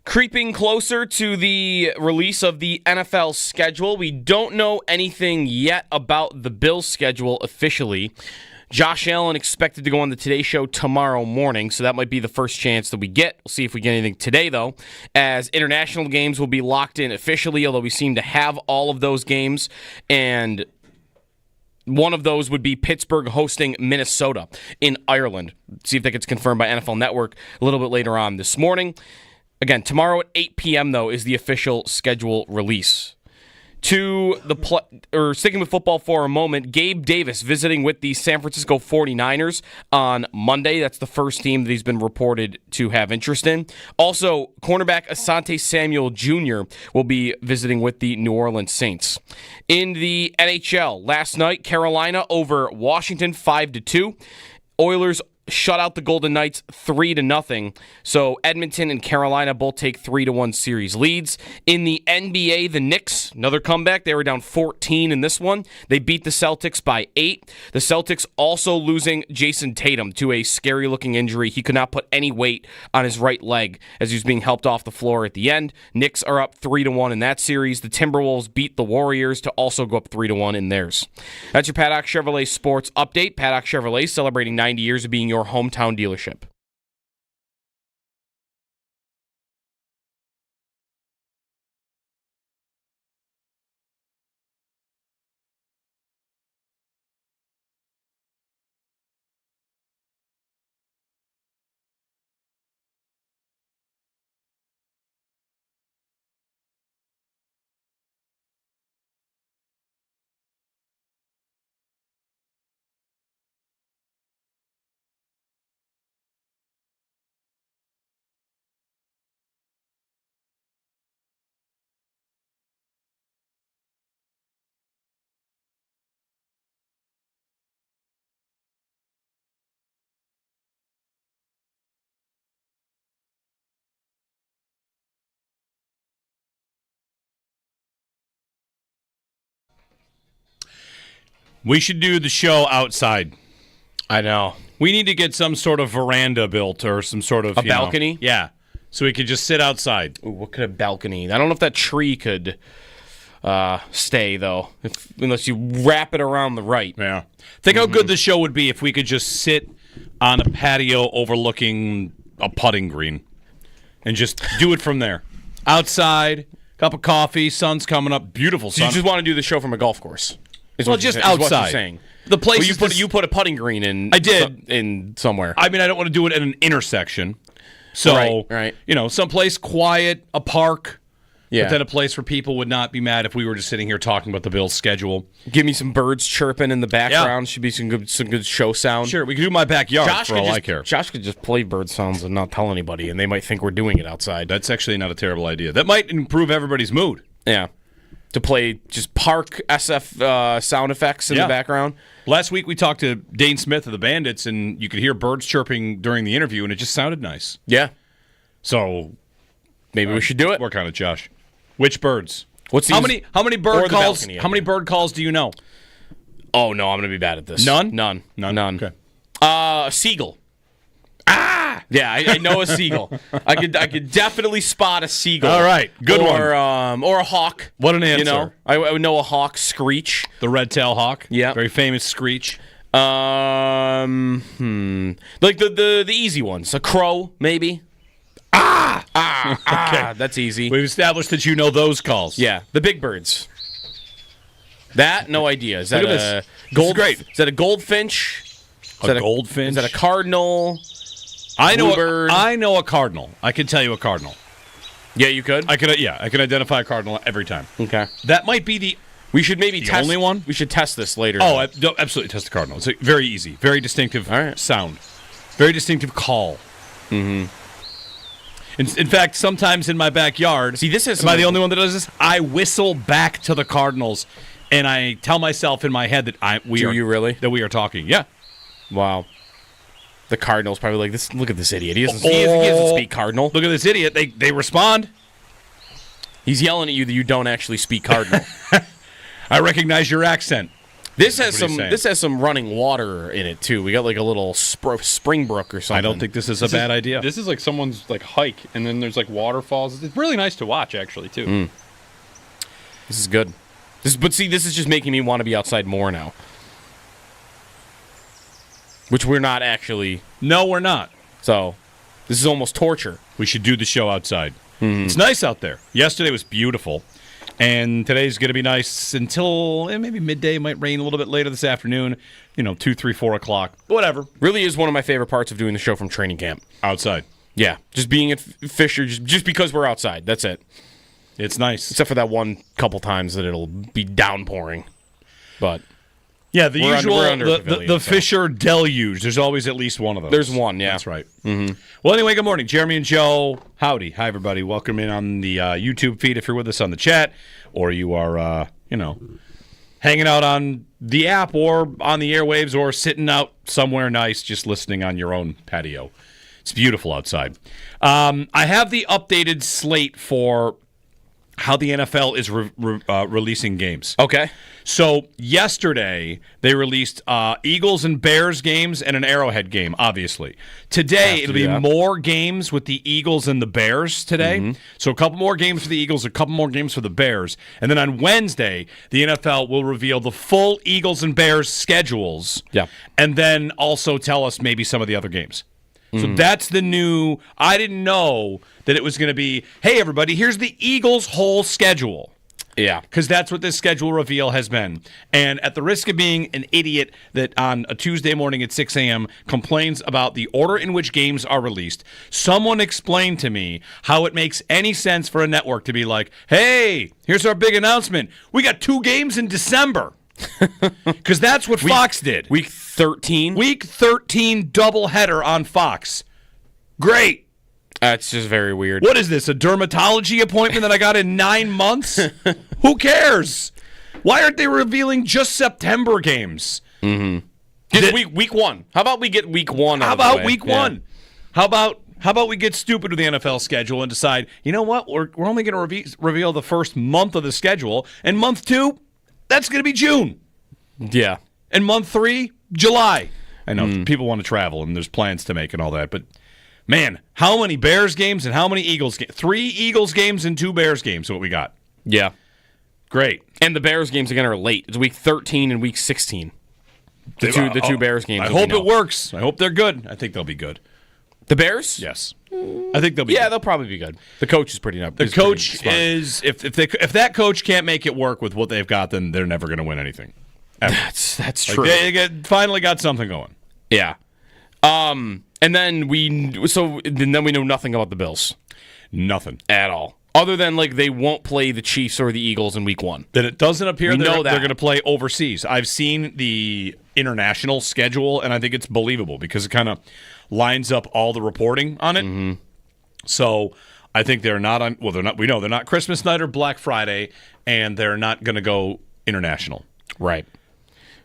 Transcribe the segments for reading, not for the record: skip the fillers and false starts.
Creeping closer to the release of the NFL schedule. We don't know anything yet about the Bills' schedule officially. Josh Allen expected to go on the Today Show tomorrow morning, so that might be the first chance that we get. We'll see if we get anything today, though, as international games will be locked in officially, although we seem to have all of those games, and one of those would be Pittsburgh hosting Minnesota in Ireland. See if that gets confirmed by NFL Network a little bit later on this morning. Again, tomorrow at 8 p.m., though, is the official schedule release. Sticking with football for a moment, Gabe Davis visiting with the San Francisco 49ers on Monday. That's the first team that he's been reported to have interest in. Also, cornerback Asante Samuel Jr. will be visiting with the New Orleans Saints. In the NHL, last night, Carolina over Washington 5-2. Oilers shut out the Golden Knights 3-0. So Edmonton and Carolina both take 3-1 series leads. In the NBA, the Knicks, another comeback. They were down 14 in this one. They beat the Celtics by 8. The Celtics also losing Jason Tatum to a scary-looking injury. He could not put any weight on his right leg as he was being helped off the floor at the end. Knicks are up 3-1 in that series. The Timberwolves beat the Warriors to also go up 3-1 in theirs. That's your Paddock Chevrolet Sports Update. Paddock Chevrolet celebrating 90 years of being your hometown dealership. We should do the show outside. I know. We need to get some sort of veranda built or some sort of... balcony? Yeah. So we could just sit outside. Ooh, what could a balcony? I don't know if that tree could stay, though, unless you wrap it around the right. Yeah. Think how good the show would be if we could just sit on a patio overlooking a putting green and just do it from there. Outside, cup of coffee, sun's coming up, beautiful sun. So you just want to do the show from a golf course? Well, just outside. Is what you're saying. The place well, you put a putting green in. I did in somewhere. I mean, I don't want to do it at an intersection. So, right. Someplace quiet, a park. Yeah. But then a place where people would not be mad if we were just sitting here talking about the Bills' schedule. Give me some birds chirping in the background. Should be some good show sound. Sure, we could do my backyard for all I care. Josh could just play bird sounds and not tell anybody, and they might think we're doing it outside. That's actually not a terrible idea. That might improve everybody's mood. Yeah. To play just park SF sound effects in the background. Last week we talked to Dane Smith of the Bandits, and you could hear birds chirping during the interview, and it just sounded nice. Yeah. So maybe we should do it. Work on it, Josh. Which birds? How many bird calls? How many bird calls do you know? Oh no, I'm gonna be bad at this. None. Okay. A seagull. Yeah, I know a seagull. I could definitely spot a seagull. All right, good one. Or a hawk. What an answer. I would know a hawk screech. The red-tailed hawk. Yeah, very famous screech. Like the easy ones. A crow, maybe. Okay. That's easy. We've established that you know those calls. Yeah, the big birds. That, no idea. Is that a great? Is that a goldfinch? A goldfinch? Is that a cardinal? I know a cardinal. I can tell you a cardinal. Yeah, you could? I can identify a cardinal every time. Okay. That might be the We should maybe test only one. We should test this later. Oh, absolutely test the cardinal. It's very easy, very distinctive sound, very distinctive call. Mm-hmm. In fact, sometimes in my backyard, am I the only one that does this? I whistle back to the Cardinals, and I tell myself in my head that we are talking. Yeah. Wow. The Cardinals probably like this. Look at this idiot. He doesn't speak Cardinal. Look at this idiot. They respond. He's yelling at you that you don't actually speak Cardinal. I recognize your accent. This has What are you some. saying? This has some running water in it too. We got like a little spring brook or something. I don't think this is a bad idea. This is like someone's like hike, and then there's like waterfalls. It's really nice to watch, actually, too. This is good. But see, this is just making me want to be outside more now. Which we're not actually. No, we're not. So, this is almost torture. We should do the show outside. It's nice out there. Yesterday was beautiful. And today's going to be nice until maybe midday. Might rain a little bit later this afternoon. 2, 3, 4 o'clock. Whatever. Really is one of my favorite parts of doing the show from training camp. Outside. Yeah, just being at Fisher, just because we're outside. That's it. It's nice. Except for that one couple times that it'll be downpouring. But yeah, the we're usual, under the pavilion, so. Fisher deluge. There's always at least one of those. There's one, yeah. That's right. Mm-hmm. Well, anyway, good morning. Jeremy and Joe, howdy. Hi, everybody. Welcome in on the YouTube feed if you're with us on the chat, or you are, hanging out on the app or on the airwaves or sitting out somewhere nice just listening on your own patio. It's beautiful outside. I have the updated slate for how the NFL is releasing games. okay. So yesterday they released Eagles and Bears games and an Arrowhead game, obviously. Today it'll be more games with the Eagles and the Bears today. So a couple more games for the Eagles, a couple more games for the Bears. And then on Wednesday, the NFL will reveal the full Eagles and Bears schedules. Yeah. And then also tell us maybe some of the other games. So that's the new. I didn't know that it was going to be, hey, everybody, here's the Eagles' whole schedule. Yeah. Because that's what this schedule reveal has been. And at the risk of being an idiot that on a Tuesday morning at 6 a.m. complains about the order in which games are released, someone explained to me how it makes any sense for a network to be like, hey, here's our big announcement. We got 2 games in December. Because that's what Fox did. Week 13. Week 13 doubleheader on Fox. Great. That's just very weird. What is this, a dermatology appointment that I got in 9 months? Who cares? Why aren't they revealing just September games? Just week 1. How about we get week 1 out How of the about way? week Yeah. 1? How about we get stupid with the NFL schedule and decide, you know what, we're only going to reveal the first month of the schedule, and month 2, that's going to be June. Yeah. And month 3, July. I know people want to travel and there's plans to make and all that, but man, how many Bears games and how many Eagles games? 3 Eagles games and 2 Bears games, what we got. Yeah. Great. And the Bears games again are late. It's week 13 and week 16. The two Bears games. I that we hope know. it works. I hope they're good. I think they'll be good. The Bears? Yes. I think they'll be Yeah, good. they'll probably be good. The coach is pretty up. The coach is if that coach can't make it work with what they've got, then they're never going to win anything. Ever. That's Like, true. they finally got something going. Yeah. And then we know nothing about the Bills Nothing. at all. Other than like they won't play the Chiefs or the Eagles in week 1. That it doesn't appear We that know they're that. going to play overseas. I've seen the international schedule, and I think it's believable because it kind of lines up all the reporting on it. So I think they're not on. Well, they're not. We know they're not Christmas night or Black Friday, and they're not going to go international. Right.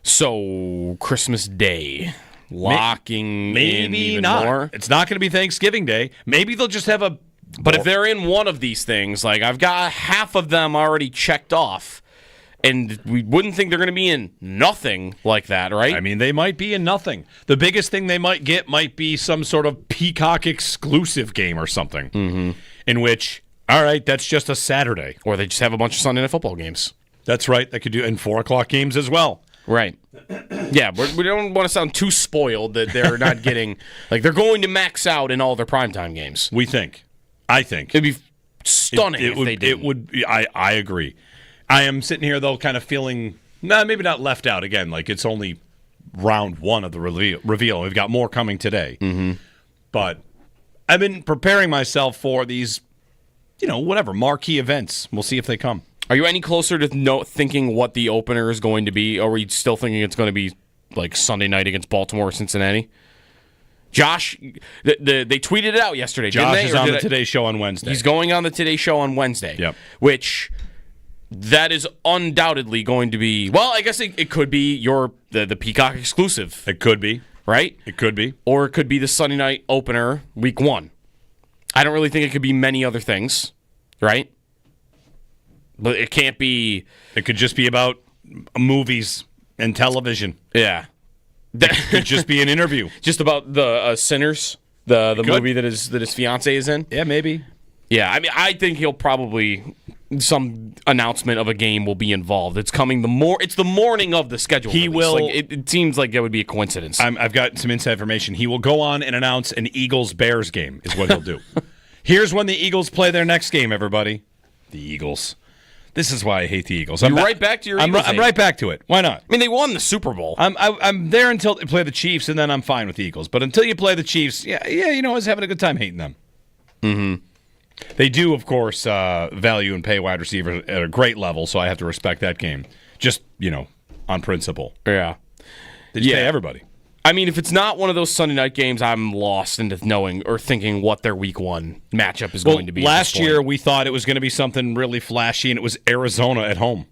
So Christmas Day. Locking Maybe in even not. more. It's not going to be Thanksgiving Day. Maybe they'll just have a. But if they're in one of these things, like I've got half of them already checked off, and we wouldn't think they're going to be in nothing like that, right? I mean, they might be in nothing. The biggest thing they might get might be some sort of Peacock exclusive game or something, in which, all right, that's just a Saturday. Or they just have a bunch of Sunday night football games. That's right. They could do and 4 o'clock games as well. Right. Yeah, we don't want to sound too spoiled that they're not getting like they're going to max out in all their primetime games. We think. I think. It'd be stunning if they did. It would. I agree. I am sitting here though, kind of feeling maybe not left out again. Like it's only round 1 of the reveal. We've got more coming today. But I've been preparing myself for these, whatever marquee events. We'll see if they come. Are you any closer to thinking what the opener is going to be, or are you still thinking it's going to be like Sunday night against Baltimore or Cincinnati? Josh, they tweeted it out yesterday, Josh didn't they? is on the Today Show on Wednesday. He's going on the Today Show on Wednesday. Yep. Which that is undoubtedly going to be. Well, I guess it could be the Peacock exclusive. It could be. Right? It could be. Or it could be the Sunday night opener, week 1. I don't really think it could be many other things, right? But it can't be. It could just be about movies And television. Yeah. Could just be an interview. Just about the Sinners, the movie that his fiance is in. Yeah, maybe. Yeah, I mean, I think he'll probably some announcement of a game will be involved. It's coming it's the morning of the schedule. He release. will. Like, it seems like it would be a coincidence. I've got some inside information. He will go on and announce an Eagles-Bears game is what he'll do. Here's when the Eagles play their next game, everybody. The Eagles. This is why I hate the Eagles. You're right back to your Eagles. I'm right back to it. Why not? I mean, they won the Super Bowl. I'm there until they play the Chiefs, and then I'm fine with the Eagles. But until you play the Chiefs, I was having a good time hating them. Mm-hmm. They do, of course, value and pay wide receivers at a great level, so I have to respect that game. Just, on principle. Yeah. They just pay everybody. I mean, if it's not one of those Sunday night games, I'm lost into knowing or thinking what their week one matchup is going to be. Last year, we thought it was going to be something really flashy, and it was Arizona at home.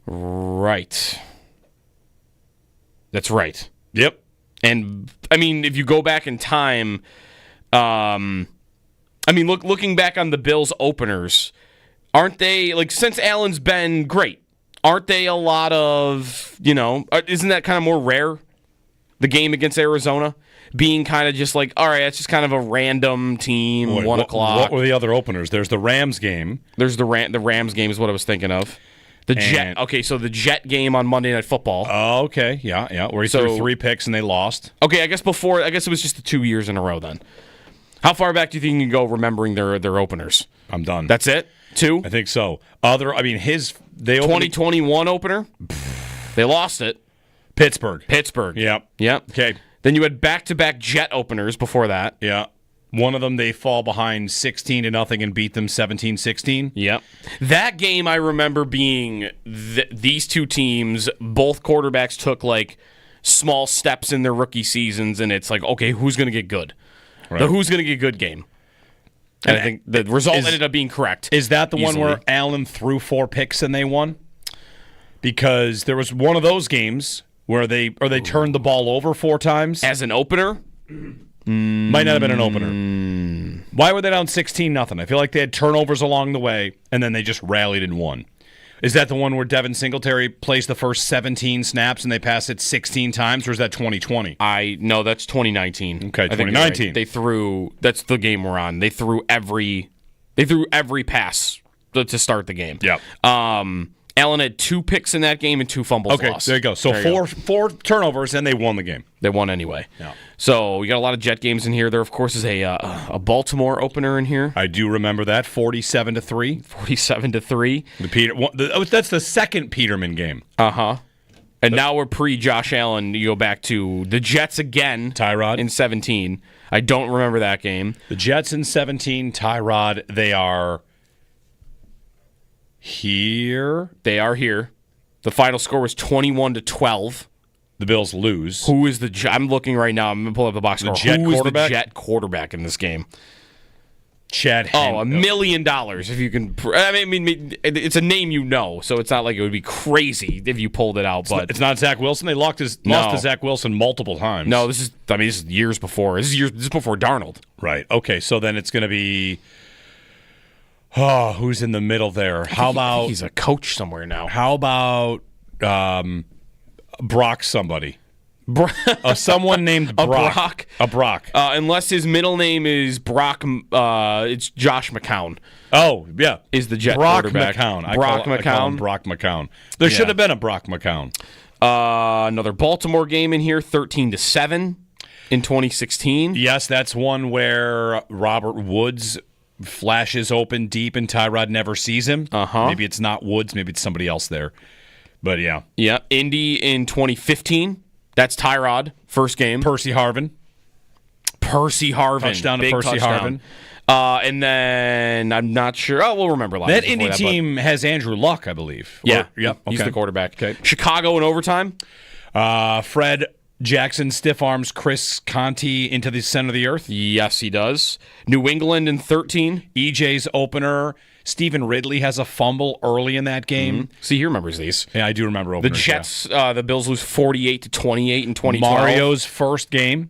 Right. That's right. Yep. And, I mean, if you go back in time, looking back on the Bills openers, aren't they, since Allen's been great, aren't they a lot of, isn't that kind of more rare? The game against Arizona being kind of just all right, it's just kind of a random team, 1 o'clock. What were the other openers? There's the Rams game. There's the Rams game is what I was thinking of. Jet. Okay, so the Jet game on Monday Night Football. Oh, okay. Yeah. Where he threw 3 picks and they lost. Okay, I guess it was just the 2 years in a row then. How far back do you think you can go remembering their openers? I'm done. That's it? 2? I think so. They 2021 opener? They lost it. Pittsburgh. Yep. Okay. Then you had back-to-back Jet openers before that. Yeah. One of them, they fall behind 16-0 and beat them 17-16. Yep. That game, I remember being these two teams, both quarterbacks took, small steps in their rookie seasons, and it's okay, who's going to get good? Right. The who's going to get good game. And I think the result ended up being correct. Is that the one where Allen threw 4 picks and they won? Because there was one of those games where they turned the ball over 4 times. As an opener? Might not have been an opener. Why were they down 16-0? I feel like they had turnovers along the way, and then they just rallied and won. Is that the one where Devin Singletary plays the first 17 snaps and they pass it 16 times, or is that 2020? No, that's 2019. Okay, 2019. Right. They threw. That's the game we're on. They threw every pass to start the game. Yep. Allen had 2 picks in that game and 2 fumbles lost. There you go. So four turnovers, and they won the game. They won anyway. Yeah. So we got a lot of Jet games in here. There, of course, is a Baltimore opener in here. I do remember that, 47-3. 47-3. That's the second Peterman game. Uh-huh. And now we're pre-Josh Allen. You go back to the Jets again. Tyrod. In 17. I don't remember that game. The Jets in 17, Tyrod, they are here. They are here. The final score was 21-12. The Bills lose. Who is I'm looking right now. I'm going to pull up the box score. Who is the Jet quarterback in this game? Chad $1 million if you can. I mean, it's a name you know, so it's not like it would be crazy if you pulled it out. But it's not Zach Wilson. They lost to Zach Wilson multiple times. No, this is years before. This is before Darnold. Right. Okay. So then it's going to be. Oh, who's in the middle there? I think he's a coach somewhere now. How about Brock somebody? Someone named Brock. A Brock. Unless his middle name is Brock, it's Josh McCown. Oh, yeah. Is the Jet Brock quarterback. McCown. I call him Brock McCown. There should have been a Brock McCown. Another Baltimore game in here, 13-7 in 2016. Yes, that's one where Robert Woods flashes open deep and Tyrod never sees him. Uh-huh. Maybe it's not Woods. Maybe it's somebody else there. But, yeah. Yeah, Indy in 2015. That's Tyrod, first game. Percy Harvin. Touchdown to Percy Harvin. And then I'm not sure. Oh, we'll remember last. That Indy team has Andrew Luck, I believe. Yeah. Yep. He's the quarterback. Okay. Chicago in overtime. Fred Jackson stiff arms Chris Conti into the center of the earth. Yes, he does. New England in 13. EJ's opener. Stephen Ridley has a fumble early in that game. Mm-hmm. See, he remembers these. Yeah, I do remember openers. The Jets, the Bills lose 48-28 in 2012. Mario's first game.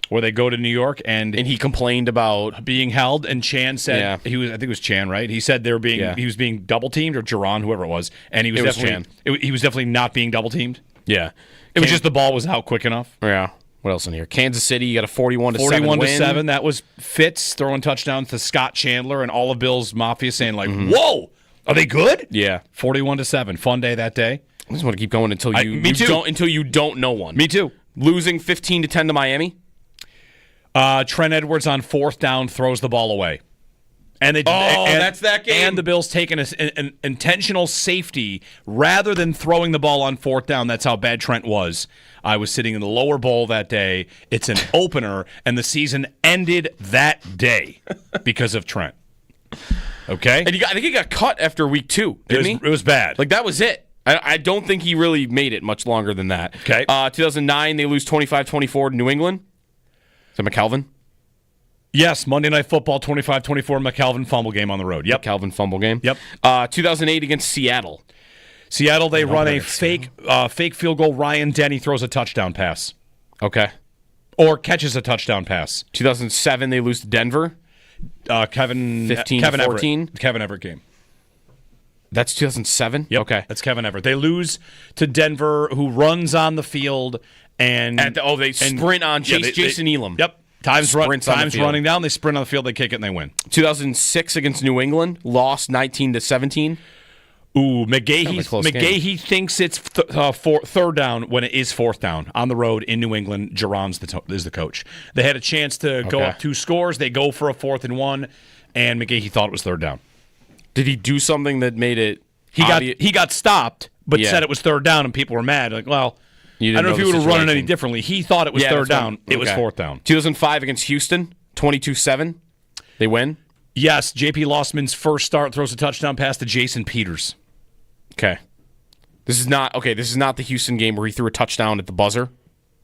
where they go to New York and he complained about being held, and Chan said I think it was Chan, right? He said he was being double teamed, or Jaron, whoever it was, and he was he was definitely not being double teamed. Yeah. It was just the ball was out quick enough. Yeah. What else in here? Kansas City, you got a 41-7 41-7. That was Fitz throwing touchdowns to Scott Chandler, and all of Bill's Mafia saying like, "Whoa, are they good?" Yeah. 41-7. Fun day that day. I just want to keep going until you don't know one. Me too. Losing 15-10 to Miami. Trent Edwards on 4th down throws the ball away. And that's that game. And the Bills taking an intentional safety rather than throwing the ball on 4th down. That's how bad Trent was. I was sitting in the lower bowl that day. It's an opener, and the season ended that day because of Trent. Okay? And I think he got cut after week 2, didn't he? It was bad. Like, that was it. I don't think he really made it much longer than that. Okay. 2009, they lose 25-24 to New England. Is that McCalvin? Yes, Monday Night Football, 25-24, McCalvin fumble game on the road. Yep. McCalvin fumble game. Yep. 2008 against Seattle. Seattle, they run a fake field goal. Ryan Denny throws a touchdown pass. Okay. Or catches a touchdown pass. 2007, they lose to Denver. Kevin 15-14. Everett. Kevin Everett game. That's 2007? Yep. Okay. That's Kevin Everett. They lose to Denver, who runs on the field. And they sprint on Jason Elam. Yep. Time's running down. They sprint on the field. They kick it, and they win. 2006 against New England, lost 19-17. Ooh, McGahee thinks it's third down when it is 4th down on the road in New England. Jaron's is the coach. They had a chance to go up 2 scores. They go for a 4th and 1, and McGahee thought it was 3rd down. Did he do something that made it? He got stopped, but said it was 3rd down, and people were mad. Like, well, I don't know if he would have run it any differently. He thought it was 3rd down. It was 4th down. 2005 against Houston, 22-7. They win. Yes, J.P. Lossman's first start throws a touchdown pass to Jason Peters. Okay. This is not the Houston game where he threw a touchdown at the buzzer.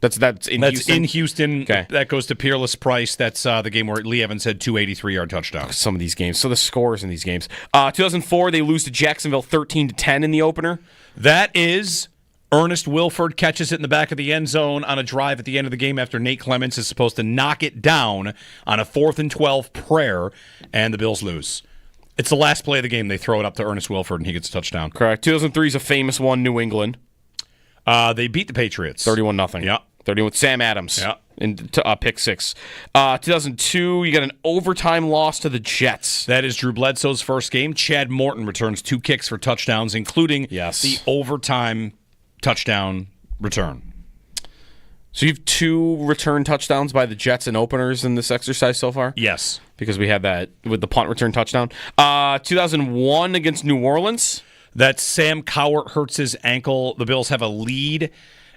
That's in Houston. In Houston. Okay. That goes to Peerless Price. That's the game where Lee Evans had 2 83-yard touchdowns. Some of these games. So the scores in these games. 2004, they lose to Jacksonville 13-10 in the opener. That is Ernest Wilford catches it in the back of the end zone on a drive at the end of the game after Nate Clements is supposed to knock it down on a 4th and 12 prayer, and the Bills lose. It's the last play of the game. They throw it up to Ernest Wilford, and he gets a touchdown. Correct. 2003 is a famous one, New England. They beat the Patriots. 31-0. Yeah. 31 with Sam Adams. Yeah. In pick 6. 2002, you got an overtime loss to the Jets. That is Drew Bledsoe's first game. Chad Morton returns 2 kicks for touchdowns, including the overtime touchdown return. So you have 2 return touchdowns by the Jets and openers in this exercise so far? Yes. Because we had that with the punt return touchdown. 2001 against New Orleans. That Sam Cowart hurts his ankle. The Bills have a lead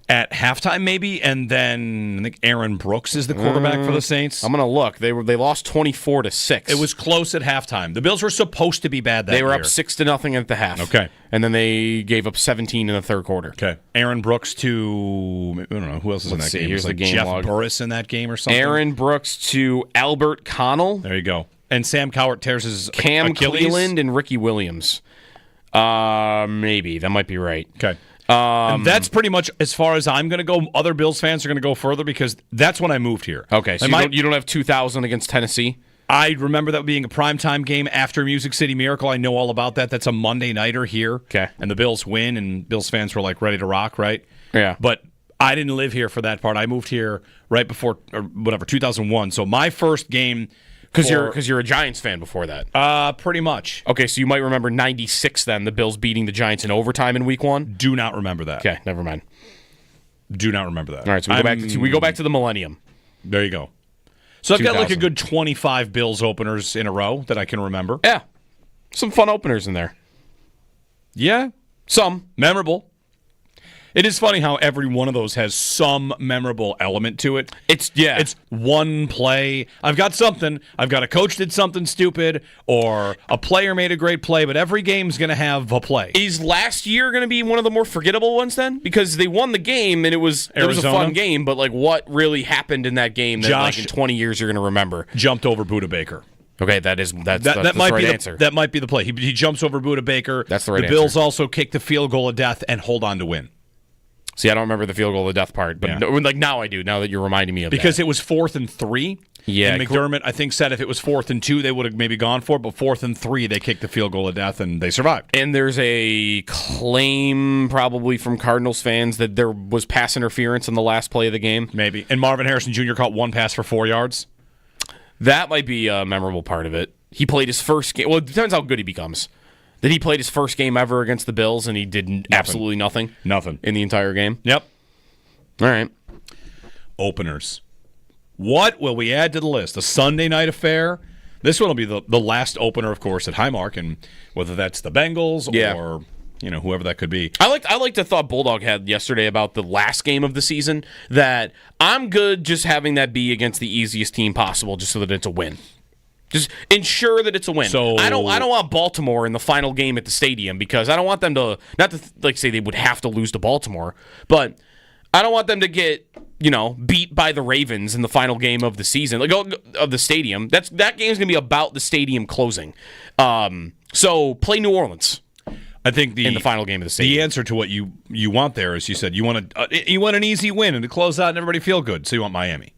at halftime, maybe, and then I think Aaron Brooks is the quarterback for the Saints. I'm gonna look. They lost 24-6. It was close at halftime. The Bills were supposed to be bad that year. They were year. up 6-0 at the half. Okay, and then they gave up 17 in the third quarter. Okay, Aaron Brooks to I don't know who else is in that game. Here's like the game Jeff log. Burris in that game or something. Aaron Brooks to Albert Connell. There you go. And Sam Cowart tears his Cam Achilles. Cleland and Ricky Williams. Maybe that might be right. Okay. And that's pretty much as far as I'm going to go. Other Bills fans are going to go further because that's when I moved here. Okay, so you don't have 2000 against Tennessee? I remember that being a primetime game after Music City Miracle. I know all about that. That's a Monday nighter here. Okay. And the Bills win, and Bills fans were like ready to rock, right? Yeah. But I didn't live here for that part. I moved here right before, or whatever, 2001. So my first game... Because you're a Giants fan before that. Pretty much. Okay, so you might remember 96 then, the Bills beating the Giants in overtime in week 1. Do not remember that. Okay, never mind. Do not remember that. All right, so we go back to the millennium. There you go. So I've got like a good 25 Bills openers in a row that I can remember. Yeah. Some fun openers in there. Yeah. Some. Memorable. It is funny how every one of those has some memorable element to it. It's one play. I've got something. I've got a coach did something stupid, or a player made a great play, but every game's going to have a play. Is last year going to be one of the more forgettable ones then? Because they won the game, and it was a fun game, but like what really happened in that game that like in 20 years you're going to remember? Jumped over Budda Baker. Okay, that's might the right be answer. That might be the play. He jumps over Budda Baker. That's the right answer. The Bills also kick the field goal of death and hold on to win. See, I don't remember the field goal of the death part, but now I do, now that you're reminding me of because that. it was 4th and 3. Yeah. And McDermott, I think, said if it was 4th and 2, they would have maybe gone for it, but 4th and 3, they kicked the field goal of death, and they survived. And there's a claim probably from Cardinals fans that there was pass interference in the last play of the game. Maybe. And Marvin Harrison Jr. caught one pass for 4 yards. That might be a memorable part of it. He played his first game. Well, it depends how good he becomes. That he played his first game ever against the Bills, and he did absolutely nothing. Nothing. In the entire game. Yep. All right. Openers. What will we add to the list? A Sunday night affair? This one will be the last opener, of course, at Highmark, and whether that's the Bengals or whoever that could be. I liked the thought Bulldog had yesterday about the last game of the season, that I'm good just having that be against the easiest team possible just so that it's a win. Just ensure that it's a win. So, I don't want Baltimore in the final game at the stadium, because I don't want them to, not to say they would have to lose to Baltimore, but I don't want them to get, beat by the Ravens in the final game of the season, of the stadium. That game's going to be about the stadium closing. So play New Orleans. I think in the final game of the stadium. The answer to what you want there is, you said you want an easy win and to close out and everybody feel good. So you want Miami.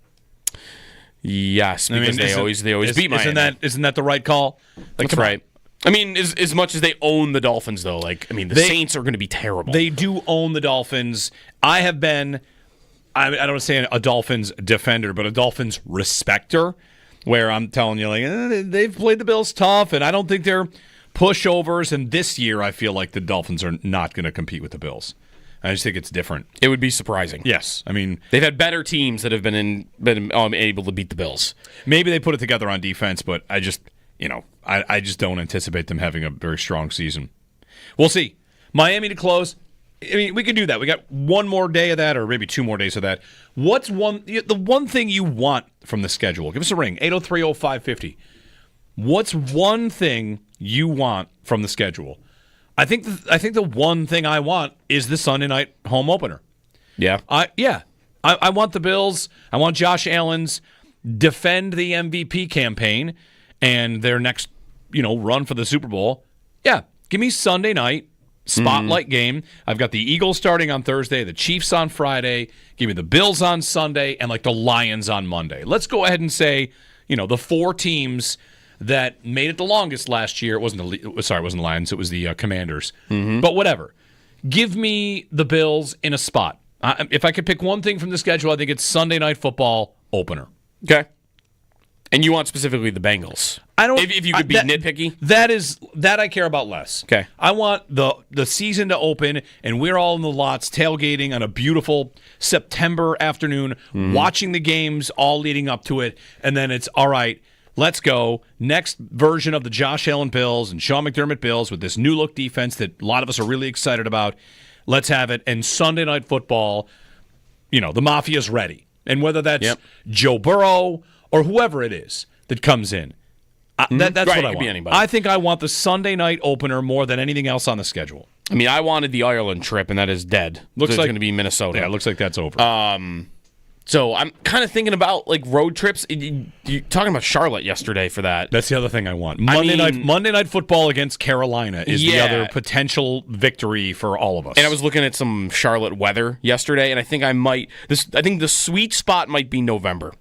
Yes, because they always beat Miami. Isn't that the right call? That's right. I mean, as much as they own the Dolphins, though, the Saints are going to be terrible. They do own the Dolphins. I have been, I don't want to say a Dolphins defender, but a Dolphins respecter, where I'm telling you, they've played the Bills tough, and I don't think they're pushovers. And this year, I feel like the Dolphins are not going to compete with the Bills. I just think it's different. It would be surprising. Yes, I mean they've had better teams that have been able to beat the Bills. Maybe they put it together on defense, but I just don't anticipate them having a very strong season. We'll see. Miami to close. I mean, we can do that. We got one more day of that, or maybe 2 more days of that. What's the one thing you want from the schedule? Give us a ring, 803-0550. What's one thing you want from the schedule? I think the one thing I want is the Sunday night home opener. Yeah. I want the Bills. I want Josh Allen's defend the MVP campaign and their next, run for the Super Bowl. Yeah, give me Sunday night spotlight game. I've got the Eagles starting on Thursday, the Chiefs on Friday. Give me the Bills on Sunday, and the Lions on Monday. Let's go ahead and say, the 4 teams that made it the longest last year. It wasn't the Lions. It was the Commanders. Mm-hmm. But whatever. Give me the Bills in a spot. If I could pick one thing from the schedule, I think it's Sunday Night Football opener. Okay. And you want specifically the Bengals? I don't. If you could be nitpicky, that I care about less. Okay. I want the season to open, and we're all in the lots tailgating on a beautiful September afternoon, watching the games all leading up to it, and then it's all right. Let's go. Next version of the Josh Allen Bills and Sean McDermott Bills with this new look defense that a lot of us are really excited about. Let's have it. And Sunday Night Football, the Mafia's ready. And whether that's Joe Burrow or whoever it is that comes in, that's right, what I it could want. be anybody. I think I want the Sunday night opener more than anything else on the schedule. I mean, I wanted the Ireland trip, and that is dead. Looks like like it's going to be Minnesota. Yeah, it looks like that's over. So I'm kind of thinking about road trips. You're talking about Charlotte yesterday for that. That's the other thing I want. Monday night football against Carolina is the other potential victory for all of us. And I was looking at some Charlotte weather yesterday, and I think I think the sweet spot might be November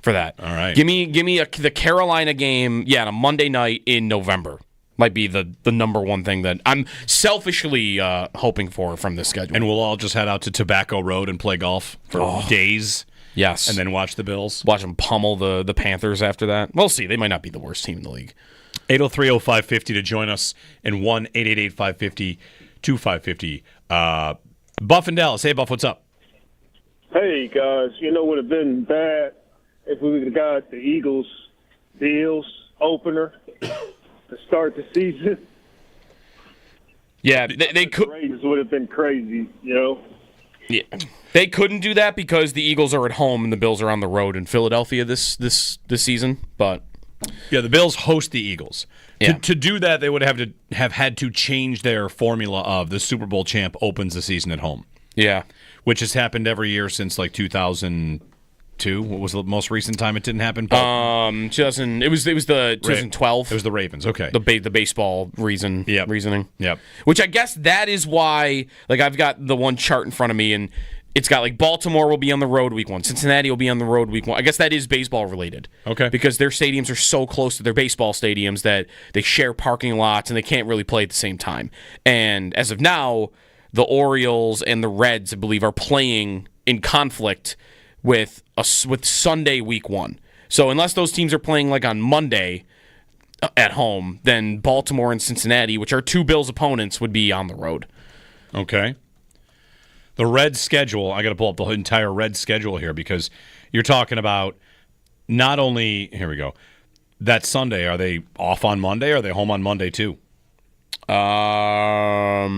for that. All right. Give me the Carolina game, on a Monday night in November. Might be the number one thing that I'm selfishly hoping for from this schedule. And we'll all just head out to Tobacco Road and play golf for days. Yes. And then watch the Bills. Watch them pummel the Panthers after that. We'll see. They might not be the worst team in the league. 803-0550 to join us, and 1-888-550-2550. Buff and Dallas. Hey, Buff, what's up? Hey, guys. Would have been bad if we would have got the Eagles-Bills opener to start the season. Yeah, they could. The Raiders would have been crazy, Yeah, they couldn't do that because the Eagles are at home and the Bills are on the road in Philadelphia this season. But yeah, the Bills host the Eagles. Yeah. To do that, they would have had to change their formula of the Super Bowl champ opens the season at home. Yeah, which has happened every year since 2000. 2002. What was the most recent time it didn't happen? 2000. It was the 2012. It was the Ravens. Okay. The baseball reasoning. Yep. Which I guess that is why, like, I've got the one chart in front of me, and it's got, like, Baltimore will be on the road week 1. Cincinnati will be on the road week 1. I guess that is baseball related. Okay. Because their stadiums are so close to their baseball stadiums that they share parking lots and they can't really play at the same time. And as of now, the Orioles and the Reds, I believe, are playing in conflict with Sunday week 1. So unless those teams are playing, like, on Monday at home, then Baltimore and Cincinnati, which are two Bills opponents, would be on the road. Okay. The Reds schedule, I got to pull up the entire Reds schedule here because you're talking about not only, here we go, that Sunday, are they off on Monday or are they home on Monday too? That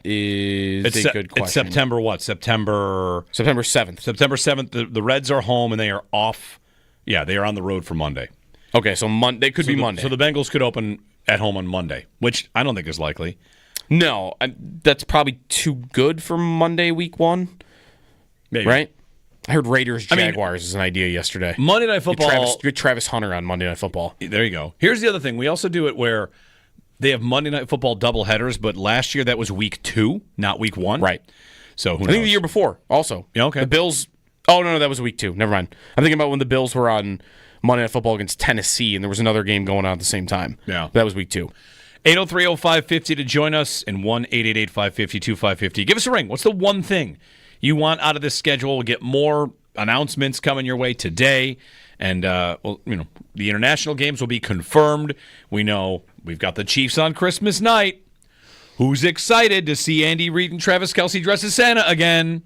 is a good question. It's September what? September 7th. September 7th, the Reds are home and they are off. Yeah, they are on the road for Monday. Okay, so they could be Monday. So the Bengals could open at home on Monday, which I don't think is likely. No, that's probably too good for Monday, week 1. Maybe. Right? I heard Raiders-Jaguars is an idea yesterday. Monday Night Football. Get Travis Hunter on Monday Night Football. There you go. Here's the other thing. We also do it where they have Monday Night Football doubleheaders, but last year that was week 2, not week 1. Right. So who knows? I think the year before also. Yeah, okay. The Bills. Oh, no, that was week 2. Never mind. I'm thinking about when the Bills were on Monday Night Football against Tennessee, and there was another game going on at the same time. Yeah. That was week 2. 803-0550 to join us, and 1-888-550-2550. Give us a ring. What's the one thing you want out of this schedule? We'll get more announcements coming your way today, and the international games will be confirmed. We know we've got the Chiefs on Christmas night. Who's excited to see Andy Reid and Travis Kelce dress as Santa again?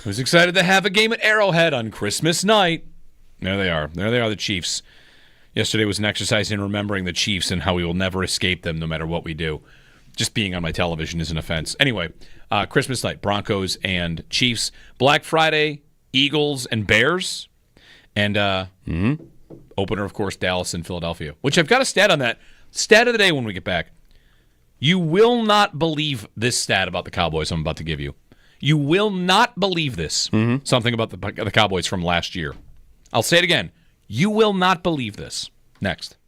Who's excited to have a game at Arrowhead on Christmas night? There they are. There they are, the Chiefs. Yesterday was an exercise in remembering the Chiefs and how we will never escape them no matter what we do. Just being on my television is an offense. Anyway, Christmas night, Broncos and Chiefs. Black Friday, Eagles and Bears. And opener, of course, Dallas and Philadelphia. Which I've got a stat on that. Stat of the day when we get back. You will not believe this stat about the Cowboys I'm about to give you. You will not believe this. Something about the Cowboys from last year. I'll say it again. You will not believe this. Next.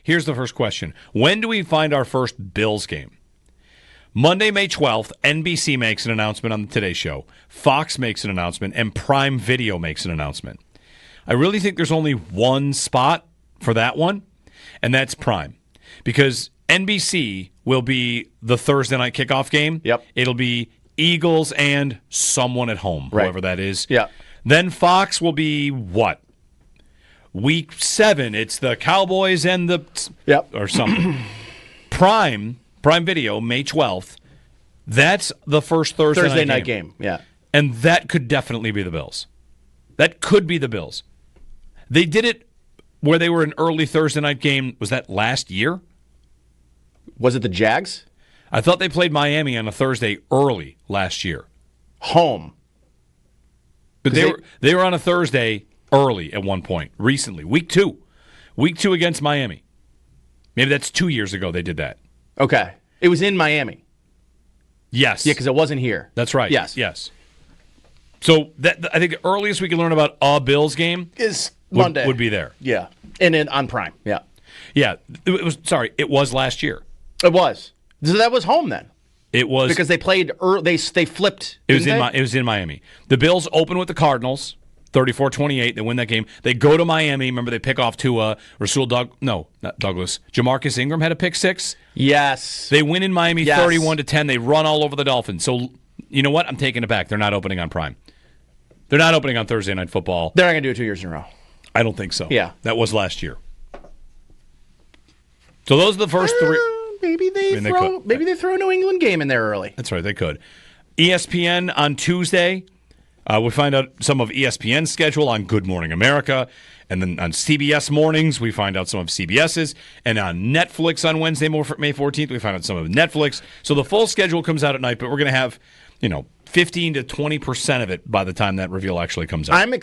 Here's the first question. When do we find our first Bills game? Monday, May 12th, NBC makes an announcement on the Today Show. Fox makes an announcement, and Prime Video makes an announcement. I really think there's only one spot for that one, and that's Prime. Because NBC will be the Thursday night kickoff game. Yep. It'll be Eagles and someone at home, whoever that is. Yeah. Then Fox will be what? Week 7. It's the Cowboys and the... Yep. Or something. Prime Video, May 12th, that's the first Thursday night game. Yeah. And that could definitely be the Bills. That could be the Bills. They did it where they were an early Thursday night game. Was that last year? Was it the Jags? I thought they played Miami on a Thursday early last year. Home. But they were on a Thursday early at one point, recently. Week 2. Week 2 against Miami. Maybe that's 2 years ago they did that. Okay. It was in Miami. Yes. Yeah, because it wasn't here. That's right. Yes. So I think the earliest we can learn about a Bills game is Monday. Would be there. Yeah. And then on Prime. Yeah. Yeah. It was last year. It was. So that was home then. It was because they played early, they flipped. It was in Miami. The Bills open with the Cardinals. 34-28, they win that game. They go to Miami. Remember, they pick off Tua. Jamarcus Ingram had a pick 6. Yes. They win in Miami 31-10. They run all over the Dolphins. So, you know what? I'm taking it back. They're not opening on Prime. They're not opening on Thursday Night Football. They're not going to do it 2 years in a row. I don't think so. Yeah. That was last year. So those are the first 3. Maybe they throw a New England game in there early. That's right. They could. ESPN on Tuesday. We find out some of ESPN's schedule on Good Morning America. And then on CBS mornings, we find out some of CBS's. And on Netflix on Wednesday, May 14th, we find out some of Netflix. So the full schedule comes out at night, but we're going to have, 15 to 20% of it by the time that reveal actually comes out. I'm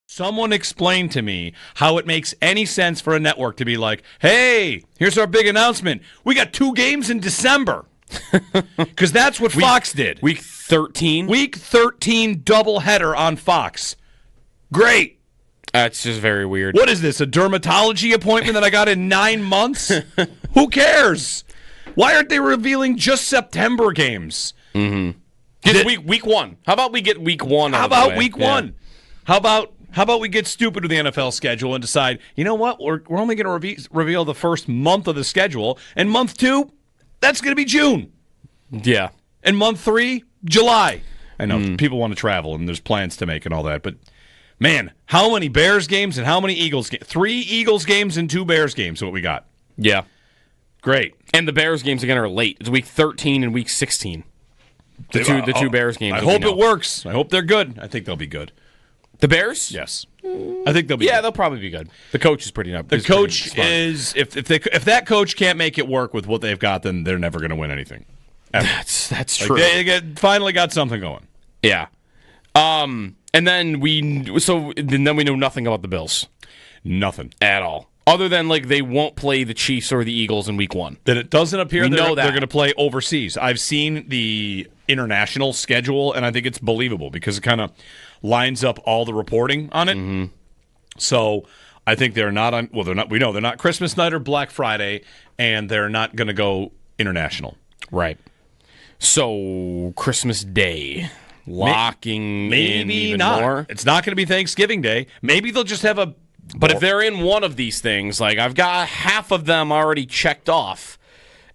Someone explain to me how it makes any sense for a network to be like, hey, here's our big announcement. We got 2 games in December. Because that's what Fox did. Week 13? Week 13 doubleheader on Fox. Great. That's just very weird. What is this, a dermatology appointment that I got in 9 months? Who cares? Why aren't they revealing just September games? Mm-hmm. Week 1. How about we get week 1 How out of the about way? week 1? How about we get stupid with the NFL schedule and decide, you know what, we're only going to reveal the first month of the schedule, and month 2, that's going to be June. Yeah. And month 3, July. I know people want to travel and there's plans to make and all that, but man, how many Bears games and how many Eagles games? 3 Eagles games and 2 Bears games is what we got. Yeah. Great. And the Bears games again are late. It's week 13 and week 16. The two Bears games. I hope it works. I hope they're good. I think they'll be good. The Bears? Yes. I think they'll be good. They'll probably be good. The coach is pretty up. The coach is if that coach can't make it work with what they've got, then they're never going to win anything. Ever. That's true. They finally got something going. Yeah. And then we know nothing about the Bills. Nothing At all. Other than they won't play the Chiefs or the Eagles in week 1. That it doesn't appear they're going to play overseas. I've seen the international schedule, and I think it's believable because it kind of lines up all the reporting on it. Mm-hmm. So I think they're not on. Well, they're not. We know they're not Christmas night or Black Friday, and they're not going to go international. Right. So Christmas Day, locking in even more. It's not going to be Thanksgiving Day. Maybe they'll just have a. But if they're in one of these things, I've got half of them already checked off,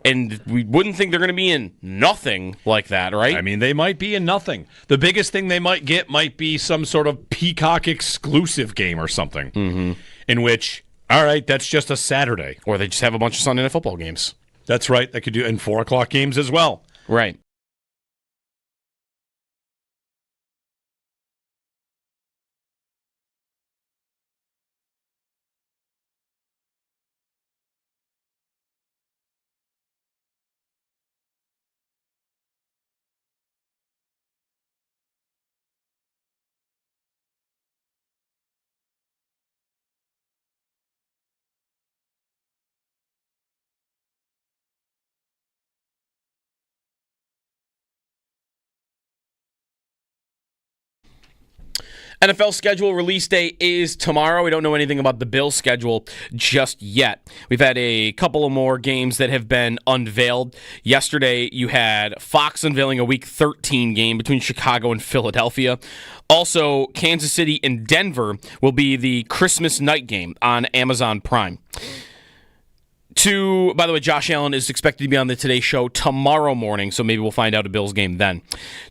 and we wouldn't think they're going to be in nothing like that, right? I mean, they might be in nothing. The biggest thing they might get might be some sort of Peacock exclusive game or something, in which, all right, that's just a Saturday. Or they just have a bunch of Sunday Night Football games. That's right. They could do and 4 o'clock games as well. Right. NFL schedule release day is tomorrow. We don't know anything about the Bills schedule just yet. We've had a couple of more games that have been unveiled. Yesterday, you had Fox unveiling a Week 13 game between Chicago and Philadelphia. Also, Kansas City and Denver will be the Christmas night game on Amazon Prime. By the way, Josh Allen is expected to be on the Today Show tomorrow morning, so maybe we'll find out a Bills game then.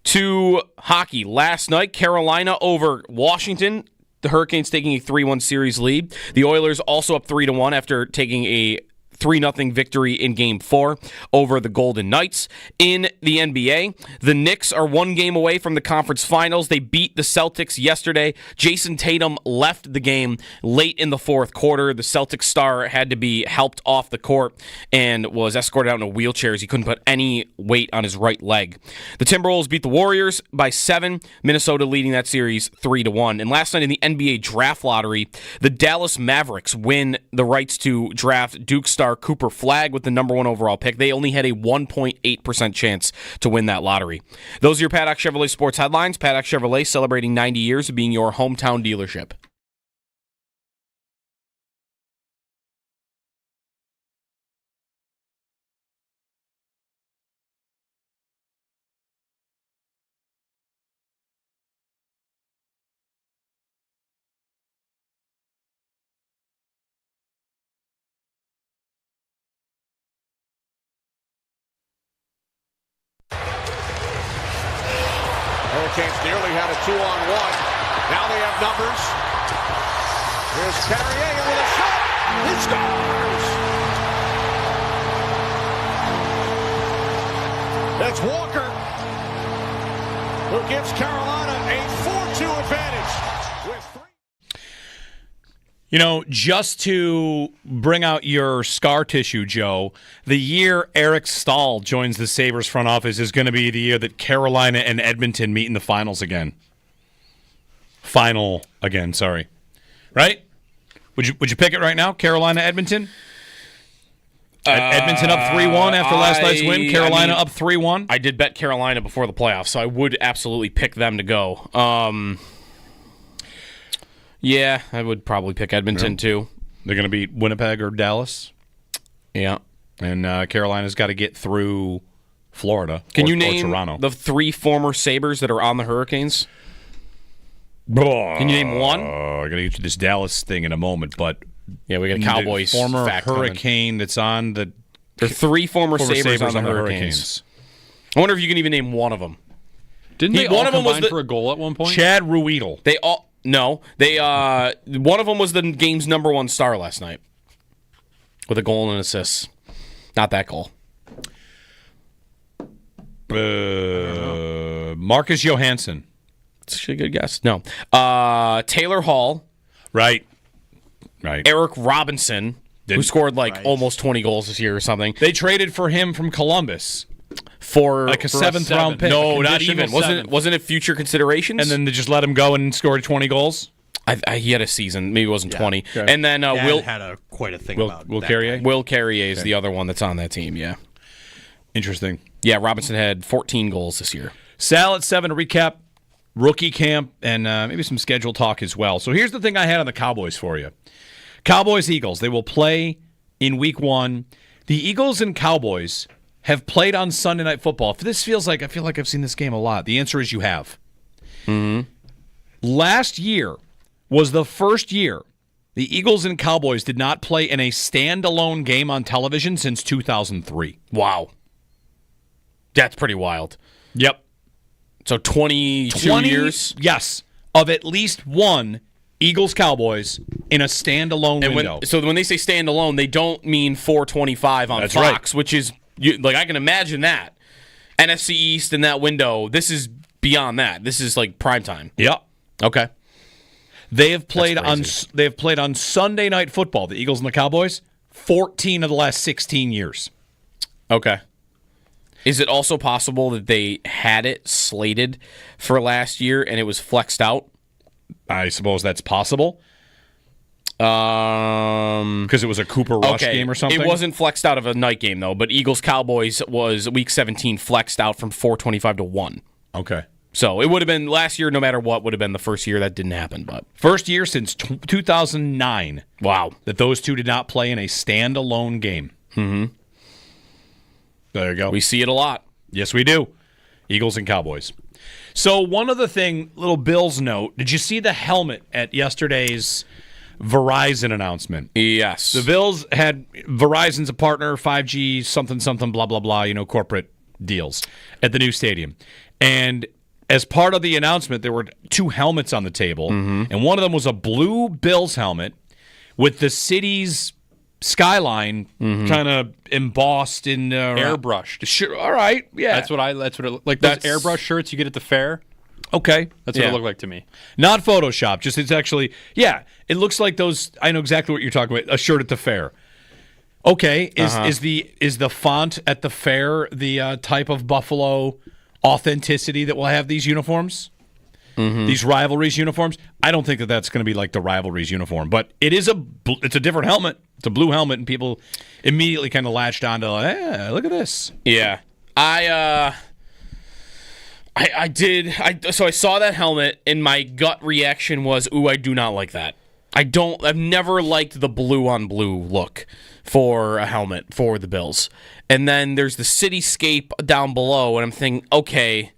To hockey, last night, Carolina over Washington. The Hurricanes taking a 3-1 series lead. The Oilers also up 3-1 after taking a 3-0 victory in Game 4 over the Golden Knights. In the NBA, the Knicks are 1 game away from the conference finals. They beat the Celtics yesterday. Jason Tatum left the game late in the fourth quarter. The Celtics star had to be helped off the court and was escorted out in a wheelchair as he couldn't put any weight on his right leg. The Timberwolves beat the Warriors by 7, Minnesota leading that series 3-1. And last night in the NBA draft lottery, the Dallas Mavericks win the rights to draft Duke star Cooper Flagg with the number 1 overall pick. They only had a 1.8% chance to win that lottery. Those are your Paddock Chevrolet sports headlines. Paddock Chevrolet celebrating 90 years of being your hometown dealership. Hurricanes nearly had a 2-on-1. Now they have numbers. Here's Carrier with a shot. He scores! It's Walker who gives Carolina a 4-2 advantage. With 3. Just to bring out your scar tissue, Joe, the year Eric Stahl joins the Sabres front office is going to be the year that Carolina and Edmonton meet in the finals again. Final again, sorry. Right? Would you pick it right now? Carolina, Edmonton? Edmonton up 3-1 after last night's win. Carolina up 3-1. I did bet Carolina before the playoffs, so I would absolutely pick them to go. Yeah, I would probably pick Edmonton too. They're going to beat Winnipeg or Dallas. Yeah. And Carolina's got to get through Florida Can you or name Toronto. the 3 former Sabres that are on the Hurricanes? Can you name one? I'm going to get you this Dallas thing in a moment, but Yeah, we got a Cowboys the former fact Hurricane that's on the There are 3 former Sabres on the Hurricanes. Hurricanes. I wonder if you can even name one of them. Didn't they one all of them was combine the- for a goal at one point? Chad Ruedel. They all no. They one of them was the game's number 1 star last night with a goal and an assist. Not that goal. Marcus Johansson. It's actually a good guess. No. Taylor Hall, Right. Eric Robinson, who scored almost 20 goals this year or something. They traded for him from Columbus. For Like a 7th round pick. No, not conditional even. Wasn't seventh. wasn't it future considerations? And then they just let him go and scored 20 goals. He had a season. Maybe it wasn't 20. Okay. And then Dad had quite a thing about Will that Carrier? guy. Will Carrier is the other one that's on that team, yeah. Interesting. Yeah, Robinson had 14 goals this year. Sal at 7 to recap rookie camp and maybe some schedule talk as well. So here's the thing I had on the Cowboys for you. Cowboys-Eagles. They will play in week 1. The Eagles and Cowboys have played on Sunday Night Football. This feels like, I feel like I've seen this game a lot. The answer is you have. Mm-hmm. Last year was the first year the Eagles and Cowboys did not play in a standalone game on television since 2003. Wow. That's pretty wild. Yep. So 22 years? Yes. Of at least one Eagles-Cowboys in a standalone And window. so when they say standalone, they don't mean 425 on That's Fox, right. which is, I can imagine that. NFC East in that window, this is beyond that. This is like prime time. Yep. Okay. They have played That's crazy. on Sunday Night Football, the Eagles and the Cowboys, 14 of the last 16 years. Okay. Is it also possible that they had it slated for last year and it was flexed out? I suppose that's possible. Because it was a Cooper Rush game or something? It wasn't flexed out of a night game, though, but Eagles-Cowboys was Week 17 flexed out from 425 to 1. Okay. So it would have been last year, no matter what, would have been the first year that didn't happen. But First year since 2009 wow. that those two did not play in a standalone game. Mm-hmm. There you go. We see it a lot. Yes, we do. Eagles and Cowboys. So one other thing, little Bills note. Did you see the helmet at yesterday's Verizon announcement? Yes. The Bills had Verizon's a partner, 5G, something, blah, blah, blah, corporate deals at the new stadium. And as part of the announcement, there were 2 helmets on the table. Mm-hmm. And one of them was a blue Bills helmet with the city's skyline kind of embossed in Airbrushed. Sure, all right, yeah. That's what it like. Those airbrush shirts you get at the fair. Okay, That's what it looked like to me. Not Photoshop. Just it's actually it looks like those. I know exactly what you're talking about. A shirt at the fair. Okay, is the font at the fair the type of Buffalo authenticity that will have these uniforms? Mm-hmm. These Rivalries uniforms? I don't think that that's going to be like the Rivalries uniform, but it's a different helmet. It's a blue helmet, and people immediately kind of latched on to, look at this. Yeah. I saw that helmet, and my gut reaction was, ooh, I do not like that. I've never liked the blue on blue look for a helmet for the Bills. And then there's the cityscape down below, and I'm thinking, okay,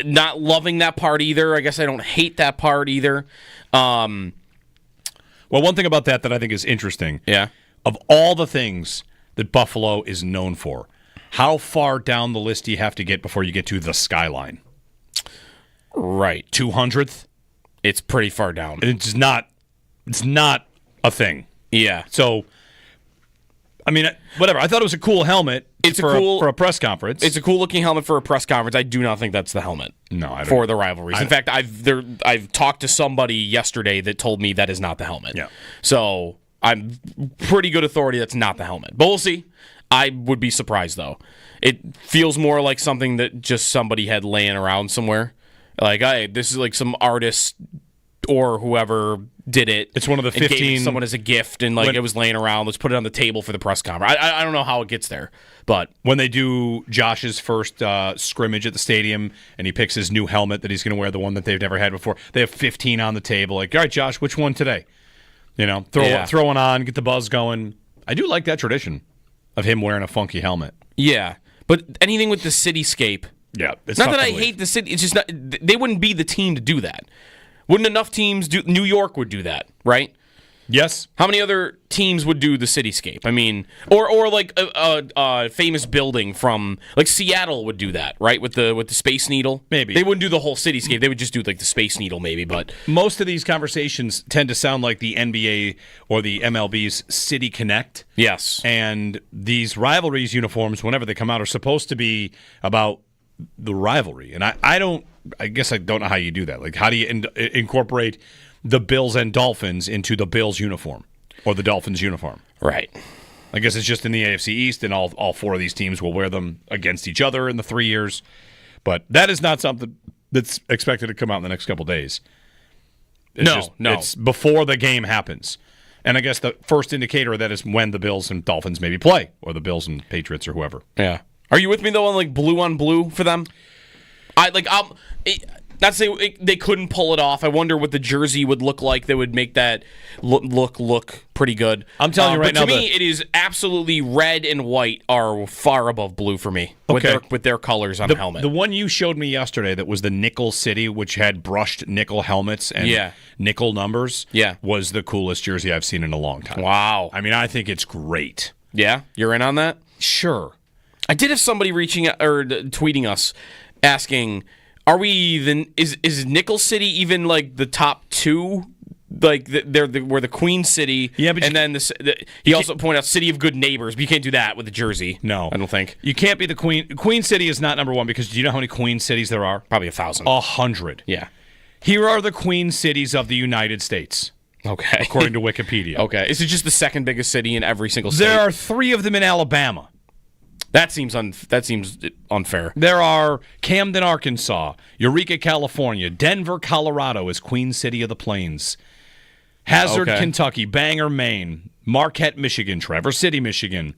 not loving that part either. I guess I don't hate that part either. Well, one thing about that I think is interesting. Yeah. Of all the things that Buffalo is known for, how far down the list do you have to get before you get to the skyline? Right. 200th? It's pretty far down. It's not a thing. Yeah. So, I mean, whatever. I thought it was a cool helmet. It's for a press conference. It's a cool looking helmet for a press conference. I do not think that's the helmet. No, I don't. For the rivalries. In fact, I've talked to somebody yesterday that told me that is not the helmet. Yeah. So I'm pretty good authority that's not the helmet. But we'll see. I would be surprised though. It feels more like something that just somebody had laying around somewhere. Like, hey, this is like some artist or whoever did it. It's one of the 15. Gave it someone as a gift, and it was laying around. Let's put it on the table for the press conference. I don't know how it gets there, but when they do Josh's first scrimmage at the stadium, and he picks his new helmet that he's going to wear, the one that they've never had before, they have 15 on the table. Like, all right, Josh, which one today? Throw one on, get the buzz going. I do like that tradition of him wearing a funky helmet. Yeah, but anything with the cityscape. Yeah, it's not that I hate the city. It's just not, they wouldn't be the team to do that. Wouldn't enough teams do? New York would do that, right? Yes. How many other teams would do the cityscape? I mean, or like a famous building from like Seattle would do that, right? With the Space Needle. Maybe they wouldn't do the whole cityscape. They would just do like the Space Needle, maybe. But most of these conversations tend to sound like the NBA or the MLB's City Connect. Yes. And these rivalries uniforms, whenever they come out, are supposed to be about the rivalry. And I guess I don't know how you do that. Like, how do you incorporate the Bills and Dolphins into the Bills uniform or the Dolphins uniform? Right. I guess it's just in the AFC East, and all four of these teams will wear them against each other in the 3 years. But that is not something that's expected to come out in the next couple days. No. It's before the game happens. And I guess the first indicator of that is when the Bills and Dolphins maybe play, or the Bills and Patriots or whoever. Yeah. Are you with me, though, on like blue on blue for them? Not say they couldn't pull it off. I wonder what the jersey would look like that would make that look pretty good. I'm telling you right now. To me, it is absolutely red and white are far above blue for me. Okay. With their colors on the helmet. The one you showed me yesterday that was the Nickel City, which had brushed nickel helmets and nickel numbers, was the coolest jersey I've seen in a long time. Wow. I mean, I think it's great. Yeah? You're in on that? Sure. I did have somebody reaching out or tweeting us asking, are we is Nickel City even like the top two? Like we're the Queen City, but and then he also pointed out City of Good Neighbors, but you can't do that with the jersey. No, I don't think you can't be the Queen. Queen City is not number one because do you know how many Queen cities there are? Probably 1,000. 100. Yeah. Here are the Queen cities of the United States. Okay. According to Wikipedia. Okay. Is it just the second biggest city in every single state? There are 3 of them in Alabama. That seems unfair. There are Camden, Arkansas, Eureka, California, Denver, Colorado is Queen City of the Plains, Hazard, Kentucky, Bangor, Maine, Marquette, Michigan, Traverse City, Michigan.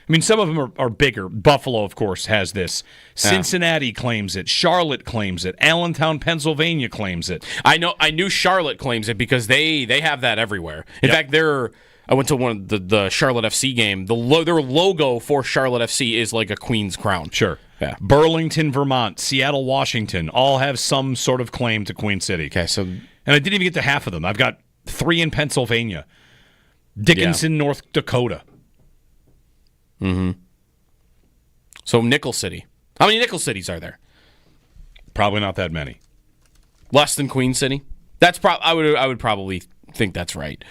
I mean, some of them are bigger. Buffalo, of course, has this. Cincinnati claims it. Charlotte claims it. Allentown, Pennsylvania claims it. I knew Charlotte claims it because they have that everywhere. In fact, I went to one of the Charlotte FC game. Their logo for Charlotte FC is like a queen's crown. Sure. Yeah. Burlington, Vermont, Seattle, Washington, all have some sort of claim to Queen City. Okay, so and I didn't even get to half of them. I've got 3 in Pennsylvania, Dickinson, North Dakota. Mm-hmm. So Nickel City. How many Nickel Cities are there? Probably not that many. Less than Queen City. That's I would probably think that's right.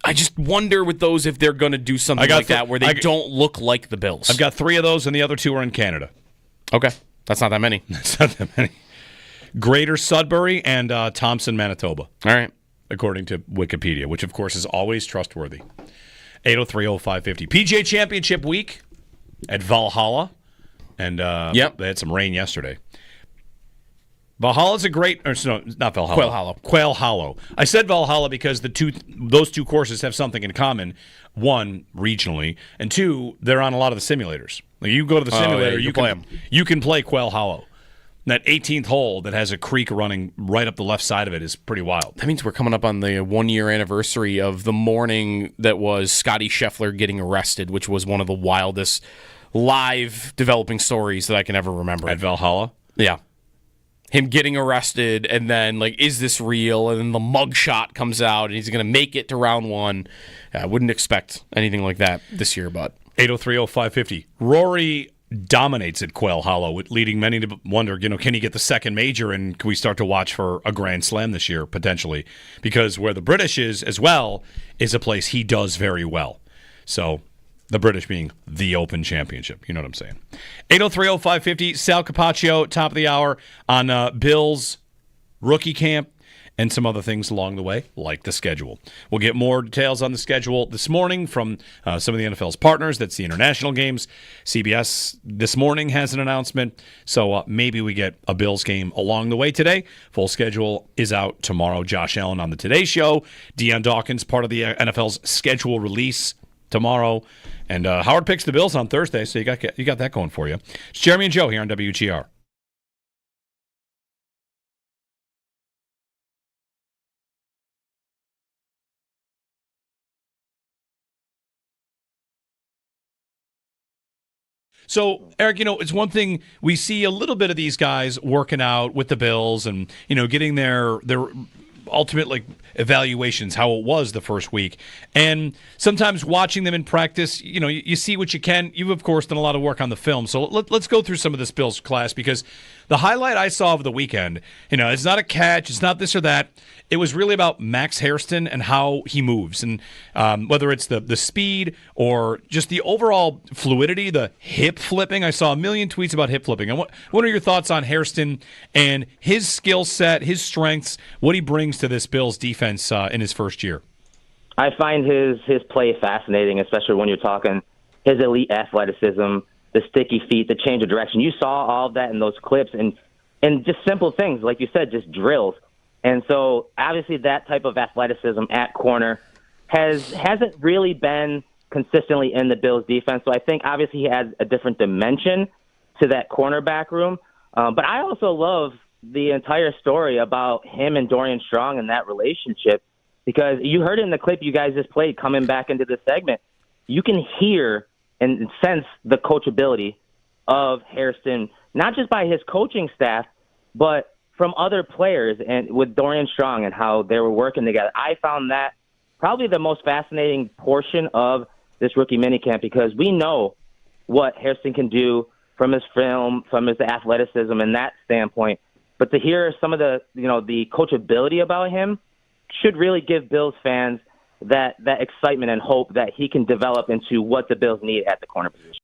I just wonder with those if they're going to do something like that where they don't look like the Bills. I've got 3 of those, and the other 2 are in Canada. Okay. That's not that many. That's not that many. Greater Sudbury and Thompson, Manitoba. All right. According to Wikipedia, which, of course, is always trustworthy. 803-0550. PGA Championship week at Valhalla. And they had some rain yesterday. Valhalla's a great, or no, not Valhalla. Quail Hollow. I said Valhalla because those two courses have something in common. 1, regionally, and 2, they're on a lot of the simulators. Like you go to the simulator, you can play Quail Hollow. That 18th hole that has a creek running right up the left side of it is pretty wild. That means we're coming up on the 1-year anniversary of the morning that was Scotty Scheffler getting arrested, which was one of the wildest live developing stories that I can ever remember. At Valhalla? Yeah. Him getting arrested, and then, like, is this real? And then the mugshot comes out, and he's going to make it to round 1. I wouldn't expect anything like that this year, but 803-0550. Rory dominates at Quail Hollow, leading many to wonder, can he get the second major, and can we start to watch for a Grand Slam this year, potentially? Because where the British is, as well, is a place he does very well. So The British being the Open Championship. You know what I'm saying. 803-0550, Sal Capaccio, top of the hour on Bills rookie camp and some other things along the way, like the schedule. We'll get more details on the schedule this morning from some of the NFL's partners. That's the international games. CBS this morning has an announcement, so maybe we get a Bills game along the way today. Full schedule is out tomorrow. Josh Allen on the Today Show. Deion Dawkins, part of the NFL's schedule release tomorrow. And Howard picks the Bills on Thursday, so you got that going for you. It's Jeremy and Joe here on WGR. So, Eric, it's one thing we see a little bit of these guys working out with the Bills and, getting their ultimate evaluations, how it was the first week. And sometimes watching them in practice, you see what you can. You've, of course, done a lot of work on the film. So let's go through some of this Bills class, because the highlight I saw of the weekend, it's not a catch, it's not this or that. It was really about Max Hairston and how he moves, and whether it's the speed or just the overall fluidity, the hip flipping. I saw a million tweets about hip flipping. And what are your thoughts on Hairston and his skill set, his strengths, what he brings to this Bills defense in his first year? I find his play fascinating, especially when you're talking his elite athleticism, the sticky feet, the change of direction. You saw all of that in those clips, and just simple things, like you said, just drills. And so, obviously, that type of athleticism at corner hasn't really been consistently in the Bills' defense. So I think, obviously, he adds a different dimension to that cornerback room. But I also love the entire story about him and Dorian Strong and that relationship, because you heard it in the clip you guys just played coming back into the segment. You can hear and sense the coachability of Hairston, not just by his coaching staff, but from other players, and with Dorian Strong and how they were working together. I found that probably the most fascinating portion of this rookie minicamp, because we know what Hairston can do from his film, from his athleticism and that standpoint. But to hear some of the coachability about him should really give Bills fans that excitement and hope that he can develop into what the Bills need at the corner position.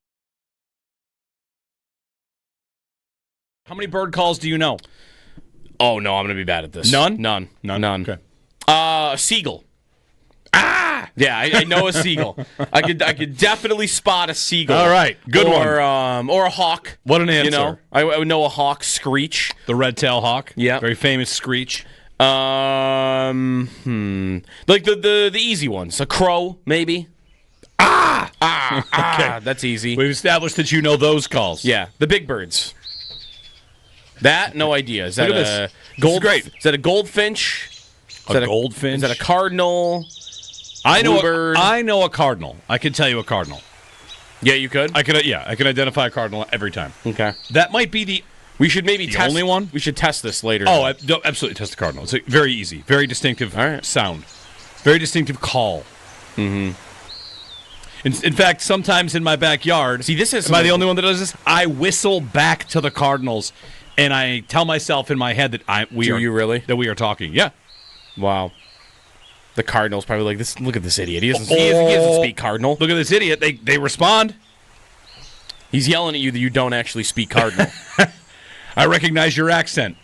How many bird calls do you know? Oh, no, I'm going to be bad at this. None. None. Okay. Seagull. Yeah, I know a seagull. I could definitely spot a seagull. All right, good one. Or a hawk. What an answer. I would know a hawk screech. The red-tailed hawk. Yeah. Very famous screech. Like the easy ones. A crow, maybe. Okay. That's easy. We've established that you know those calls. Yeah, the big birds. That, no idea. Is that a great. Is that a goldfinch? Is that a goldfinch? Is that a cardinal? I Bluebird? know a cardinal. I can tell you a cardinal. Yeah, you could? I can identify a cardinal every time. Okay. That might be the We should maybe test only one. We should test this later. Oh, absolutely test the cardinal. It's very easy, very distinctive sound, very distinctive call. Mm-hmm. In fact, sometimes in my backyard, see, this is. Am I the only one that does this? I whistle back to the Cardinals, and I tell myself in my head that we are talking. Yeah. Wow. The Cardinals probably like this. Look at this idiot. He doesn't speak Cardinal. Look at this idiot. They respond. He's yelling at you that you don't actually speak Cardinal. I recognize your accent.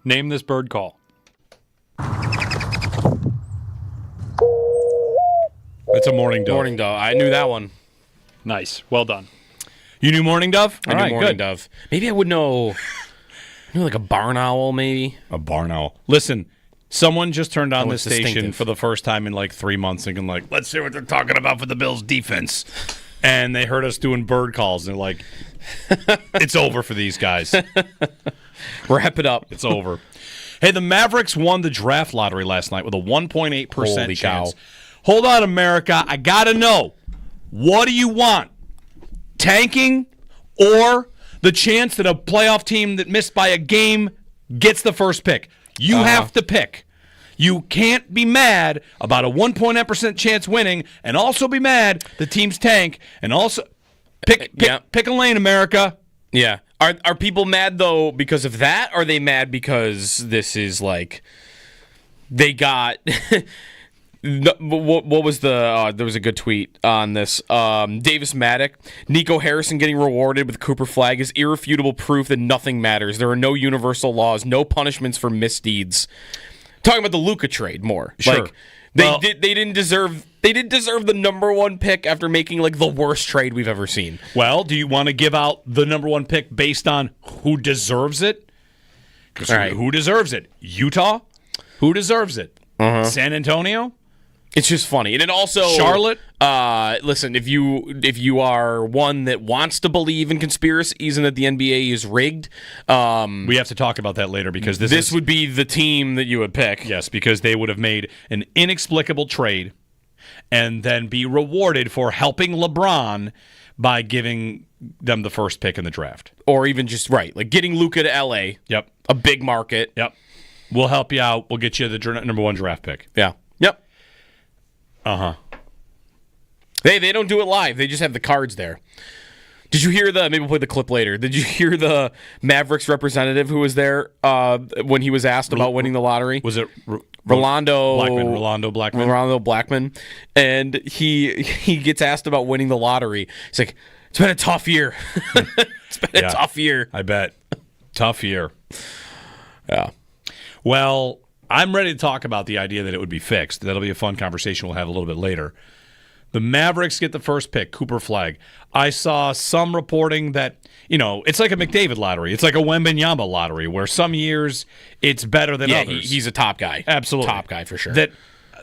Name this bird call. It's a morning dove. Morning dove. I knew that one. Nice. Well done. You knew morning dove? I knew morning dove. Maybe I would know. Like a barn owl, maybe. A barn owl. Listen, someone just turned on this station distinctive. for the first time in like 3 months, thinking like, let's see what they're talking about for the Bills' defense. And they heard us doing bird calls, and they're like, it's over for these guys. Wrap it up. It's over. Hey, the Mavericks won the draft lottery last night with a 1.8% Holy chance. cow. Hold on, America. I got to know. What do you want? Tanking or the chance that a playoff team that missed by a game gets the first pick? You have to pick. You can't be mad about a 1.8% chance winning and also be mad the team's tank and also pick a lane, America. Yeah. Are people mad, though, because of that? Or are they mad because this is like they got what was the there was a good tweet on this. Davis Maddock, Nico Harrison getting rewarded with Cooper Flag is irrefutable proof that nothing matters. There are no universal laws, no punishments for misdeeds. Talking about the Luka trade more. Sure. Like they didn't deserve the number one pick after making like the worst trade we've ever seen. Well, do you want to give out the number one pick based on who deserves it? Because who deserves it? Utah? Who deserves it? San Antonio? It's just funny. And then also Charlotte? Listen, if you are one that wants to believe in conspiracies and that the NBA is rigged, we have to talk about that later because this would be the team that you would pick. Yes, because they would have made an inexplicable trade and then be rewarded for helping LeBron by giving them the first pick in the draft. Or even just like getting Luka to LA. Yep. A big market. Yep. We'll help you out. We'll get you the number one draft pick. Yeah. Yep. Uh-huh. They don't do it live. They just have the cards there. Did you hear maybe we'll play the clip later. Did you hear the Mavericks representative who was there when he was asked about winning the lottery? Was it Rolando Blackman? Rolando Blackman. And he gets asked about winning the lottery. He's like, it's been a tough year. It's been a tough year. I bet. Tough year. Yeah. Well, I'm ready to talk about the idea that it would be fixed. That'll be a fun conversation we'll have a little bit later. The Mavericks get the first pick, Cooper Flag. I saw some reporting that, it's like a McDavid lottery. It's like a Wembanyama lottery where some years it's better than others. He's a top guy. Absolutely. Top guy for sure. That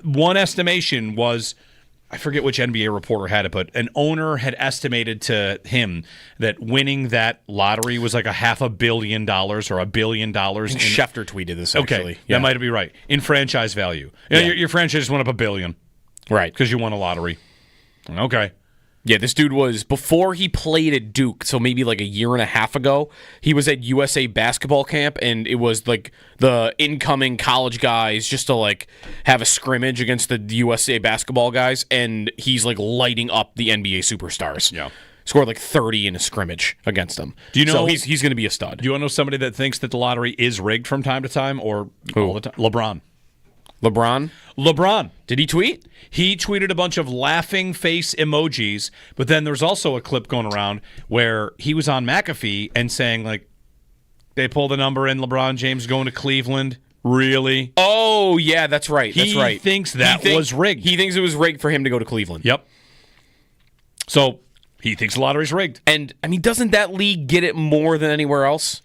one estimation was, I forget which NBA reporter had it, but an owner had estimated to him that winning that lottery was like $500 million or $1 billion. Schefter tweeted this, actually. Okay, that might be right. In franchise value. Your franchise just went up $1 billion. Right. Because you won a lottery. Okay. Yeah, this dude was, before he played at Duke, so maybe like a year and a half ago, he was at USA basketball camp, and it was like the incoming college guys just to like have a scrimmage against the USA basketball guys, and he's like lighting up the NBA superstars. Yeah. Scored like 30 in a scrimmage against them. Do you know? So he's going to be a stud. Do you want to know somebody that thinks that the lottery is rigged from time to time or all the time? LeBron. LeBron. Did he tweet? He tweeted a bunch of laughing face emojis, but then there's also a clip going around where he was on McAfee and saying, like, they pulled the number in LeBron James going to Cleveland. Really? Oh, yeah, that's right. He thinks that was rigged. He thinks it was rigged for him to go to Cleveland. Yep. So he thinks the lottery's rigged. And, I mean, doesn't that league get it more than anywhere else?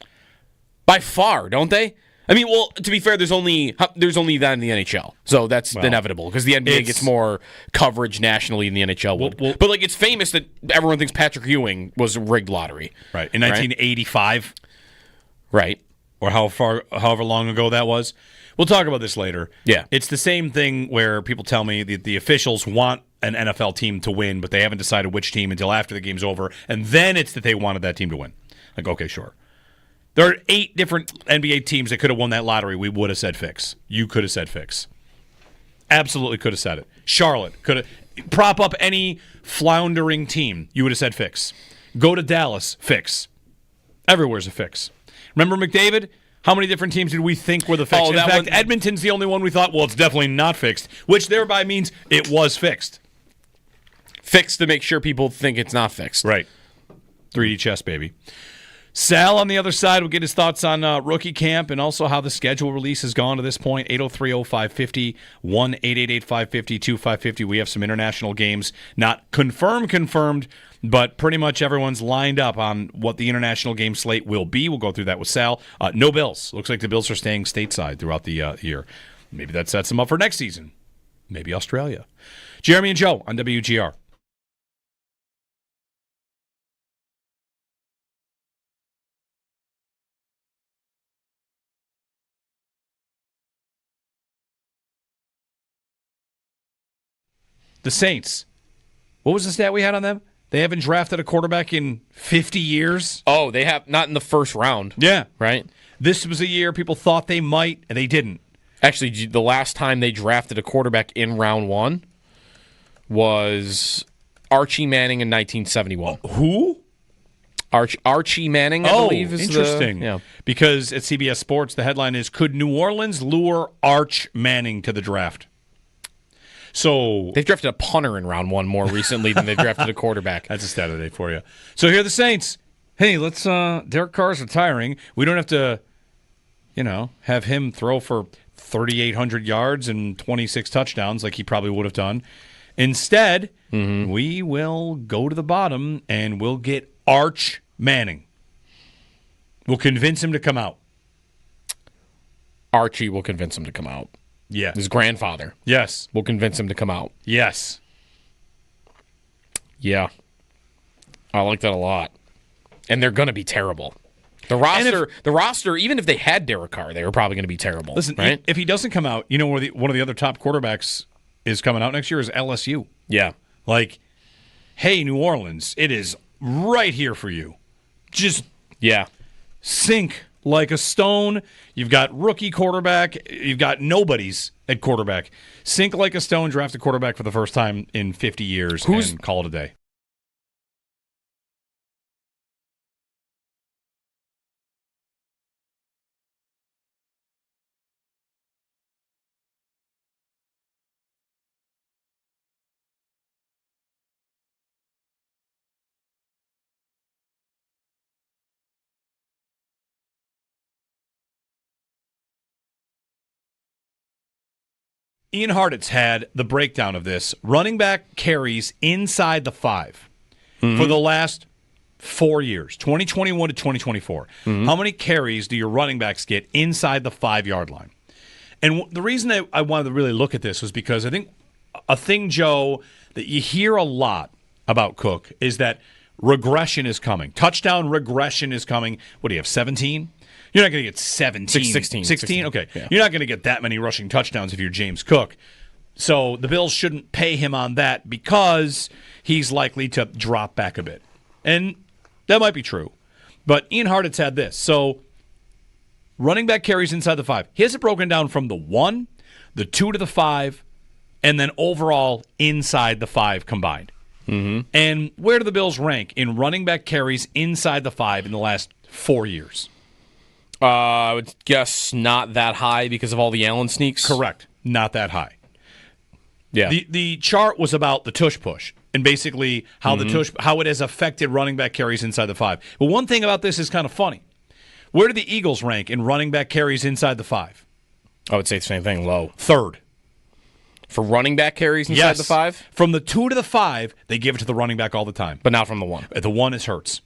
By far, don't they? I mean, well, to be fair, there's only that in the NHL, so that's inevitable because the NBA gets more coverage nationally than the NHL would. But like, it's famous that everyone thinks Patrick Ewing was a rigged lottery, right? In 1985, right? Or however long ago that was. We'll talk about this later. Yeah, it's the same thing where people tell me that the officials want an NFL team to win, but they haven't decided which team until after the game's over, and then it's that they wanted that team to win. Like, okay, sure. There are 8 different NBA teams that could have won that lottery. We would have said fix. You could have said fix. Absolutely could have said it. Charlotte could have. Prop up any floundering team. You would have said fix. Go to Dallas. Fix. Everywhere's a fix. Remember McDavid? How many different teams did we think were the fix? In fact, Edmonton's the only one we thought, well, it's definitely not fixed, which thereby means it was fixed. Fixed to make sure people think it's not fixed. Right. 3D chess, baby. Sal on the other side will get his thoughts on rookie camp and also how the schedule release has gone to this point. 803-0550, 1-888-550-2550. We have some international games, not confirmed, but pretty much everyone's lined up on what the international game slate will be. We'll go through that with Sal. No Bills. Looks like the Bills are staying stateside throughout the year. Maybe that sets them up for next season. Maybe Australia. Jeremy and Joe on WGR. The Saints. What was the stat we had on them? They haven't drafted a quarterback in 50 years. Oh, they have not in the first round. Yeah. Right? This was a year people thought they might, and they didn't. Actually, the last time they drafted a quarterback in round 1 was Archie Manning in 1971. Who? Archie Manning, I believe. Is interesting. Yeah. Because at CBS Sports, the headline is, could New Orleans lure Arch Manning to the draft? So they've drafted a punter in round 1 more recently than they've drafted a quarterback. That's a stat of the day for you. So here are the Saints. Hey, let's Derek Carr's retiring. We don't have to, have him throw for 3,800 yards and 26 touchdowns like he probably would have done. Instead, we will go to the bottom and we'll get Arch Manning. We'll convince him to come out. Archie will convince him to come out. Yeah. His grandfather. Yes. Will convince him to come out. Yes. Yeah. I like that a lot. And they're going to be terrible. The roster, even if they had Derek Carr, they were probably going to be terrible. Listen, right? If he doesn't come out, where one of the other top quarterbacks is coming out next year is LSU. Yeah. Like, hey, New Orleans, it is right here for you. Just sink like a stone. You've got rookie quarterback. You've got nobodies at quarterback. Sink like a stone, draft a quarterback for the first time in 50 years, and call it a day. Ian Hartitz had the breakdown of this. Running back carries inside the 5 for the last 4 years, 2021 to 2024. How many carries do your running backs get inside the 5-yard line? And the reason I wanted to really look at this was because I think a thing, Joe, that you hear a lot about Cook is that regression is coming. Touchdown regression is coming. What do you have, 17? You're not going to get 17. 16? Okay. Yeah. You're not going to get that many rushing touchdowns if you're James Cook. So the Bills shouldn't pay him on that because he's likely to drop back a bit. And that might be true. But Ian Hartitz had this. So running back carries inside the 5. He has it broken down from the 1, the 2 to the 5, and then overall inside the 5 combined. And where do the Bills rank in running back carries inside the 5 in the last 4 years? I would guess not that high because of all the Allen sneaks. Correct. Not that high. Yeah. The chart was about the tush push and basically how how it has affected running back carries inside the 5. But one thing about this is kind of funny. Where do the Eagles rank in running back carries inside the 5? I would say the same thing, low. 3rd. For running back carries inside the 5? From the 2 to the 5, they give it to the running back all the time. But not from the 1. At the 1 is Hurts.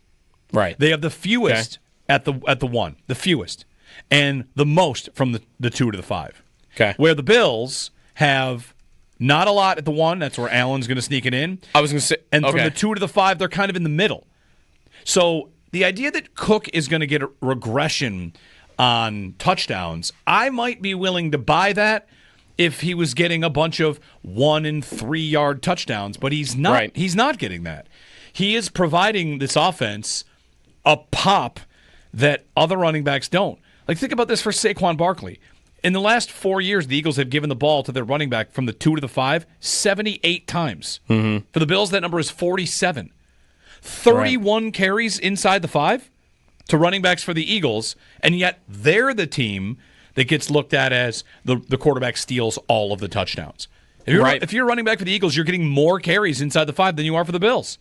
Right. They have the fewest at the 1, the fewest, and the most from the 2 to the 5. Okay. Where the Bills have not a lot at the 1, that's where Allen's going to sneak it in. I was going to say, and from the 2 to the 5, they're kind of in the middle. So the idea that Cook is going to get a regression on touchdowns, I might be willing to buy that if he was getting a bunch of 1 and 3 yard touchdowns, but he's not. Right. He's not getting that. He is providing this offense a pop that other running backs don't. Like, think about this for Saquon Barkley. In the last 4 years, the Eagles have given the ball to their running back from the 2 to the 5 78 times. For the Bills, that number is 47. 31 carries inside the 5 to running backs for the Eagles, and yet they're the team that gets looked at as the quarterback steals all of the touchdowns. If you're running back for the Eagles, you're getting more carries inside the 5 than you are for the Bills.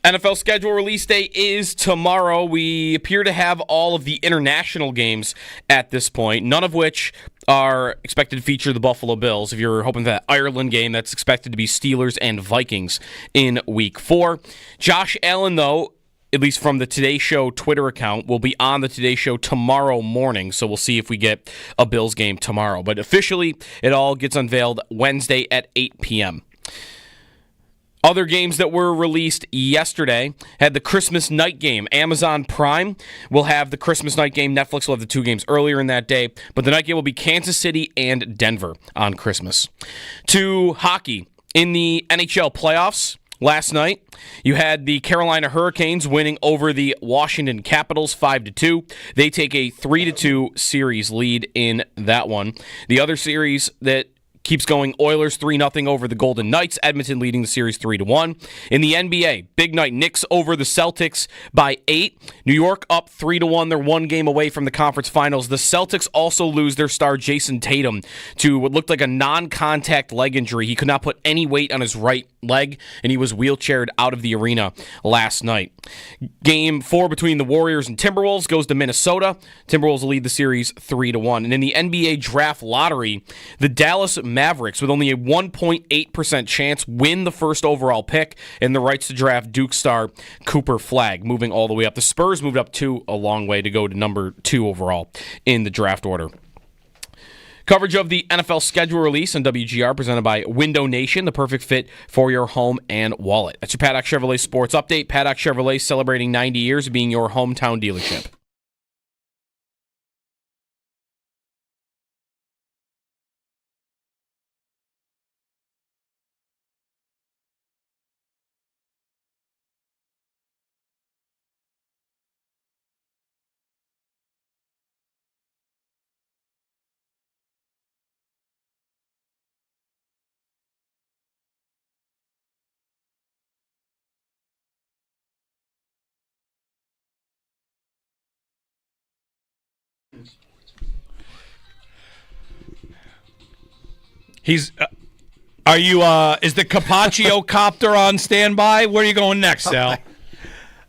NFL schedule release day is tomorrow. We appear to have all of the international games at this point, none of which are expected to feature the Buffalo Bills. If you're hoping for that Ireland game, that's expected to be Steelers and Vikings in Week 4. Josh Allen, though, at least from the Today Show Twitter account, will be on the Today Show tomorrow morning, so we'll see if we get a Bills game tomorrow. But officially, it all gets unveiled Wednesday at 8 p.m. Other games that were released yesterday had the Christmas night game. Amazon Prime will have the Christmas night game. Netflix will have the 2 games earlier in that day. But the night game will be Kansas City and Denver on Christmas. To hockey. In the NHL playoffs last night, you had the Carolina Hurricanes winning over the Washington Capitals 5-2. They take a 3-2 series lead in that one. The other series that keeps going, Oilers 3-0 over the Golden Knights. Edmonton leading the series 3-1. In the NBA, big night. Knicks over the Celtics by 8. New York up 3-1. They're 1 game away from the conference finals. The Celtics also lose their star Jason Tatum to what looked like a non-contact leg injury. He could not put any weight on his right leg, and he was wheelchaired out of the arena last night. Game 4 between the Warriors and Timberwolves goes to Minnesota. Timberwolves lead the series 3-1. And in the NBA draft lottery, the Dallas Mavericks, with only a 1.8% chance, win the first overall pick and the rights to draft Duke star Cooper Flagg, moving all the way up. The Spurs moved up a long way to go to number 2 overall in the draft order. Coverage of the NFL schedule release on WGR presented by Window Nation, the perfect fit for your home and wallet. That's your Paddock Chevrolet Sports Update. Paddock Chevrolet celebrating 90 years of being your hometown dealership. Are you, is the Capaccio copter on standby? Where are you going next, Sal?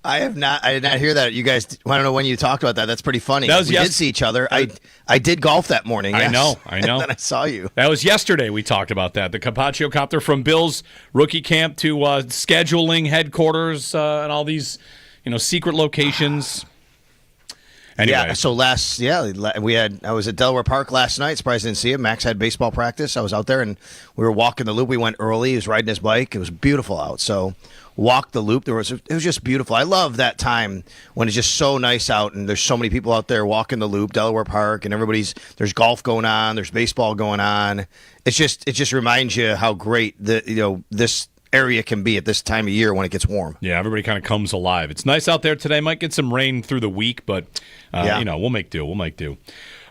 I did not hear that. You guys, I don't know when you talked about that. That's pretty funny. We did see each other. I did golf that morning. Yes. I know. And then I saw you. That was yesterday we talked about that. The Capaccio copter from Bill's rookie camp to scheduling headquarters and all these, secret locations. Anyway. Yeah, so I was at Delaware Park last night. Surprised I didn't see him. Max had baseball practice. I was out there, and we were walking the loop. We went early. He was riding his bike. It was beautiful out. So walked the loop. It was just beautiful. I love that time when it's just so nice out, and there's so many people out there walking the loop, Delaware Park, and there's golf going on, there's baseball going on. It just reminds you how great this area can be at this time of year when it gets warm. Yeah, everybody kind of comes alive. It's nice out there today. Might get some rain through the week, but we'll make do.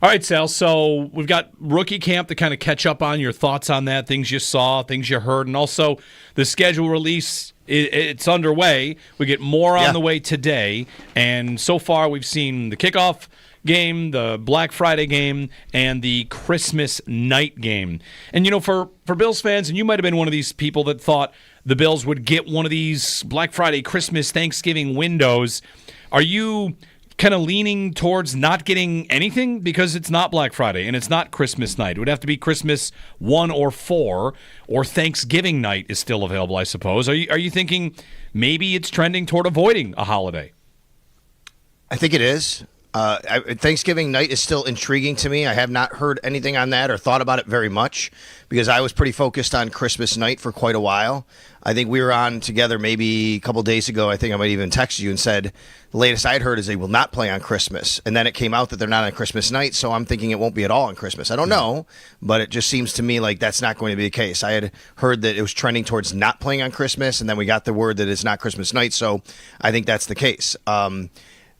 All right, Sal, so we've got rookie camp to kind of catch up on your thoughts on that, things you saw, things you heard, and also the schedule release. It's underway. We get more on the way today, and so far we've seen the kickoff game, the Black Friday game, and the Christmas night game. And, for Bills fans, and you might have been one of these people that thought the Bills would get one of these Black Friday, Christmas, Thanksgiving windows. Are you kind of leaning towards not getting anything because it's not Black Friday and it's not Christmas night? It would have to be Christmas 1 or 4, or Thanksgiving night is still available, I suppose. Are you thinking maybe it's trending toward avoiding a holiday? I think it is. Thanksgiving night is still intriguing to me. I have not heard anything on that or thought about it very much because I was pretty focused on Christmas night for quite a while. I think we were on together maybe a couple days ago. I think I might even text you and said the latest I'd heard is they will not play on Christmas. And then it came out that they're not on Christmas night, so I'm thinking it won't be at all on Christmas. I don't know, but it just seems to me like that's not going to be the case. I had heard that it was trending towards not playing on Christmas, and then we got the word that it's not Christmas night, so I think that's the case.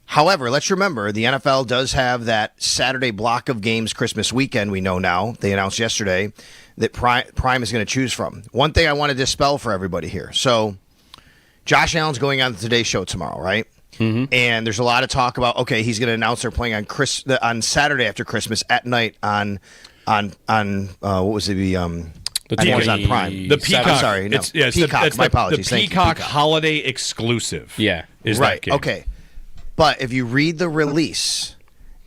However, let's remember, the NFL does have that Saturday block of games Christmas weekend, we know now. They announced yesterday that Prime is going to choose from. One thing I want to dispel for everybody here. So, Josh Allen's going on the Today Show tomorrow, right? Mm-hmm. And there's a lot of talk about, okay, he's going to announce they're playing on Saturday after Christmas at night on what was it? The Amazon Prime. The Peacock. I'm sorry, no. It's Peacock. My apologies. The Peacock holiday exclusive. Yeah. Is right. that game. Okay. But if you read the release,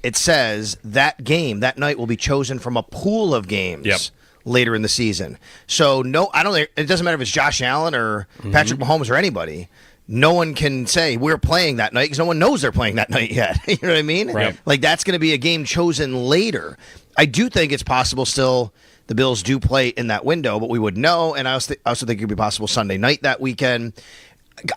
it says that game that night will be chosen from a pool of games later in the season. So no, I don't think it doesn't matter if it's Josh Allen or Patrick Mahomes or anybody. No one can say we're playing that night because no one knows they're playing that night yet. You know what I mean? Right. Like that's going to be a game chosen later. I do think it's possible still the Bills do play in that window, but we would know. And I also think it could be possible Sunday night that weekend.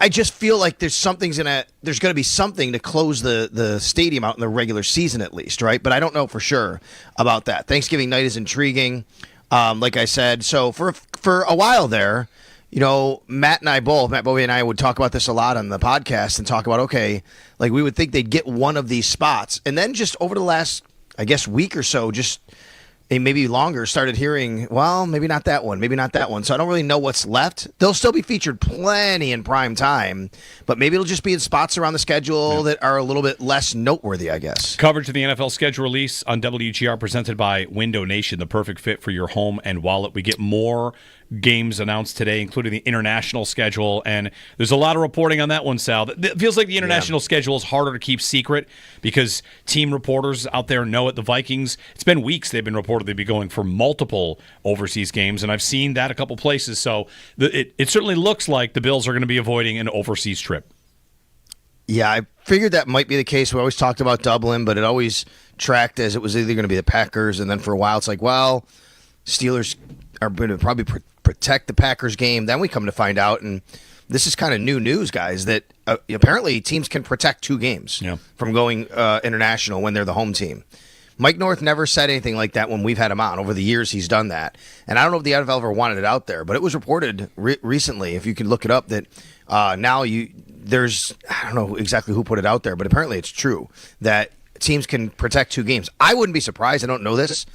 I just feel like there's going to be something to close the stadium out in the regular season at least, right? But I don't know for sure about that. Thanksgiving night is intriguing, like I said. So for a while there, you know, Matt Bowie and I would talk about this a lot on the podcast and talk about, okay, like we would think they'd get one of these spots. And then just over the last, I guess, week or so, just maybe longer, started hearing, well, maybe not that one, maybe not that one. So I don't really know what's left. They'll still be featured plenty in prime time, but maybe it'll just be in spots around the schedule that are a little bit less noteworthy, I guess. Coverage of the NFL schedule release on WGR presented by Window Nation, the perfect fit for your home and wallet. We get more games announced today, including the international schedule, and there's a lot of reporting on that one, Sal. It feels like the international schedule is harder to keep secret because team reporters out there know it. The Vikings, it's been weeks they've been reported they'd be going for multiple overseas games, and I've seen that a couple places, so it certainly looks like the Bills are going to be avoiding an overseas trip. Yeah, I figured that might be the case. We always talked about Dublin, but it always tracked as it was either going to be the Packers, and then for a while it's like, well, Steelers are going to probably protect the Packers game. Then we come to find out, and this is kind of new news, guys, that apparently teams can protect two games from going international when they're the home team. Mike North never said anything like that when we've had him on. Over the years, he's done that. And I don't know if the NFL ever wanted it out there, but it was reported recently, if you could look it up, that now there's, I don't know exactly who put it out there, but apparently it's true that teams can protect two games. I wouldn't be surprised, I don't know this,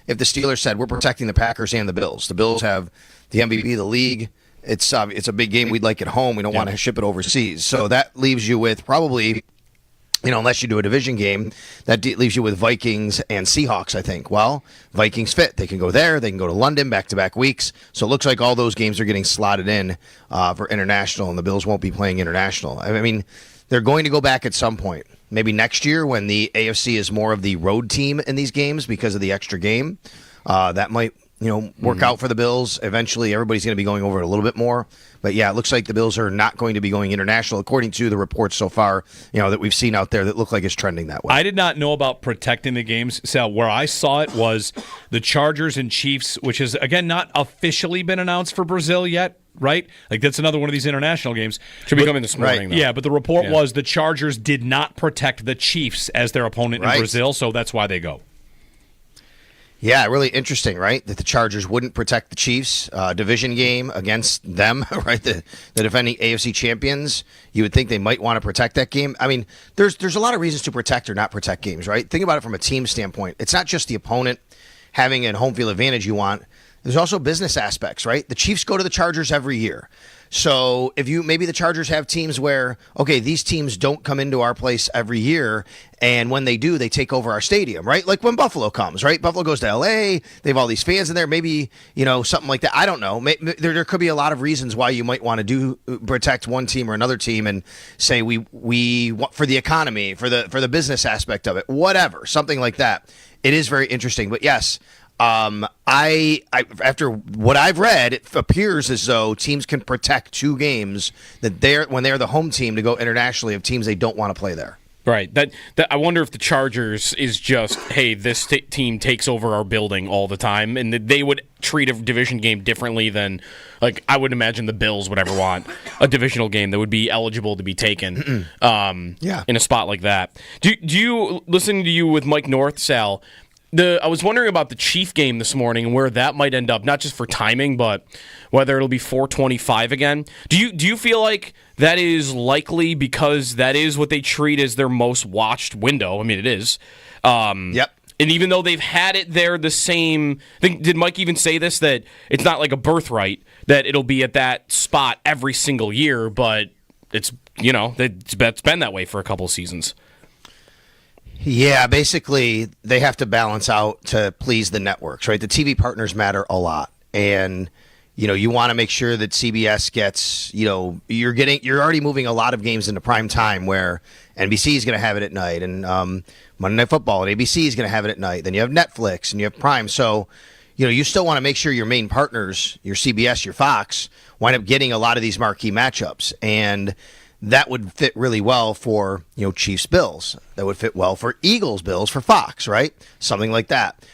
if the Steelers said, we're protecting the Packers and the Bills. The Bills have the MVP of the league. It's a big game we'd like at home. We don't want to ship it overseas. So that leaves you with probably, unless you do a division game, that leaves you with Vikings and Seahawks, I think. Well, Vikings fit. They can go there. They can go to London back-to-back weeks. So it looks like all those games are getting slotted in for international, and the Bills won't be playing international. I mean, they're going to go back at some point. Maybe next year when the AFC is more of the road team in these games because of the extra game. That might work out for the Bills. Eventually, everybody's going to be going over it a little bit more. But, yeah, it looks like the Bills are not going to be going international, according to the reports so far that we've seen out there that look like it's trending that way. I did not know about protecting the games, Sal. Where I saw it was the Chargers and Chiefs, which has, again, not officially been announced for Brazil yet. Right? Like, that's another one of these international games. Should be coming this morning, though. Yeah, but the report was the Chargers did not protect the Chiefs as their opponent in Brazil, so that's why they go. Yeah, really interesting, right? That the Chargers wouldn't protect the Chiefs. Division game against them, right? The defending AFC champions. You would think they might want to protect that game. I mean, there's a lot of reasons to protect or not protect games, right? Think about it from a team standpoint. It's not just the opponent having a home field advantage you want. There's also business aspects, right? The Chiefs go to the Chargers every year. So if maybe the Chargers have teams where, okay, these teams don't come into our place every year, and when they do, they take over our stadium, right? Like when Buffalo comes, right? Buffalo goes to L.A., they have all these fans in there, maybe, something like that. I don't know. There could be a lot of reasons why you might want to protect one team or another team and say we want for the economy, for the business aspect of it, whatever, something like that. It is very interesting, but yes, I after what I've read, it appears as though teams can protect two games when they're the home team to go internationally of teams they don't want to play there. Right. That I wonder if the Chargers is just, hey, this team takes over our building all the time, and they would treat a division game differently than, like, I would imagine the Bills would ever want a divisional game that would be eligible to be taken. In a spot like that. Do you listening to you with Mike North, Sal? I was wondering about the Chief game this morning and where that might end up, not just for timing, but whether it'll be 4:25 again. Do you feel like that is likely because that is what they treat as their most watched window? I mean, it is. Yep. And even though they've had it there the same, did Mike even say this, that it's not like a birthright, that it'll be at that spot every single year, but it's been that way for a couple of seasons. Yeah, basically, they have to balance out to please the networks, right? The TV partners matter a lot. And you want to make sure that CBS gets, you're already moving a lot of games into prime time where NBC is going to have it at night, and Monday Night Football and ABC is going to have it at night. Then you have Netflix and you have Prime. So, you still want to make sure your main partners, your CBS, your Fox, wind up getting a lot of these marquee matchups. And that would fit really well for, Chiefs Bills. That would fit well for Eagles Bills for Fox, right? Something like that.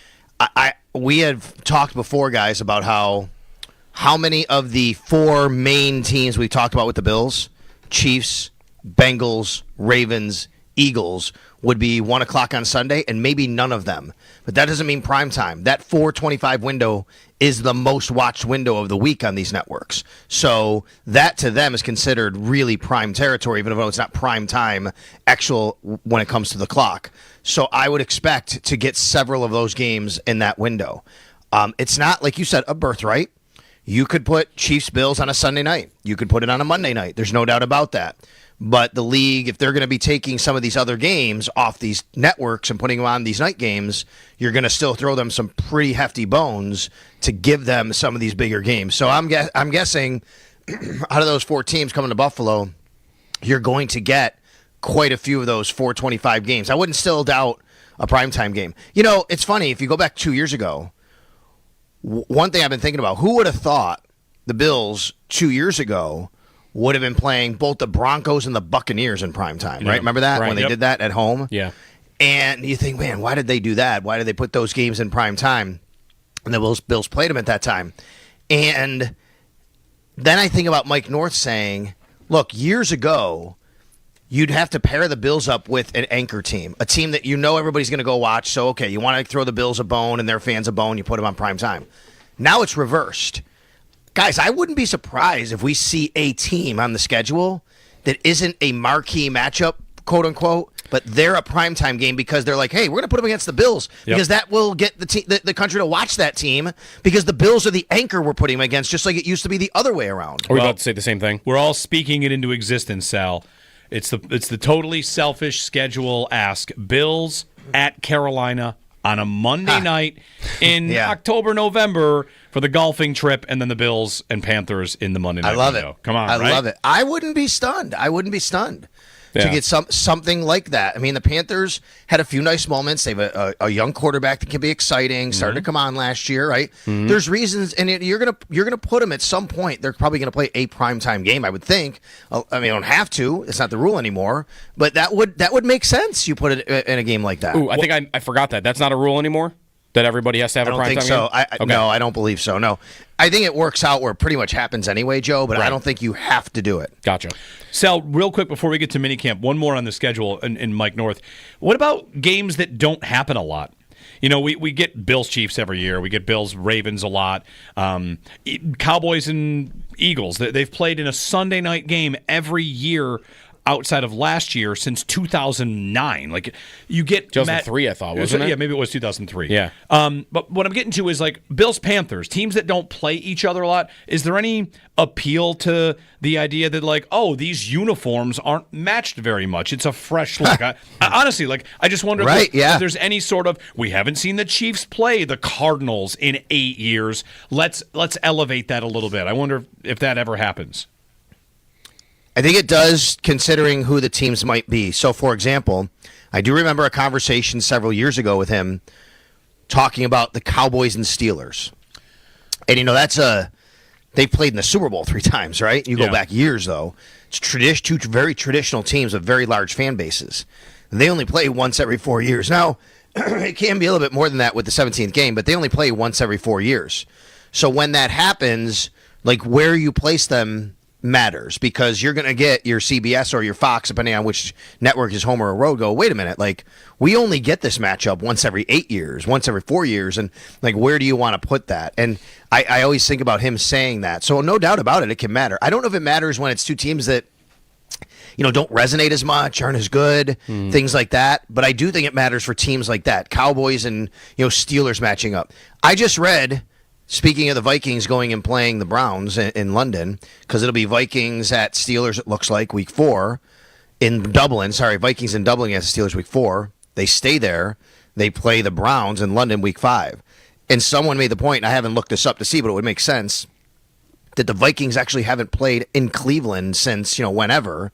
We have talked before, guys, about how many of the four main teams we talked about with the Bills, Chiefs, Bengals, Ravens, Eagles, would be 1 o'clock on Sunday, and maybe none of them. But that doesn't mean prime time. That 4:25 window is the most watched window of the week on these networks. So that to them is considered really prime territory, even though it's not prime time actual when it comes to the clock. So I would expect to get several of those games in that window. It's not, like you said, a birthright. You could put Chiefs Bills on a Sunday night. You could put it on a Monday night. There's no doubt about that. But the league, if they're going to be taking some of these other games off these networks and putting them on these night games, you're going to still throw them some pretty hefty bones to give them some of these bigger games. So I'm guessing out of those four teams coming to Buffalo, you're going to get quite a few of those 4:25 games. I wouldn't still doubt a primetime game. It's funny. If you go back 2 years ago, one thing I've been thinking about, who would have thought the Bills 2 years ago would have been playing both the Broncos and the Buccaneers in prime time, right? Remember that when they did that at home? Yeah. And you think, man, why did they do that? Why did they put those games in prime time? And the Bills played them at that time. And then I think about Mike North saying, look, years ago, you'd have to pair the Bills up with an anchor team, a team that everybody's going to go watch. So, okay, you want to throw the Bills a bone and their fans a bone, you put them on prime time. Now it's reversed. Guys, I wouldn't be surprised if we see a team on the schedule that isn't a marquee matchup, quote unquote, but they're a primetime game because they're like, hey, we're going to put them against the Bills because that will get the country to watch that team because the Bills are the anchor we're putting them against, just like it used to be the other way around. Are we about to say the same thing? We're all speaking it into existence, Sal. It's the totally selfish schedule ask. Bills at Carolina on a Monday night in October, November for the golfing trip, and then the Bills and Panthers in the Monday night window. Come on, I love it. I wouldn't be stunned. To get something like that. I mean, the Panthers had a few nice moments. They have a young quarterback that can be exciting. Started to come on last year, right? Mm-hmm. There's reasons, and you're gonna put them at some point. They're probably gonna play a primetime game, I would think. I mean, you don't have to. It's not the rule anymore. But that would make sense. You put it in a game like that. Ooh, I think I forgot that. That's not a rule anymore. That everybody has to have a primetime game? I don't think so. No, I don't believe so. No. I think it works out where it pretty much happens anyway, Joe, but I don't think you have to do it. Gotcha. Sal, real quick before we get to minicamp, one more on the schedule in Mike North. What about games that don't happen a lot? We get Bills Chiefs every year. We get Bills Ravens a lot. Cowboys and Eagles. They've played in a Sunday night game every year outside of last year since 2009. Like, you get 2003, I thought, wasn't it? Yeah, maybe it was 2003. Yeah. But what I'm getting to is, like, Bills Panthers, teams that don't play each other a lot. Is there any appeal to the idea that, like, oh, these uniforms aren't matched very much? It's a fresh look. I honestly, like, I just wonder if there's any sort of, we haven't seen the Chiefs play the Cardinals in 8 years. Let's elevate that a little bit. I wonder if that ever happens. I think it does, considering who the teams might be. So, for example, I do remember a conversation several years ago with him talking about the Cowboys and Steelers. And, they played in the Super Bowl 3 times, right? You go back years, though. It's two very traditional teams with very large fan bases. They only play once every 4 years. Now, it can be a little bit more than that with the 17th game, but they only play once every 4 years. So when that happens, like, where you place them matters, because you're going to get your CBS or your Fox, depending on which network is home or a road, go, wait a minute, like, we only get this matchup once every 8 years, once every 4 years, and, like, where do you want to put that? And I always think about him saying that. So no doubt about it, it can matter. I don't know if it matters when it's two teams that, don't resonate as much, aren't as good, things like that, but I do think it matters for teams like that, Cowboys and, Steelers matching up. I just read, speaking of the Vikings going and playing the Browns in London, because it'll be Vikings at Steelers, it looks like, week 4 in Dublin. Sorry, Vikings in Dublin against the Steelers week 4. They stay there. They play the Browns in London week 5. And someone made the point, and I haven't looked this up to see, but it would make sense, that the Vikings actually haven't played in Cleveland since, whenever.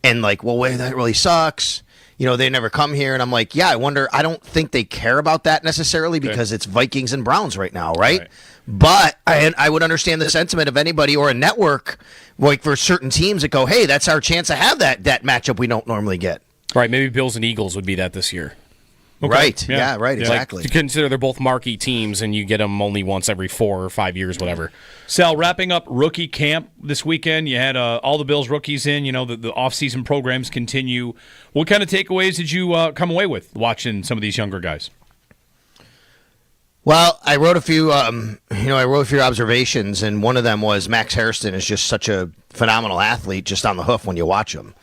And like, well, wait, that really sucks. They never come here. And I'm like, yeah, I don't think they care about that necessarily because it's Vikings and Browns right now, right? But I would understand the sentiment of anybody or a network, like for certain teams that go, hey, that's our chance to have that matchup we don't normally get. Right, maybe Bills and Eagles would be that this year. Okay. Right, yeah, right, exactly. Like, to consider they're both marquee teams, and you get them only once every 4 or 5 years, whatever. Sal, wrapping up rookie camp this weekend, you had all the Bills rookies in. The off-season programs continue. What kind of takeaways did you come away with watching some of these younger guys? Well, I wrote a few, observations, and one of them was Max Hairston is just such a phenomenal athlete, just on the hoof when you watch him.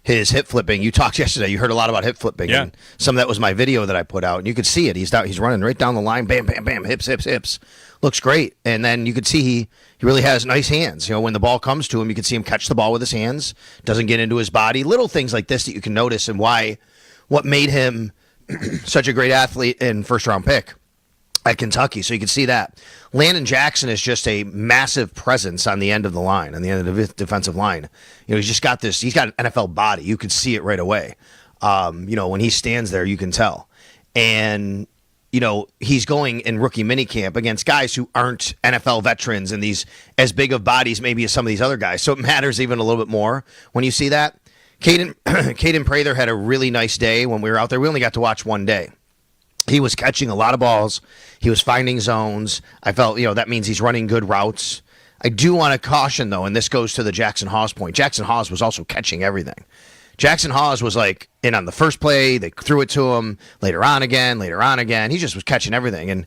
His hip flipping. You talked yesterday. You heard a lot about hip flipping. Yeah. And some of that was my video that I put out, and you could see it. He's running right down the line. Bam, bam, bam. Hips, hips, hips. Looks great. And then you could see he really has nice hands. When the ball comes to him, you can see him catch the ball with his hands. Doesn't get into his body. Little things like this that you can notice, and what made him such a great athlete and first-round pick at Kentucky. So you can see that. Landon Jackson is just a massive presence on the end of the line, on the end of the defensive line. He's just got this, he's got an NFL body. You can see it right away. When he stands there, you can tell. And, he's going in rookie minicamp against guys who aren't NFL veterans and these as big of bodies maybe as some of these other guys. So it matters even a little bit more when you see that. Caden Prather had a really nice day when we were out there. We only got to watch one day. He was catching a lot of balls. He was finding zones. I felt, that means he's running good routes. I do want to caution, though, and this goes to the Jackson Hawes point. Jackson Hawes was also catching everything. Jackson Hawes was like in on the first play. They threw it to him later on again. He just was catching everything. And,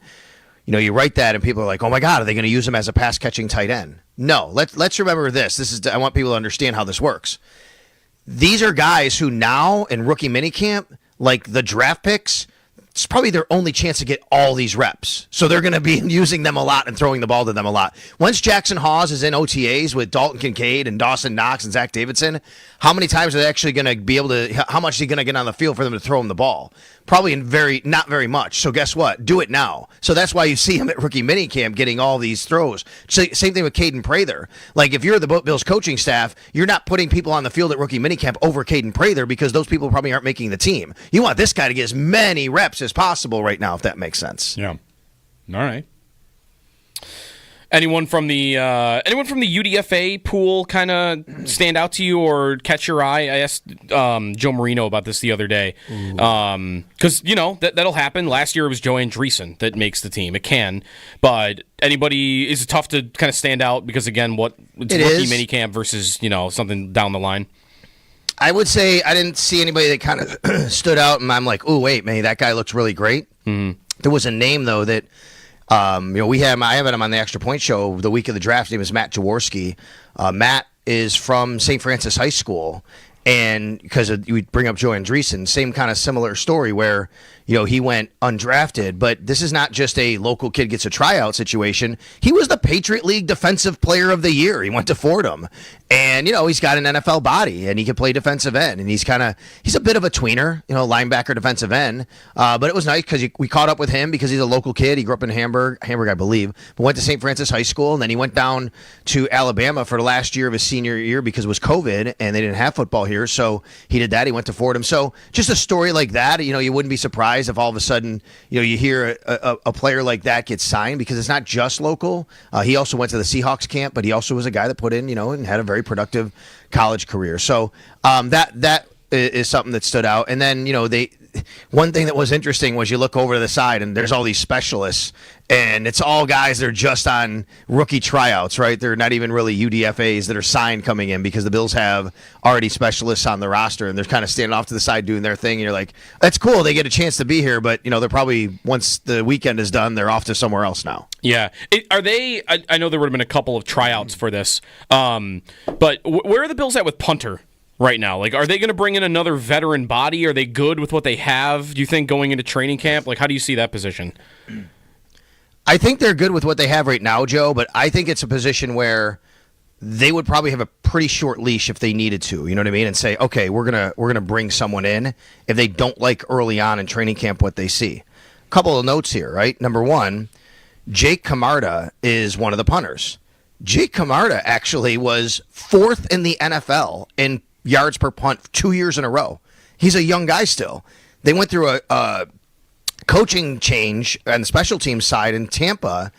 you write that and people are like, oh, my God, are they going to use him as a pass-catching tight end? No. Let's remember this. I want people to understand how this works. These are guys who now in rookie minicamp, like the draft picks, it's probably their only chance to get all these reps. So they're going to be using them a lot and throwing the ball to them a lot. Once Jackson Hawes is in OTAs with Dalton Kincaid and Dawson Knox and Zach Davidson, how many times are they actually going to be able to, how much is he going to get on the field for them to throw him the ball? Probably not very much. So guess what? Do it now. So that's why you see him at rookie minicamp getting all these throws. Same thing with Caden Prather. Like if you're the Bills coaching staff, you're not putting people on the field at rookie minicamp over Caden Prather because those people probably aren't making the team. You want this guy to get as many reps as possible right now, if that makes sense. Yeah. All right. Anyone from the UDFA pool kind of stand out to you or catch your eye? I asked Joe Marino about this the other day because that'll happen. Last year it was Joe Andreessen that makes the team. It can, but anybody is tough to kind of stand out because again, it's rookie minicamp versus something down the line. I would say I didn't see anybody that kind of stood out, and I'm like, oh wait, man, that guy looks really great. Mm-hmm. There was a name though that. I have him on the Extra Point Show the week of the draft. His name is Matt Jaworski. Matt is from St. Francis High School, and because we bring up Joe Andreessen, same kind of similar story where he went undrafted, but this is not just a local kid gets a tryout situation. He was the Patriot League Defensive Player of the Year. He went to Fordham, and he's got an NFL body, and he can play defensive end, and he's a bit of a tweener, linebacker, defensive end. But it was nice because we caught up with him because he's a local kid. He grew up in Hamburg, I believe, but went to St. Francis High School, and then he went down to Alabama for the last year of his senior year because it was COVID and they didn't have football here, so he did that. He went to Fordham. So just a story like that, you wouldn't be surprised if all of a sudden, you hear a player like that get signed because it's not just local. He also went to the Seahawks camp, but he also was a guy that put in, and had a very productive college career. So that is something that stood out. And then, one thing that was interesting was you look over to the side and there's all these specialists, and it's all guys that are just on rookie tryouts, right? They're not even really UDFAs that are signed coming in because the Bills have already specialists on the roster, and they're kind of standing off to the side doing their thing. And you're like, that's cool. They get a chance to be here, but, they're probably, once the weekend is done, they're off to somewhere else now. Yeah. Are they, I know there would have been a couple of tryouts for this, but where are the Bills at with punter? Right now, like, are they going to bring in another veteran body? Are they good with what they have? Do you think going into training camp? Like, how do you see that position? I think they're good with what they have right now, Joe, but I think it's a position where they would probably have a pretty short leash if they needed to, you know what I mean? And say, okay, we're gonna bring someone in if they don't like early on in training camp what they see. A couple of notes here, right? Number one, Jake Camarda is one of the punters. Jake Camarda actually was 4th in the NFL in yards per punt 2 years in a row. He's a young guy still. They went through a coaching change on the special teams side in Tampa,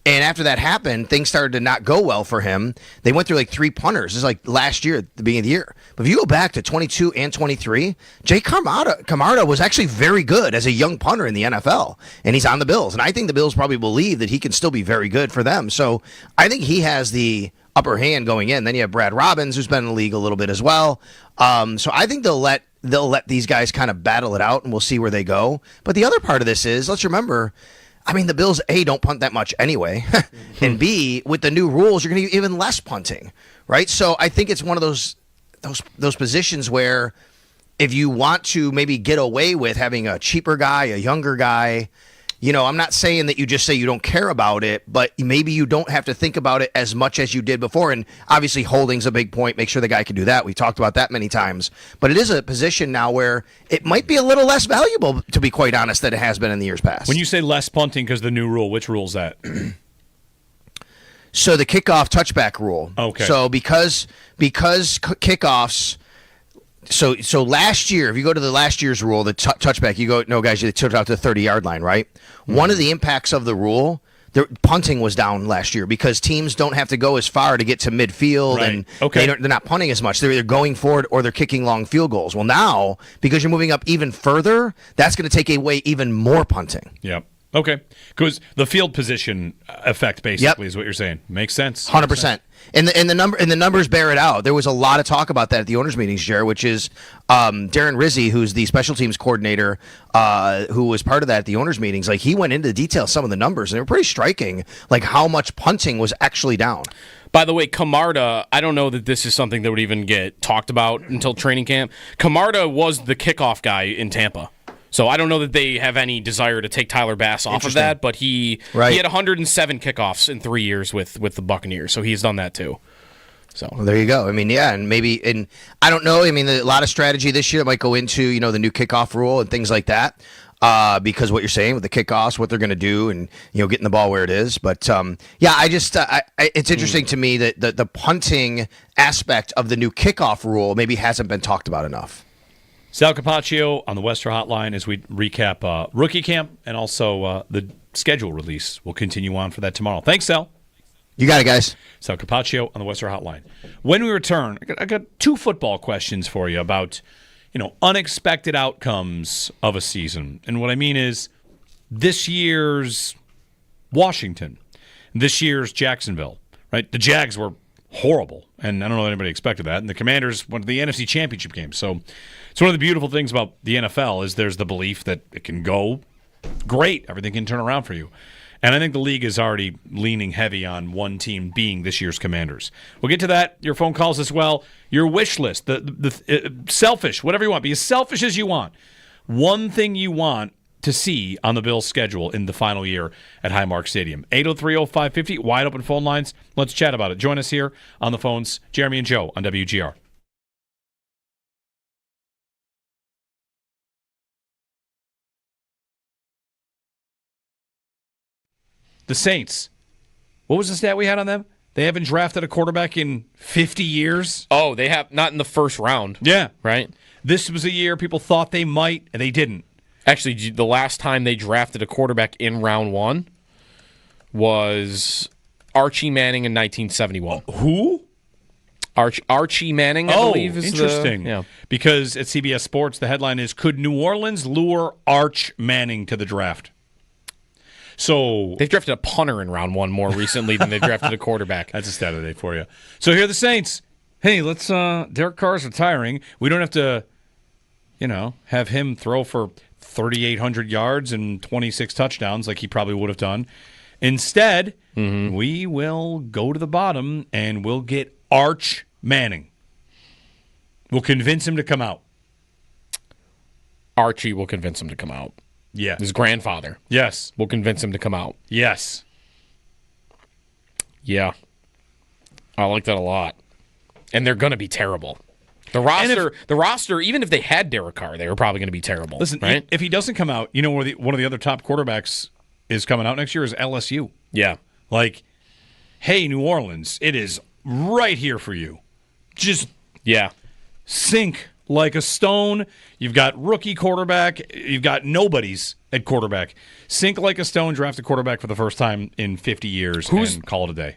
and after that happened, things started to not go well for him. They went through like 3 punters. This is like last year, at the beginning of the year. But if you go back to 22 and 23, Jake Camarda was actually very good as a young punter in the NFL, and he's on the Bills. And I think the Bills probably believe that he can still be very good for them. So I think he has the upper hand going in. Then you have Brad Robbins, who's been in the league a little bit as well. So I think they'll let these guys kind of battle it out, and we'll see where they go. But the other part of this is, let's remember, I mean, the Bills, A, don't punt that much anyway, and B, with the new rules, you're going to get even less punting, right? So I think it's one of those positions where if you want to maybe get away with having a cheaper guy, a younger guy, you know, I'm not saying that you just say you don't care about it, but maybe you don't have to think about it as much as you did before. And obviously holding's a big point. Make sure the guy can do that. We've talked about that many times. But it is a position now where it might be a little less valuable, to be quite honest, than it has been in the years past. When you say less punting because the new rule, which rule is that? So the kickoff touchback rule. Okay. So because kickoffs... So last year, if you go to the last year's rule, the touchback, you go, no, guys, you took it out to the 30-yard line, right? Mm-hmm. One of the impacts of the rule, punting was down last year because teams don't have to go as far to get to midfield, right. And okay. they're not punting as much. They're either going forward or they're kicking long field goals. Well, now, because you're moving up even further, that's going to take away even more punting. Yep. Okay. Because the field position effect, basically, is what you're saying. Makes sense. 100%. And the numbers bear it out. There was a lot of talk about that at the owners' meetings, Jared, which is Darren Rizzi, who's the special teams coordinator, who was part of that at the owners' meetings. Like, he went into detail some of the numbers, and they were pretty striking, like how much punting was actually down. By the way, Camarda, I don't know that this is something that would even get talked about until training camp. Camarda was the kickoff guy in Tampa. So I don't know that they have any desire to take Tyler Bass off of that, but he had 107 kickoffs in 3 years with the Buccaneers, so he's done that too. So well, there you go. I mean, yeah, and I don't know. I mean, a lot of strategy this year might go into the new kickoff rule and things like that, because what you're saying with the kickoffs, what they're going to do, and getting the ball where it is. But yeah, it's interesting to me that the punting aspect of the new kickoff rule maybe hasn't been talked about enough. Sal Capaccio on the Western Hotline as we recap rookie camp and also the schedule release. We'll continue on for that tomorrow. Thanks, Sal. You got it, guys. Sal Capaccio on the Western Hotline. When we return, I got 2 football questions for you about unexpected outcomes of a season. And what I mean is this year's Washington, this year's Jacksonville, right? The Jags were horrible, and I don't know if anybody expected that. And the Commanders went to the NFC Championship game. So it's one of the beautiful things about the NFL is there's the belief that it can go great. Everything can turn around for you. And I think the league is already leaning heavy on one team being this year's Commanders. We'll get to that, your phone calls as well, your wish list, the selfish, whatever you want. Be as selfish as you want. One thing you want to see on the Bills' schedule in the final year at Highmark Stadium. 803-0550, wide open phone lines. Let's chat about it. Join us here on the phones, Jeremy and Joe on WGR. The Saints. What was the stat we had on them? They haven't drafted a quarterback in 50 years. Oh, they have not in the first round. Yeah. Right? This was a year people thought they might, and they didn't. Actually, the last time they drafted a quarterback in round 1 was Archie Manning in 1971. Who? Archie Manning, I believe. Is interesting. Because at CBS Sports, the headline is, could New Orleans lure Arch Manning to the draft? So they've drafted a punter in round 1 more recently than they've drafted a quarterback. That's a stat of the day for you. So here are the Saints. Hey, let's Derek Carr's retiring. We don't have to, have him throw for 3,800 yards and 26 touchdowns like he probably would have done. Instead, we will go to the bottom and we'll get Arch Manning. We'll convince him to come out. Archie will convince him to come out. Yeah. His grandfather. Yes. Will convince him to come out. Yes. Yeah. I like that a lot. And they're going to be terrible. The roster, even if they had Derek Carr, they were probably going to be terrible. Listen, right? If he doesn't come out, one of the other top quarterbacks is coming out next year is LSU. Yeah. Like, hey, New Orleans, it is right here for you. Just sink like a stone. You've got rookie quarterback. You've got nobodies at quarterback. Sink like a stone, draft a quarterback for the first time in 50 years, and call it a day.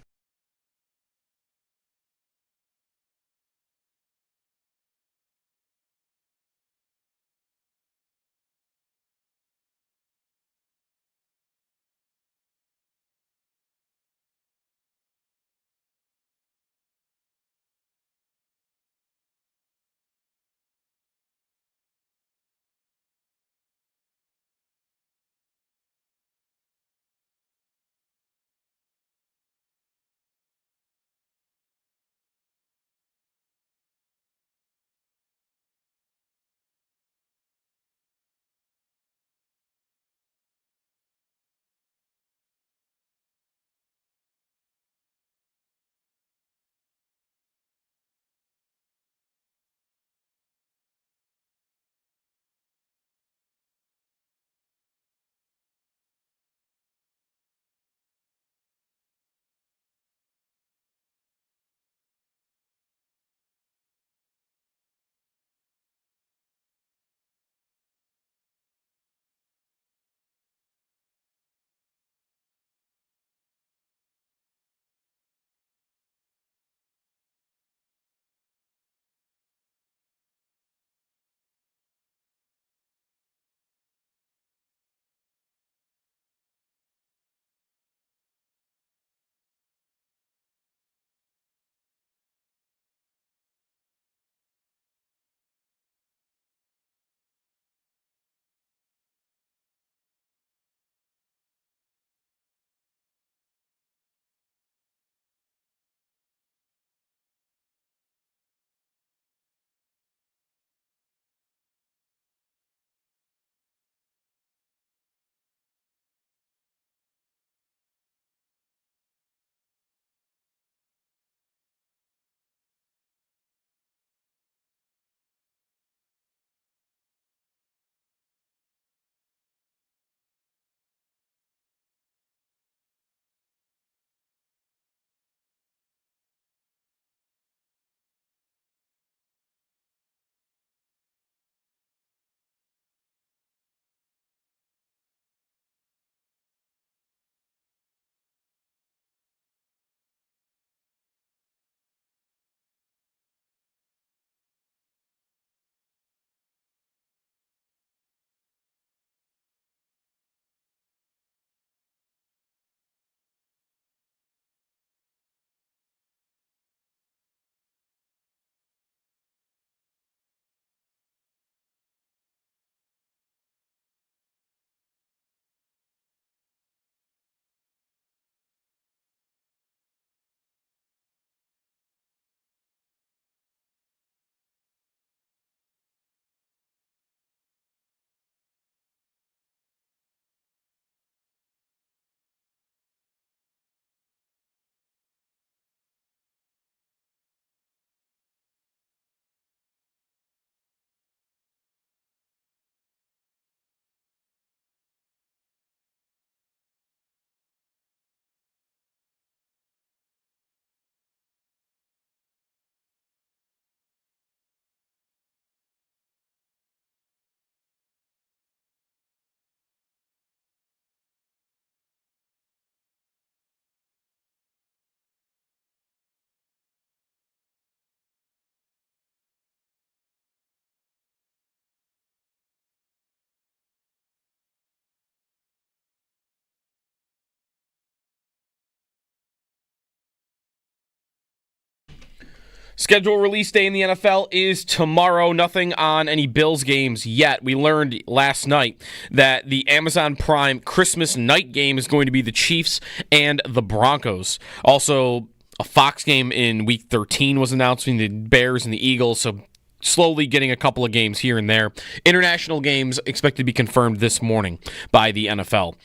Schedule release day in the NFL is tomorrow. Nothing on any Bills games yet. We learned last night that the Amazon Prime Christmas night game is going to be the Chiefs and the Broncos. Also, a Fox game in Week 13 was announced between the Bears and the Eagles, so slowly getting a couple of games here and there. International games expected to be confirmed this morning by the NFL.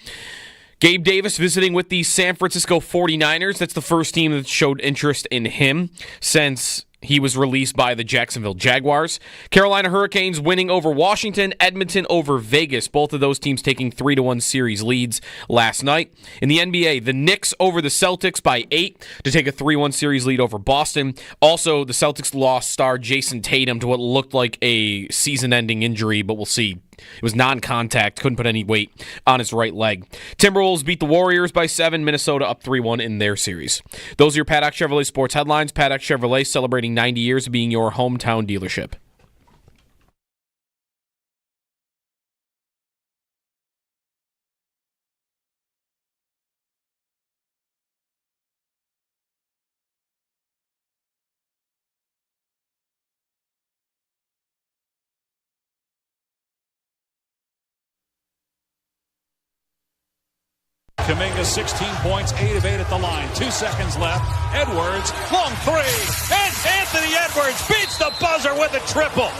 Gabe Davis visiting with the San Francisco 49ers. That's the first team that showed interest in him since He was released by the Jacksonville Jaguars. Carolina Hurricanes winning over Washington, Edmonton over Vegas. Both of those teams taking 3-1 series leads last night. In the NBA, the Knicks over the Celtics by 8 to take a 3-1 series lead over Boston. Also, the Celtics lost star Jason Tatum to what looked like a season-ending injury, but we'll see. It was non-contact, couldn't put any weight on his right leg. Timberwolves beat the Warriors by 7, Minnesota up 3-1 in their series. Those are your Paddock Chevrolet sports headlines. Paddock Chevrolet celebrating 90 years of being your hometown dealership. Kuminga 16 points, 8 of 8 at the line. 2 seconds left. Edwards, long three. And Anthony Edwards beats the buzzer with a triple.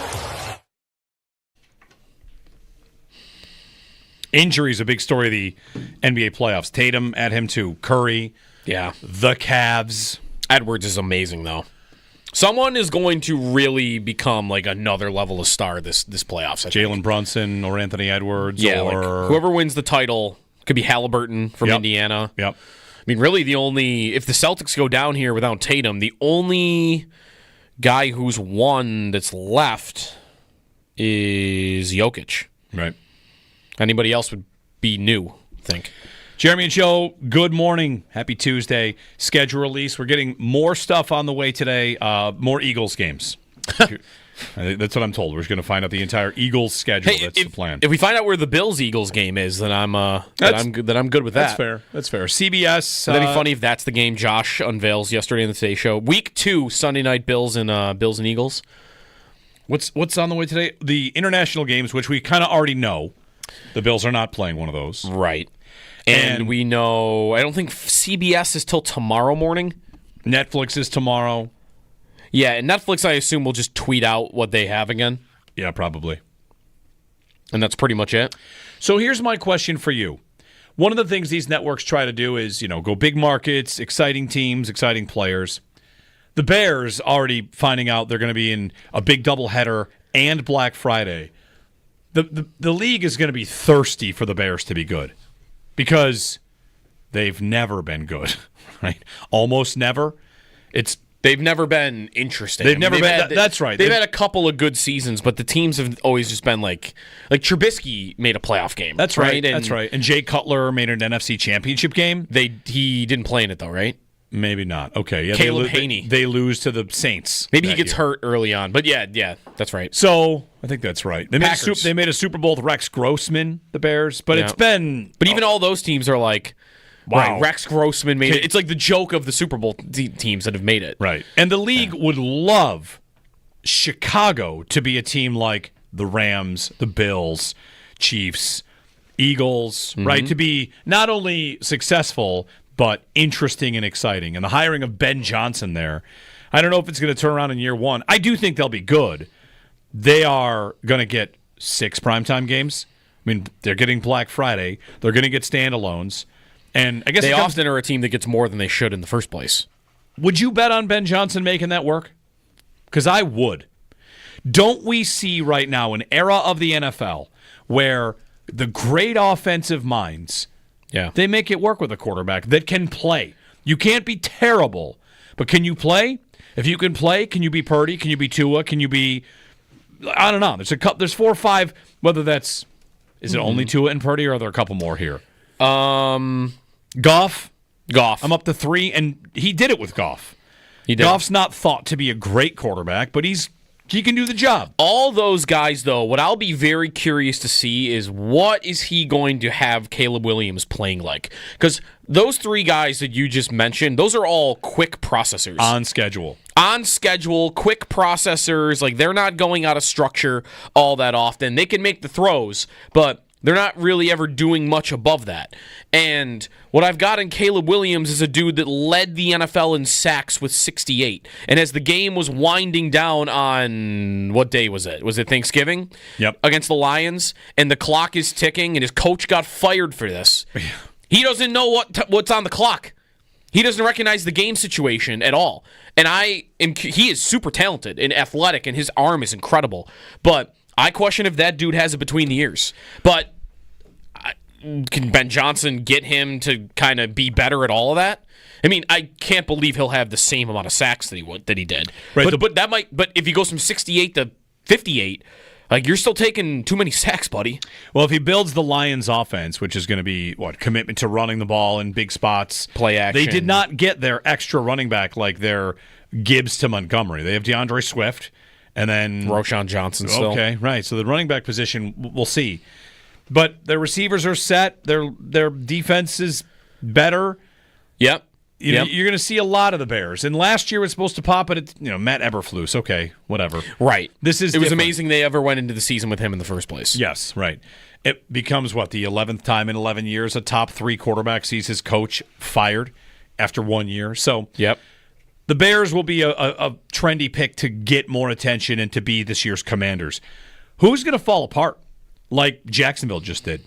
Injury is a big story of the NBA playoffs. Tatum, add him to Curry. Yeah. The Cavs. Edwards is amazing, though. Someone is going to really become like another level of star this playoffs. Jalen Brunson or Anthony Edwards. Yeah, or like whoever wins the title. Could be Halliburton from Indiana. Yep. I mean, really, if the Celtics go down here without Tatum, the only guy who's won that's left is Jokic. Right. Anybody else would be new, I think. Jeremy and Joe, good morning. Happy Tuesday. Schedule release. We're getting more stuff on the way today. More Eagles games. That's what I'm told. We're just going to find out the entire Eagles schedule. That's the plan. If we find out where the Bills-Eagles game is, then I'm good with that. That's fair. CBS. That'd be funny if that's the game Josh unveils yesterday in the Today Show. Week 2, Sunday night Bills and Eagles. What's on the way today? The international games, which we kind of already know. The Bills are not playing one of those. Right. And we know, I don't think CBS is till tomorrow morning. Netflix is tomorrow. Yeah, and Netflix, I assume, will just tweet out what they have again. Yeah, probably. And that's pretty much it. So here's my question for you. One of the things these networks try to do is, go big markets, exciting teams, exciting players. The Bears already finding out they're going to be in a big doubleheader and Black Friday. The league is going to be thirsty for the Bears to be good because they've never been good, right? Almost never. They've never been interesting. That's right. They've had a couple of good seasons, but the teams have always just been like Trubisky made a playoff game. That's right. That's right. And Jay Cutler made an NFC Championship game. He didn't play in it though, right? Maybe not. Okay. Yeah. Caleb Haney. They lose to the Saints. Maybe he gets hurt early on, but yeah, that's right. So I think that's right. They made a Super Bowl with Rex Grossman, the Bears, but it's been. But even all those teams are like. Wow. Right, Rex Grossman made it. It's like the joke of the Super Bowl teams that have made it. Right. And the league would love Chicago to be a team like the Rams, the Bills, Chiefs, Eagles, right? To be not only successful, but interesting and exciting. And the hiring of Ben Johnson there, I don't know if it's going to turn around in year one. I do think they'll be good. They are going to get 6 primetime games. I mean, they're getting Black Friday. They're going to get standalones. And I guess they often are a team that gets more than they should in the first place. Would you bet on Ben Johnson making that work? Because I would. Don't we see right now an era of the NFL where the great offensive minds, they make it work with a quarterback that can play? You can't be terrible, but can you play? If you can play, can you be Purdy? Can you be Tua? Can you be? I don't know. There's 4 or 5. Whether that's is it only Tua and Purdy, or are there a couple more here? Goff. I'm up to 3, and he did it with Goff. Goff's not thought to be a great quarterback, but he can do the job. All those guys, though, what I'll be very curious to see is what is he going to have Caleb Williams playing like? Because those 3 guys that you just mentioned, those are all quick processors. On schedule, quick processors. Like, they're not going out of structure all that often. They can make the throws, but they're not really ever doing much above that. And what I've got in Caleb Williams is a dude that led the NFL in sacks with 68. And as the game was winding down on, what day was it? Was it Thanksgiving? Yep. Against the Lions. And the clock is ticking, and his coach got fired for this. He doesn't know what's on the clock. He doesn't recognize the game situation at all. And he is super talented and athletic, and his arm is incredible. But I question if that dude has it between the ears. But can Ben Johnson get him to kind of be better at all of that? I mean, I can't believe he'll have the same amount of sacks that he did. Right. But if he goes from 68 to 58, like, you're still taking too many sacks, buddy. Well, if he builds the Lions offense, which is going to be, commitment to running the ball in big spots. Play action. They did not get their extra running back like their Gibbs to Montgomery. They have DeAndre Swift and then Roshan Johnson still. Okay, right. So the running back position, we'll see. But their receivers are set. Their defense is better. Yep. You're going to see a lot of the Bears. And last year was supposed to pop it. Matt Eberflus. Okay, whatever. Right. It was amazing they ever went into the season with him in the first place. Yes, right. It becomes, the 11th time in 11 years a top 3 quarterback sees his coach fired after 1 year. So yep. The Bears will be a trendy pick to get more attention and to be this year's Commanders. Who's going to fall apart like Jacksonville just did?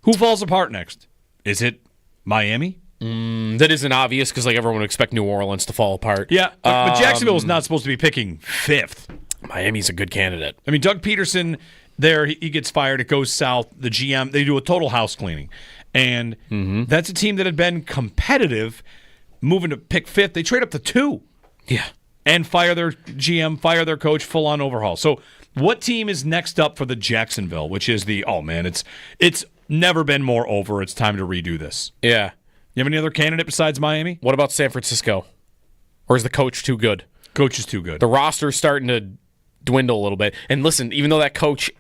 Who falls apart next? Is it Miami? That isn't obvious because everyone would expect New Orleans to fall apart. Yeah, but Jacksonville is not supposed to be picking 5th. Miami's a good candidate. I mean, Doug Peterson, he gets fired. It goes south. The GM, they do a total house cleaning. And that's a team that had been competitive, moving to pick 5th. They trade up to 2. Yeah. And fire their GM, fire their coach, full-on overhaul. So what team is next up for the Jacksonville, which is it's never been more over. It's time to redo this. Yeah. You have any other candidate besides Miami? What about San Francisco? Or is the coach too good? Coach is too good. The roster's starting to dwindle a little bit. And listen, even though that coach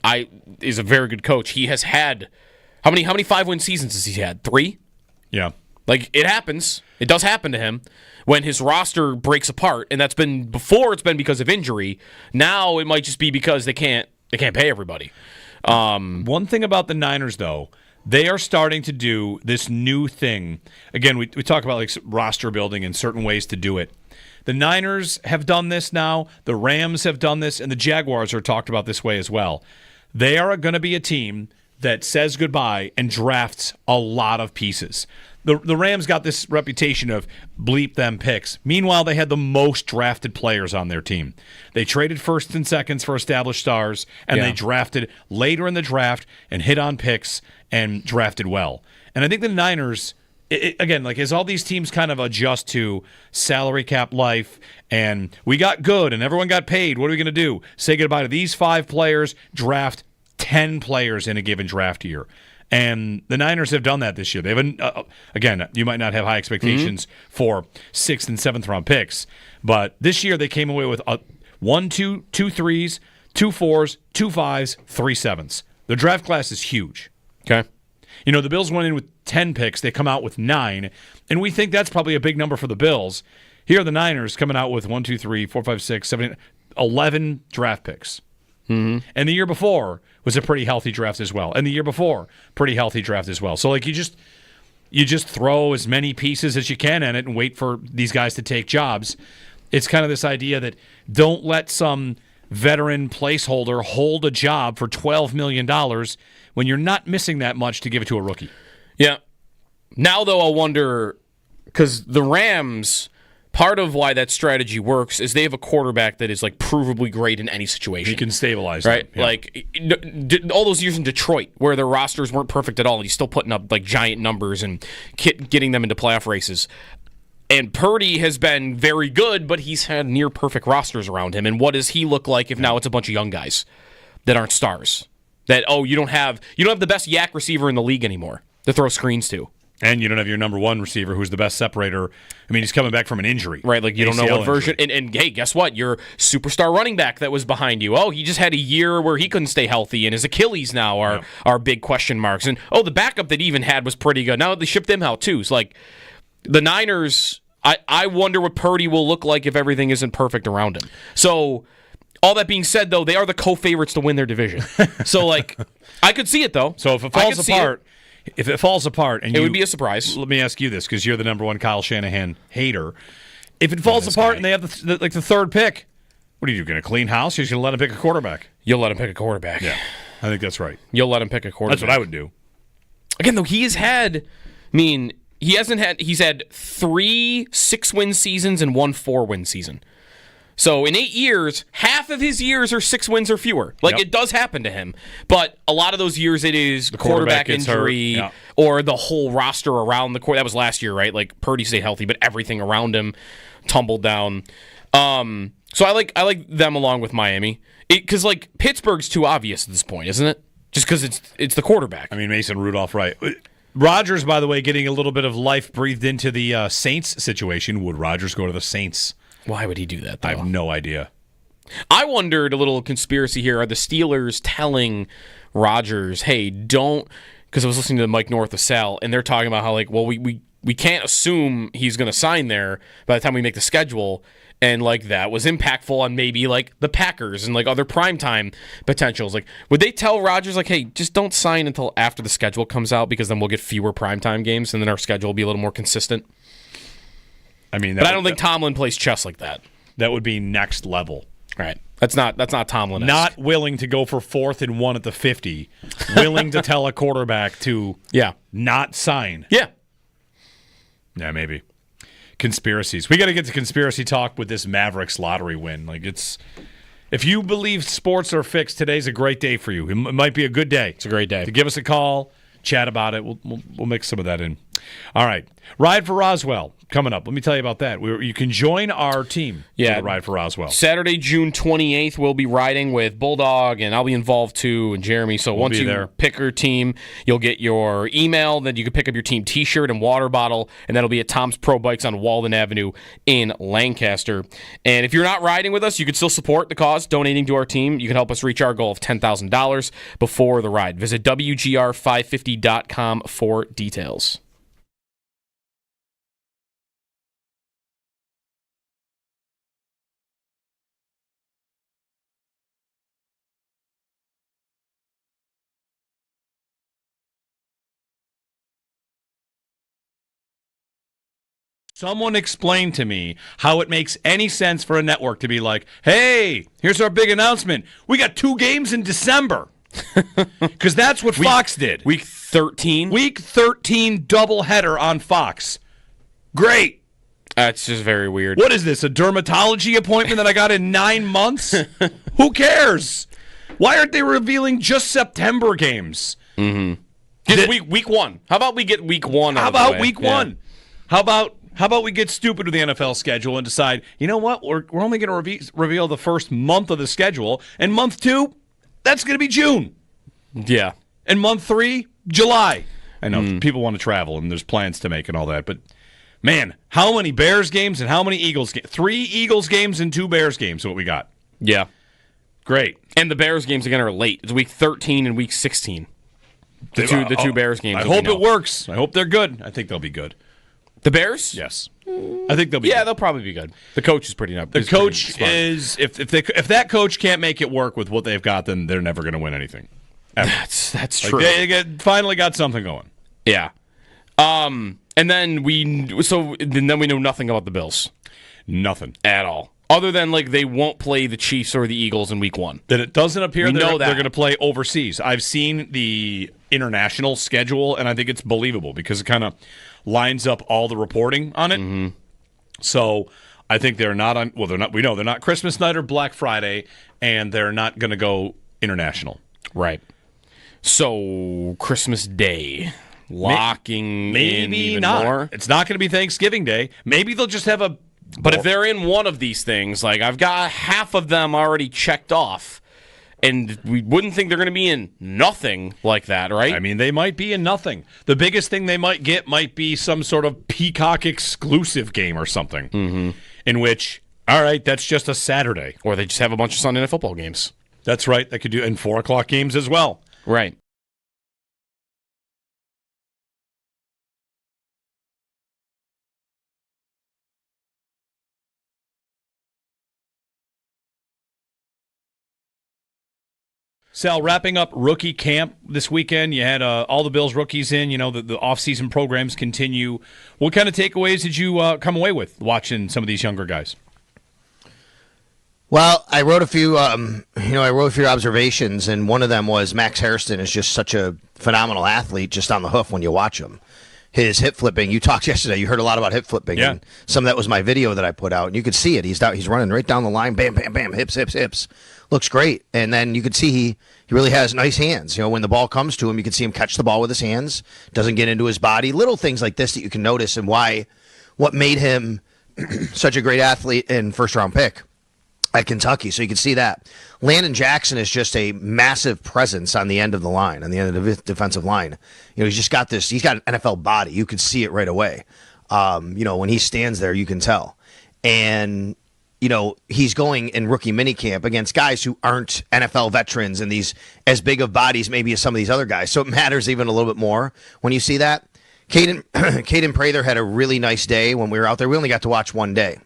is a very good coach, he has had how many 5-win seasons has he had? 3? Yeah. It happens. It does happen to him when his roster breaks apart, and that's been before. It's been because of injury. Now it might just be because they can't pay everybody. One thing about the Niners, though. They are starting to do this new thing. Again, we talk about roster building and certain ways to do it. The Niners have done this now. The Rams have done this, and the Jaguars are talked about this way as well. They are going to be a team that says goodbye and drafts a lot of pieces. The Rams got this reputation of bleep them picks. Meanwhile, they had the most drafted players on their team. They traded firsts and seconds for established stars, and they drafted later in the draft and hit on picks and drafted well. And I think the Niners, again, as all these teams kind of adjust to salary cap life, and we got good and everyone got paid, what are we going to do? Say goodbye to these 5 players, draft 10 players in a given draft year. And the Niners have done that this year. They haven't. Again, you might not have high expectations for 6th and 7th round picks, but this year they came away with 1, 2, 2 3s, 2 4s, 2 5s, 3 7s. The draft class is huge. Okay. The Bills went in with 10 picks. They come out with 9, and we think that's probably a big number for the Bills. Here are the Niners coming out with 1, 2, 3, 4, 5, 6, 7, 11 draft picks. And the year before was a pretty healthy draft as well. And the year before, pretty healthy draft as well. So you just throw as many pieces as you can in it and wait for these guys to take jobs. It's kind of this idea that don't let some veteran placeholder hold a job for $12 million when you're not missing that much to give it to a rookie. Yeah. Now, though, I'll wonder, because the Rams, part of why that strategy works is they have a quarterback that is provably great in any situation. He can stabilize, right? Them. Yeah. All those years in Detroit where their rosters weren't perfect at all, and he's still putting up giant numbers and getting them into playoff races. And Purdy has been very good, but he's had near perfect rosters around him. And what does he look like if now it's a bunch of young guys that aren't stars? That you don't have the best yak receiver in the league anymore to throw screens to. And you don't have your number 1 receiver who's the best separator. I mean, he's coming back from an injury. Right, you don't know what version. And hey, guess what? Your superstar running back that was behind you. Oh, he just had a year where he couldn't stay healthy, and his Achilles now are big question marks. And, the backup that he even had was pretty good. Now they shipped him out, too. It's the Niners, I wonder what Purdy will look like if everything isn't perfect around him. So, all that being said, though, they are the co-favorites to win their division. So, I could see it, though. So, if it falls apart... If it falls apart, and it would be a surprise. Let me ask you this, because you're the number 1 Kyle Shanahan hater. If it falls apart and they have the 3rd pick, what are you going to clean house? You're just going to let him pick a quarterback. You'll let him pick a quarterback. Yeah, I think that's right. You'll let him pick a quarterback. That's what I would do. Again, though, he has had. I mean, He's had 3 6-win seasons and 1 4-win season. So in 8 years, half of his years are 6 wins or fewer. It does happen to him. But a lot of those years it is the quarterback injury or the whole roster around the quarterback. That was last year, right? Like Purdy stayed healthy, but everything around him tumbled down. So I like them along with Miami. Because Pittsburgh's too obvious at this point, isn't it? Just because it's the quarterback. I mean, Mason Rudolph, right. Rodgers, by the way, getting a little bit of life breathed into the Saints situation. Would Rodgers go to the Saints? Why would he do that, though? I have no idea. I wondered, a little conspiracy here, are the Steelers telling Rodgers, hey, don't, because I was listening to Mike North of Sal, and they're talking about how, we can't assume he's going to sign there by the time we make the schedule, and, that was impactful on maybe, the Packers and, other primetime potentials. Would they tell Rodgers, hey, just don't sign until after the schedule comes out, because then we'll get fewer primetime games, and then our schedule will be a little more consistent? But I don't think Tomlin plays chess like that. That would be next level. Right. That's not Tomlin-esque. Not willing to go for 4th and 1 at the 50. Willing to tell a quarterback to not sign. Yeah. Yeah, maybe. Conspiracies. We got to get to conspiracy talk with this Mavericks lottery win. If you believe sports are fixed, today's a great day for you. It might be a good day. It's a great day. To give us a call, chat about it. We'll mix some of that in. All right. Ride for Roswell coming up. Let me tell you about that. You can join our team for the Ride for Roswell. Saturday, June 28th, we'll be riding with Bulldog, and I'll be involved too, and Jeremy. So once you pick your team, you'll get your email. Then you can pick up your team T-shirt and water bottle, and that'll be at Tom's Pro Bikes on Walden Avenue in Lancaster. And if you're not riding with us, you can still support the cause, donating to our team. You can help us reach our goal of $10,000 before the ride. Visit WGR550.com for details. Someone explain to me how it makes any sense for a network to be like, hey, here's our big announcement. We got 2 games in December. Because that's what Fox did. Week 13? Week 13 doubleheader on Fox. Great. That's just very weird. What is this, a dermatology appointment that I got in 9 months? Who cares? Why aren't they revealing just September games? Mm-hmm. Get week 1. How about we get week 1 out of the way? How about week 1? How about we get stupid with the NFL schedule and decide, you know what, we're only going to reveal the first month of the schedule, and month 2, that's going to be June. Yeah. And month 3, July. I know people want to travel, and there's plans to make and all that, but, man, how many Bears games and how many Eagles games? 3 Eagles games and 2 Bears games is what we got. Yeah. Great. And the Bears games, again, are late. It's week 13 and week 16. The two Bears games. I hope it works. I hope they're good. I think they'll be good. The Bears? Yes. I think they'll be good. Yeah, they'll probably be good. The coach is pretty up. The coach is, if that coach can't make it work with what they've got, then they're never going to win anything. Ever. That's true. They finally got something going. Yeah. And then we know nothing about the Bills. Nothing. At all. Other than, they won't play the Chiefs or the Eagles in week 1. That it doesn't appear they're going to play overseas. I've seen the international schedule, and I think it's believable because it kind of lines up all the reporting on it. Mm-hmm. So I think they're not on. Well, they're not. We know they're not Christmas night or Black Friday, and they're not going to go international. Right. So Christmas Day, locking maybe in even not. More. It's not going to be Thanksgiving Day. Maybe they'll just have a. But if they're in one of these things, I've got half of them already checked off. And we wouldn't think they're going to be in nothing like that, right? I mean, they might be in nothing. The biggest thing they might get might be some sort of Peacock exclusive game or something, in which, all right, that's just a Saturday. Or they just have a bunch of Sunday Night Football games. That's right. They could do, and 4 o'clock games as well. Right. Sal, wrapping up rookie camp this weekend, you had all the Bills rookies in. The off-season programs continue. What kind of takeaways did you come away with watching some of these younger guys? Well, I wrote a few. Observations, and one of them was Max Hairston is just such a phenomenal athlete, just on the hoof when you watch him. his hip flipping. You talked yesterday. You heard a lot about hip flipping. Yeah. And some of that was my video that I put out, and you could see it. He's running right down the line. Bam, bam, bam. Hips, hips, hips. Looks great. And then you could see he really has nice hands. When the ball comes to him, you can see him catch the ball with his hands. Doesn't get into his body. Little things like this that you can notice, and what made him such a great athlete and first-round pick at Kentucky. So you can see that. Landon Jackson is just a massive presence on the end of the line, on the end of the defensive line. He's just got this. He's got an NFL body. You could see it right away. When he stands there, you can tell. And he's going in rookie minicamp against guys who aren't NFL veterans and these as big of bodies maybe as some of these other guys. So it matters even a little bit more when you see that. Caden Prather had a really nice day when we were out there. We only got to watch one day.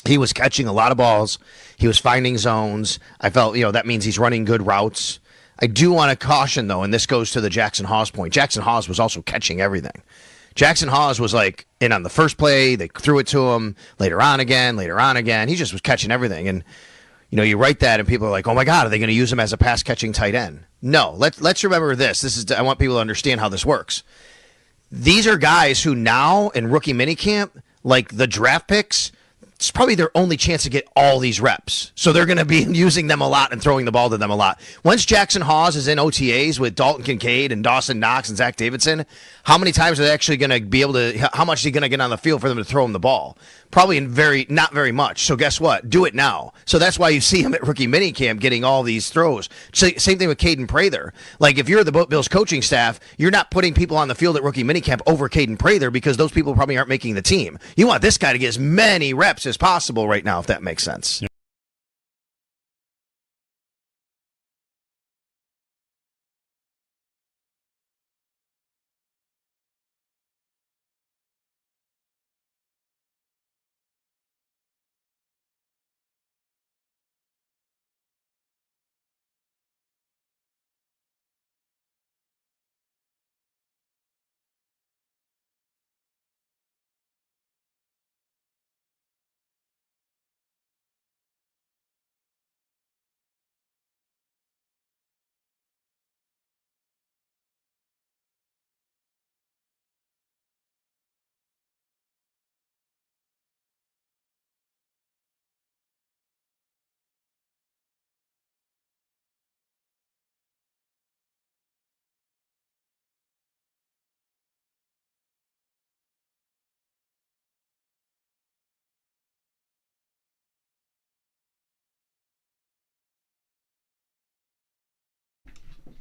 He was catching a lot of balls. He was finding zones. I felt, that means he's running good routes. I do want to caution, though, and this goes to the Jackson Hawes point. Jackson Hawes was also catching everything. Jackson Hawes was like in on the first play. They threw it to him later on again. He just was catching everything. And, you write that and people are like, oh, my God, are they going to use him as a pass-catching tight end? No. Let's remember this. I want people to understand how this works. These are guys who now in rookie minicamp, like the draft picks, it's probably their only chance to get all these reps. So they're going to be using them a lot and throwing the ball to them a lot. Once Jackson Hawes is in OTAs with Dalton Kincaid and Dawson Knox and Zach Davidson, how many times are they actually going to be able to, how much is he going to get on the field for them to throw him the ball? Probably not very much. So guess what? Do it now. So that's why you see him at rookie minicamp getting all these throws. Same thing with Caden Prather. Like if you're the Bills coaching staff, you're not putting people on the field at rookie minicamp over Caden Prather because those people probably aren't making the team. You want this guy to get as many reps as possible right now, if that makes sense. Yeah.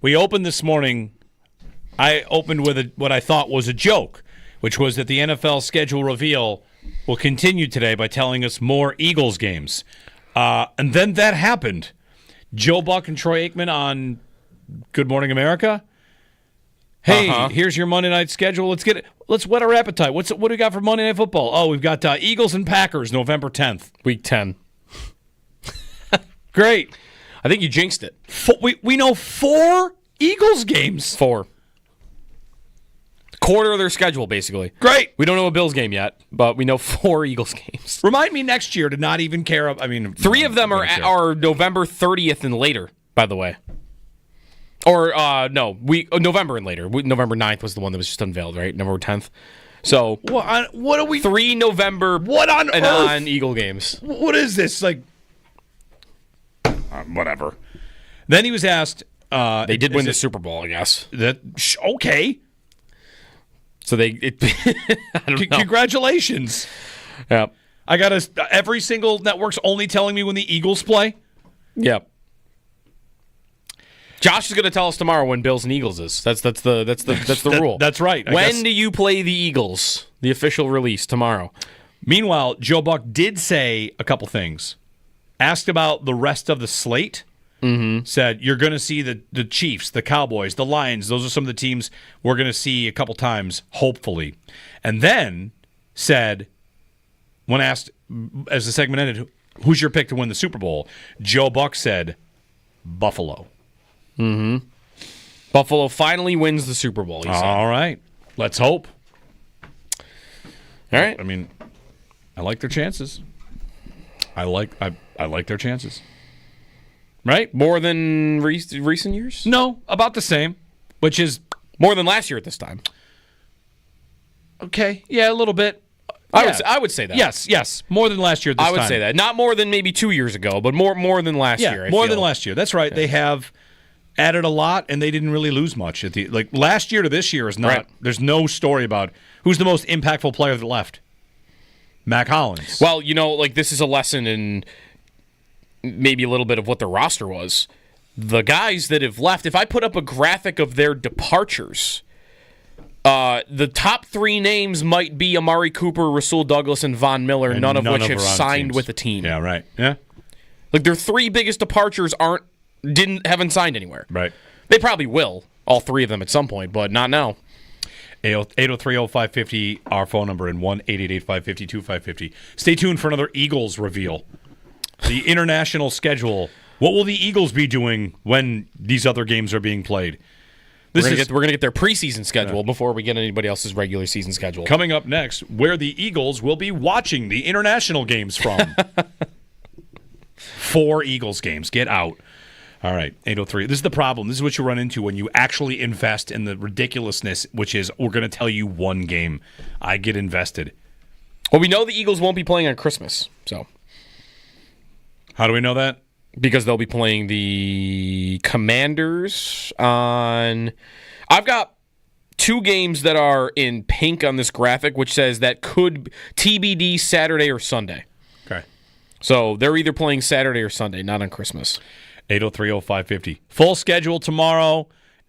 We opened this morning, I opened with what I thought was a joke, which was that the NFL schedule reveal will continue today by telling us more Eagles games. And then that happened. Joe Buck and Troy Aikman on Good Morning America. Hey, here's your Monday night schedule. Let's whet our appetite. What do we got for Monday Night Football? Oh, we've got Eagles and Packers, November 10th. Week 10. Great. I think you jinxed it. We know 4 Eagles games. 4. Quarter of their schedule, basically. Great. We don't know a Bills game yet, but we know 4 Eagles games. Remind me next year to not even care. 3 of them are November 30th and later, by the way. Or, November and later. November 9th was the one that was just unveiled, right? November 10th. So, what are we? 3 November what on and earth? on Eagle games. What is this? Whatever. Then he was asked. They did win the Super Bowl, I guess. Okay. So I don't know. Congratulations. Yeah. I got every single network's only telling me when the Eagles play. Yeah. Josh is going to tell us tomorrow when Bills and Eagles is. That's the rule. That's right. When do you play the Eagles? The official release tomorrow. Meanwhile, Joe Buck did say a couple things. Asked about the rest of the slate. Mm-hmm. Said you're going to see the Chiefs, the Cowboys, the Lions. Those are some of the teams we're going to see a couple times, hopefully. And then said, when asked as the segment ended, who's your pick to win the Super Bowl? Joe Buck said, Buffalo. Mm-hmm. Buffalo finally wins the Super Bowl. He said. All right, let's hope. All right. I like their chances. I like their chances. Right? More than recent years? No, about the same, which is more than last year at this time. Okay, yeah, a little bit. I would say that. Yes, more than last year. This I would time. say that. Not more than maybe 2 years ago, but more than last year. More than last year. That's right. Yeah. They have added a lot, and they didn't really lose much. Last year to this year is not. Right. There's no story about who's the most impactful player that left. Mac Hollins. Well, this is a lesson in maybe a little bit of what the roster was. The guys that have left, if I put up a graphic of their departures, the top 3 names might be Amari Cooper, Rasul Douglas, and Von Miller, none of which have signed with a team. Yeah, right. Yeah. Their 3 biggest departures haven't signed anywhere. Right. They probably will, all 3 of them at some point, but not now. 803-0550, our phone number, and 1-888-550-2550. Stay tuned for another Eagles reveal. The international schedule. What will the Eagles be doing when these other games are being played? We're going to get their preseason schedule before we get anybody else's regular season schedule. Coming up next, where the Eagles will be watching the international games from. 4 Eagles games. Get out. All right, 803. This is the problem. This is what you run into when you actually invest in the ridiculousness, which is we're going to tell you one game. I get invested. Well, we know the Eagles won't be playing on Christmas, so. How do we know that? Because they'll be playing the Commanders on... I've got 2 games that are in pink on this graphic, which says that could TBD Saturday or Sunday. Okay. So they're either playing Saturday or Sunday, not on Christmas. 803-0550. Full schedule tomorrow.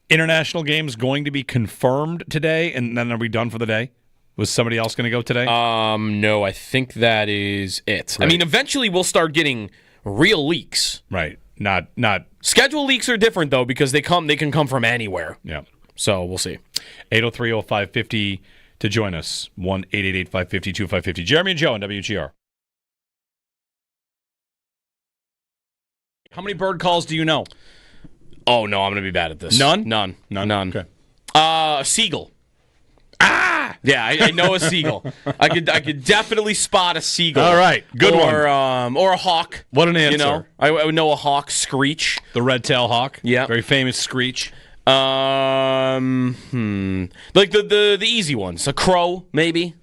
International games going to be confirmed today, and then are we done for the day? Was somebody else going to go today? No, I think that is it. Right. I mean, eventually we'll start getting real leaks. Right. Not schedule leaks are different though because they can come from anywhere. Yeah. So we'll see. 803-0550 to join us. 1-888-550-2550. Jeremy and Joe on WGR. How many bird calls do you know? Oh no, I'm going to be bad at this. None. Okay. A seagull. Yeah, I know a seagull. I could definitely spot a seagull. All right, good one. Or a hawk. What an answer. I would know a hawk screech. The red-tailed hawk. Yeah, very famous screech. Like the easy ones. A crow, maybe.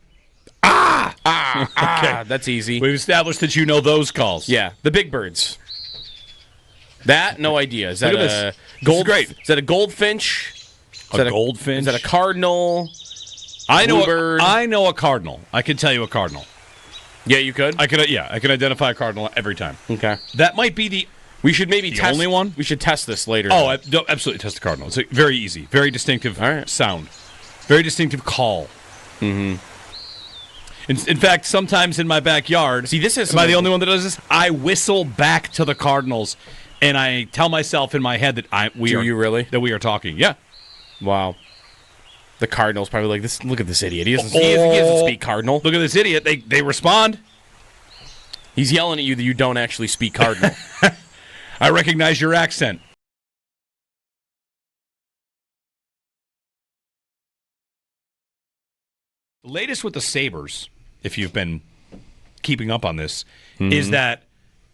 Okay, that's easy. We've established that you know those calls. Yeah, the big birds. That, no idea. Is that a great? Is that a goldfinch? Goldfinch? Is that a cardinal? I know a cardinal. I can tell you a cardinal. Yeah, you could? I can identify a cardinal every time. Okay. That might be the We should maybe test only one. We should test this later. Oh, absolutely test the cardinal. It's very easy. Very distinctive sound. Very distinctive call. Mm-hmm. In fact, sometimes in my backyard, am I the only one that does this? I whistle back to the Cardinals, and I tell myself in my head that we are talking. Yeah. Wow. The Cardinals probably like this. Look at this idiot. He doesn't speak Cardinal. Look at this idiot. They respond. He's yelling at you that you don't actually speak Cardinal. I recognize your accent. The latest with the Sabres, if you've been keeping up on this, is that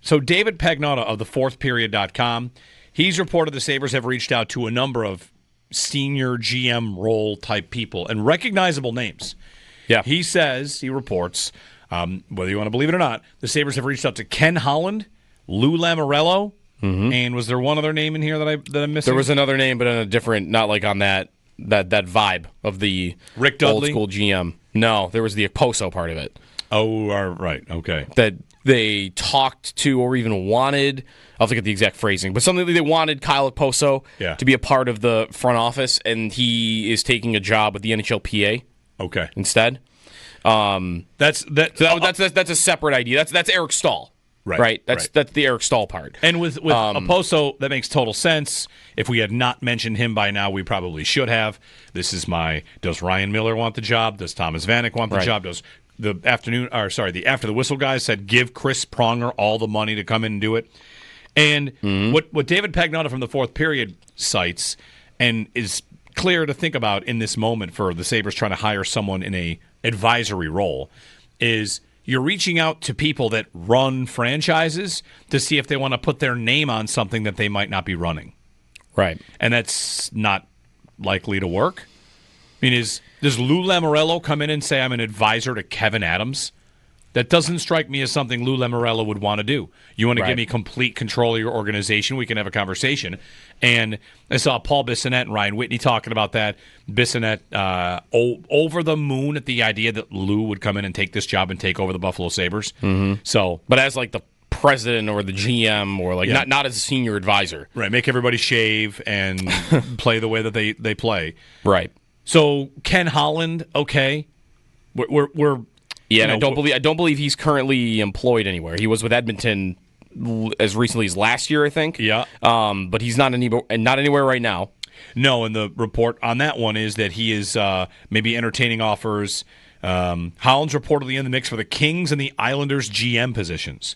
so David Pagnotta of the fourthperiod.com, he's reported the Sabres have reached out to a number of senior GM role type people and recognizable names. Yeah. He reports, whether you want to believe it or not, the Sabres have reached out to Ken Holland, Lou Lamoriello, and was there one other name in here that I'm missing? There was another name, but on a different, not like on that vibe of the Rick Dudley? old school GM. No, there was the Oposo part of it. Oh, right, okay. That they talked to or even wanted, I'll forget the exact phrasing, but something that they wanted Kyle Oposo to be a part of the front office, and he is taking a job with the NHLPA. Okay. Instead. That's a separate idea. That's Eric Stahl. Right. That's the Eric Stahl part. And with Oposo, that makes total sense. If we had not mentioned him by now, we probably should have. This is does Ryan Miller want the job? Does Thomas Vanek want the job? Does the After the Whistle guys said give Chris Pronger all the money to come in and do it? And what David Pagnotta from the Fourth Period cites and is clear to think about in this moment for the Sabres trying to hire someone in a advisory role is you're reaching out to people that run franchises to see if they want to put their name on something that they might not be running. Right. And that's not likely to work. I mean, Does Lou Lamoriello come in and say, I'm an advisor to Kevin Adams? That doesn't strike me as something Lou Lamoriello would want to do. You want to give me complete control of your organization, we can have a conversation. And I saw Paul Bissonnette and Ryan Whitney talking about that. Bissonnette over the moon at the idea that Lou would come in and take this job and take over the Buffalo Sabres. Mm-hmm. So, but as like the president or the GM or like not as a senior advisor. Right, make everybody shave and play the way that they play. Right. So Ken Holland, okay. We're yeah, and I don't believe he's currently employed anywhere. He was with Edmonton as recently as last year, I think. Yeah. But he's not anywhere right now. No, and the report on that one is that he is maybe entertaining offers. Holland's reportedly in the mix for the Kings and the Islanders GM positions.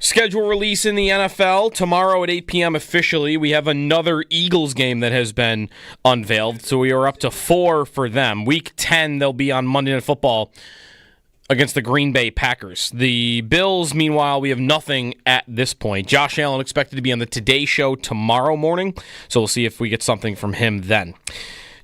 Schedule release in the NFL tomorrow at 8 p.m. officially. We have another Eagles game that has been unveiled, so we are up to 4 for them. Week 10, they'll be on Monday Night Football against the Green Bay Packers. The Bills, meanwhile, we have nothing at this point. Josh Allen expected to be on the Today Show tomorrow morning, so we'll see if we get something from him then.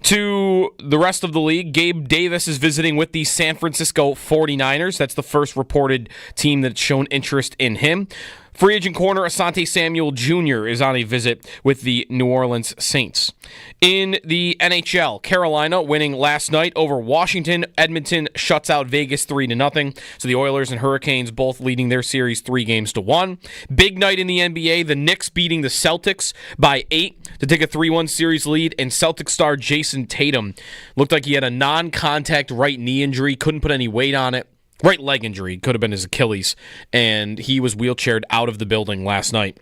To the rest of the league, Gabe Davis is visiting with the San Francisco 49ers. That's the first reported team that's shown interest in him. Free agent corner Asante Samuel Jr. is on a visit with the New Orleans Saints. In the NHL, Carolina winning last night over Washington. Edmonton shuts out Vegas 3-0. So the Oilers and Hurricanes both leading their series 3-1. Big night in the NBA. The Knicks beating the Celtics by 8 to take a 3-1 series lead. And Celtics star Jason Tatum looked like he had a non-contact right knee injury. Couldn't put any weight on it. Right leg injury, could have been his Achilles, and he was wheelchaired out of the building last night.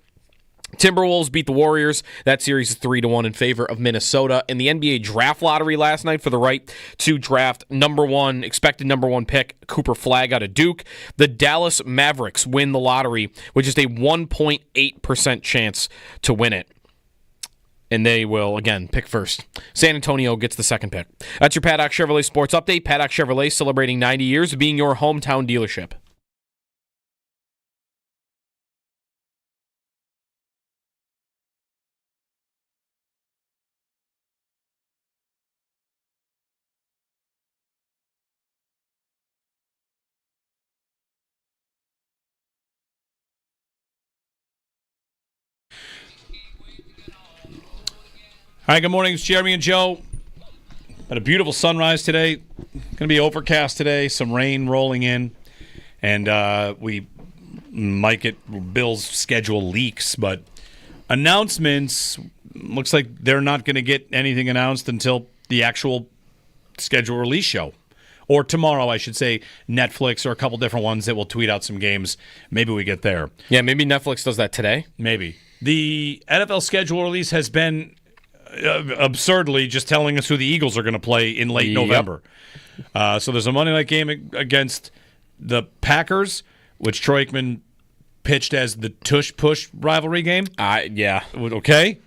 Timberwolves beat the Warriors. That series is 3-1 in favor of Minnesota. In the NBA draft lottery last night for the right to draft expected number one pick, Cooper Flagg out of Duke. The Dallas Mavericks win the lottery with just a 1.8% chance to win it. And they will, again, pick first. San Antonio gets the second pick. That's your Paddock Chevrolet Sports Update. Paddock Chevrolet celebrating 90 years of being your hometown dealership. Hi, good morning. It's Jeremy and Joe. Had a beautiful sunrise today. Going to be overcast today. Some rain rolling in. And we might get Bill's schedule leaks. But announcements, looks like they're not going to get anything announced until the actual schedule release show. Or tomorrow, I should say, Netflix or a couple different ones that will tweet out some games. Maybe we get there. Yeah, maybe Netflix does that today. Maybe. The NFL schedule release has been absurdly just telling us who the Eagles are going to play in late November. So there's a Monday night game against the Packers, which Troy Aikman pitched as the tush-push rivalry game. Yeah. Okay.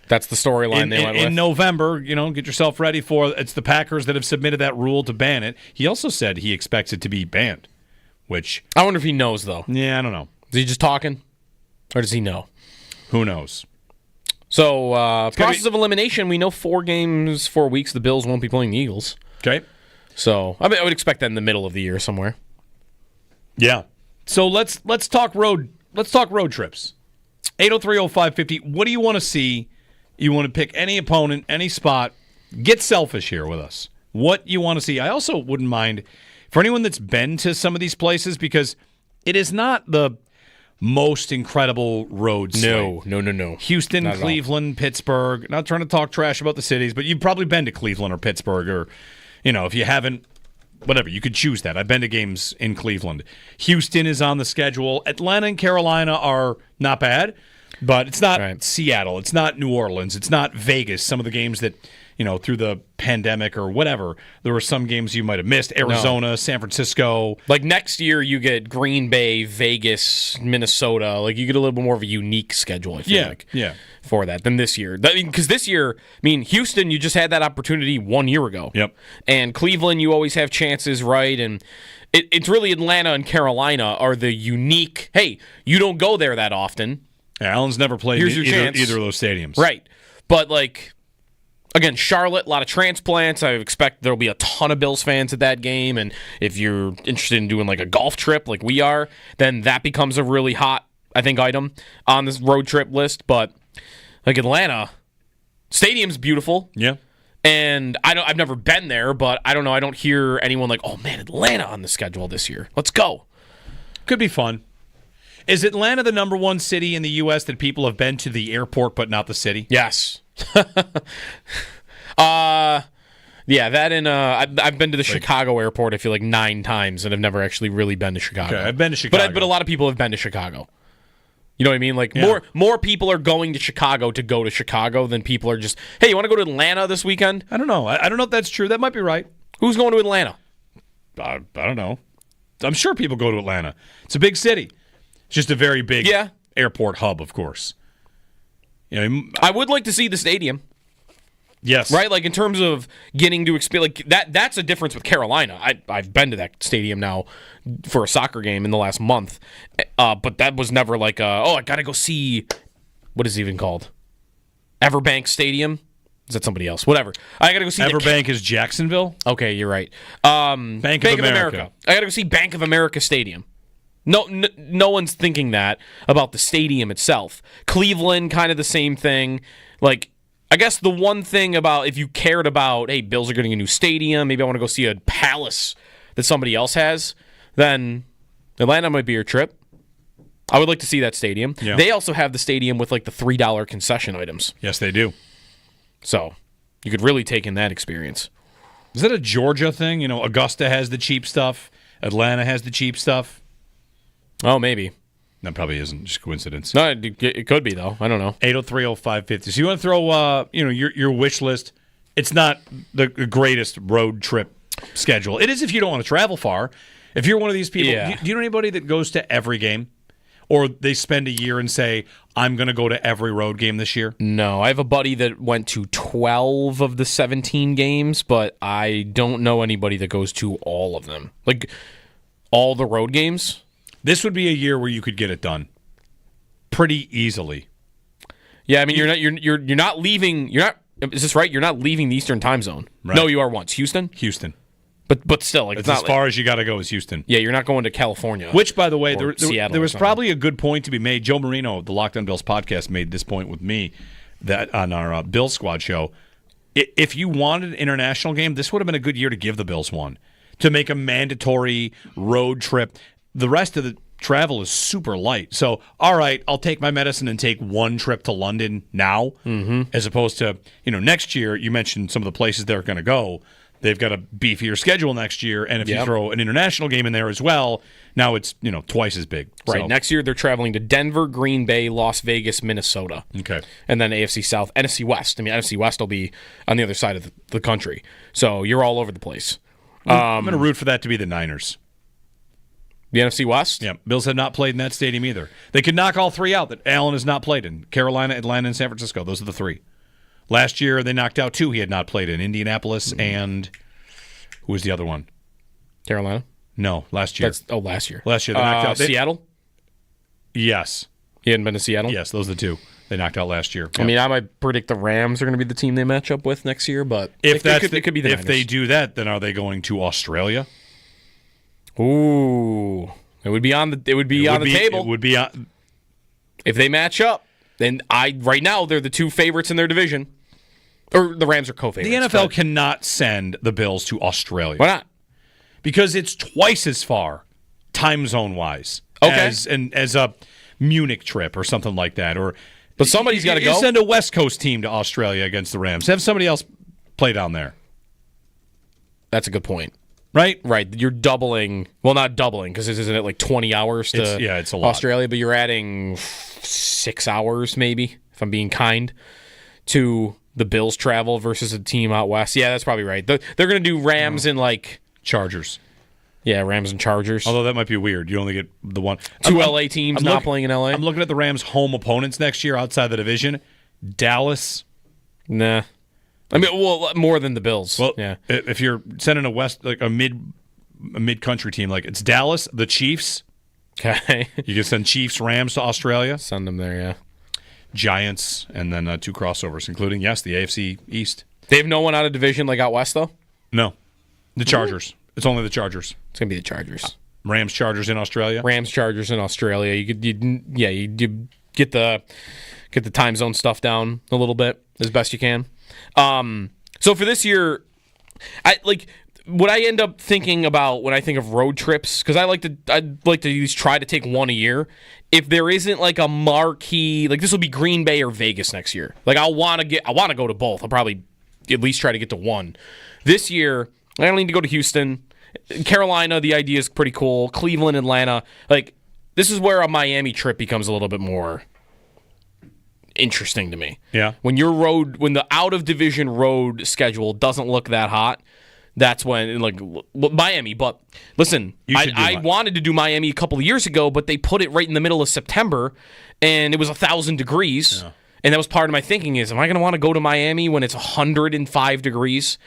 That's the storyline they went with. In November, get yourself ready for it's the Packers that have submitted that rule to ban it. He also said he expects it to be banned, which... I wonder if he knows, though. Yeah, I don't know. Is he just talking? Or does he know? Who knows? So, process of elimination, we know 4 games, 4 weeks, the Bills won't be playing the Eagles. Okay. So, I would expect that in the middle of the year somewhere. Yeah. So let's talk road trips. 803-0550. What do you want to see? You want to pick any opponent, any spot. Get selfish here with us. What you want to see. I also wouldn't mind for anyone that's been to some of these places because it is not the most incredible road slate. No. Houston, not Cleveland, Pittsburgh. Not trying to talk trash about the cities, but you've probably been to Cleveland or Pittsburgh or, if you haven't, whatever, you could choose that. I've been to games in Cleveland. Houston is on the schedule. Atlanta and Carolina are not bad, but it's not Seattle. It's not New Orleans. It's not Vegas. Some of the games that, through the pandemic or whatever, there were some games you might have missed. Arizona, San Francisco. Like next year, you get Green Bay, Vegas, Minnesota. Like you get a little bit more of a unique schedule, I feel like, for that than this year. Because this year, Houston, you just had that opportunity 1 year ago. Yep. And Cleveland, you always have chances, right? And it's really Atlanta and Carolina are the unique, hey, you don't go there that often. Allen's never played either of those stadiums. Right. But, again, Charlotte, a lot of transplants. I expect there'll be a ton of Bills fans at that game. And if you're interested in doing, a golf trip like we are, then that becomes a really hot, I think, item on this road trip list. But, Atlanta, stadium's beautiful. Yeah. And I've never been there, but I don't know. I don't hear anyone oh, man, Atlanta on the schedule this year. Let's go. Could be fun. Is Atlanta the number one city in the U.S. that people have been to the airport but not the city? Yes. Yeah, that and I've been to the Chicago airport, I feel 9 times, and I've never actually really been to Chicago. Okay, I've been to Chicago. But a lot of people have been to Chicago. You know what I mean? More people are going to Chicago to go to Chicago than people are just, hey, you want to go to Atlanta this weekend? I don't know. I don't know if that's true. That might be right. Who's going to Atlanta? I don't know. I'm sure people go to Atlanta. It's a big city. It's just a very big airport hub, of course. I would like to see the stadium. Yes. Right? Like, in terms of getting to experience, like, that's a difference with Carolina. I've been to that stadium now for a soccer game in the last month, but that was never like, I got to go see, what is it even called? Everbank Stadium? Is that somebody else? Whatever. I got to go see Everbank is Jacksonville? Okay, you're right. Bank of America. I got to go see Bank of America Stadium. No one's thinking that about the stadium itself. Cleveland, kind of the same thing. Like, I guess the one thing about, if you cared about, hey, Bills are getting a new stadium, maybe I want to go see a palace that somebody else has, then Atlanta might be your trip. I would like to see that stadium. Yeah. They also have the stadium with like the $3 concession items. Yes, they do. So you could really take in that experience. Is that a Georgia thing? You know, Augusta has the cheap stuff. Atlanta has the cheap stuff. Oh, maybe. That probably isn't just coincidence. No, it could be, though. I don't know. 803-0550. So you want to throw your wish list. It's not the greatest road trip schedule. It is if you don't want to travel far. If you're one of these people, do you know anybody that goes to every game? Or they spend a year and say, I'm going to go to every road game this year? No, I have a buddy that went to 12 of the 17 games, but I don't know anybody that goes to all of them. Like, all the road games? This would be a year where you could get it done pretty easily. Yeah, I mean, you're not leaving. Is this right? You're not leaving the Eastern Time Zone. Right. No, you are once. Houston. But still, like, it's as far as you got to go is Houston. Yeah, you're not going to California. Which, by the way, there was or probably a good point to be made. Joe Marino of the Locked On Bills podcast made this point with me that on our Bills Squad show. If you wanted an international game, this would have been a good year to give the Bills one, to make a mandatory road trip. The rest of the travel is super light. So, all right, I'll take my medicine and take one trip to London now, as opposed to, next year, you mentioned some of the places they're going to go. They've got a beefier schedule next year, and if you throw an international game in there as well, now it's twice as big. Right. So. Next year they're traveling to Denver, Green Bay, Las Vegas, Minnesota. Okay. And then AFC South, NFC West. I mean, NFC West will be on the other side of the country. So you're all over the place. I'm going to root for that to be the Niners. The NFC West? Yeah. Bills have not played in that stadium either. They could knock all three out that Allen has not played in. Carolina, Atlanta, and San Francisco. Those are the three. Last year, they knocked out two he had not played in. Indianapolis and who was the other one? Carolina? No, last year. Last year. Last year they knocked out Seattle? Yes. He hadn't been to Seattle? Yes, those are the two they knocked out last year. I mean, I might predict the Rams are going to be the team they match up with next year, but it could be the Niners. They do that, then are they going to Australia? Ooh. It would be on the table. It would be on. If they match up, then right now they're the two favorites in their division. Or the Rams are co-favorites. The NFL cannot send the Bills to Australia. Why not? Because it's twice as far, time zone wise, okay, as a Munich trip or something like that. But somebody's got to go. Send a West Coast team to Australia against the Rams. Have somebody else play down there. That's a good point. Right? Right. You're doubling. Well, not doubling, because isn't it like 20 hours to it's a lot. Australia? But you're adding 6 hours, maybe, if I'm being kind, to the Bills travel versus a team out west. Yeah, that's probably right. They're going to do Rams and like Chargers. Yeah, Rams and Chargers. Although that might be weird. You only get the one. Two LA teams not playing in LA. I'm looking at the Rams' home opponents next year outside the division. Dallas. Nah. I mean, well, more than the Bills. Well, yeah. If you're sending a mid-country team, like it's Dallas, the Chiefs. Okay. You can send Chiefs, Rams to Australia. Send them there, yeah. Giants, and then two crossovers, including, the AFC East. They have no one out of division like out west, though? No. The Chargers. It's only the Chargers. It's going to be the Chargers. Rams, Chargers in Australia? Rams, Chargers in Australia. You get the time zone stuff down a little bit as best you can. So for this year, what I end up thinking about when I think of road trips, because I'd like to at least try to take one a year. If there isn't like a marquee, like this will be Green Bay or Vegas next year. Like I want to go to both. I'll probably at least try to get to one. This year, I don't need to go to Houston. Carolina, the idea is pretty cool. Cleveland, Atlanta. Like this is where a Miami trip becomes a little bit more interesting to me. Yeah. When the out of division road schedule doesn't look that hot, that's when Miami. But listen, I wanted to do Miami a couple of years ago, but they put it right in the middle of September, and it was 1,000 degrees. Yeah. And that was part of my thinking is, am I going to want to go to Miami when it's 105 degrees?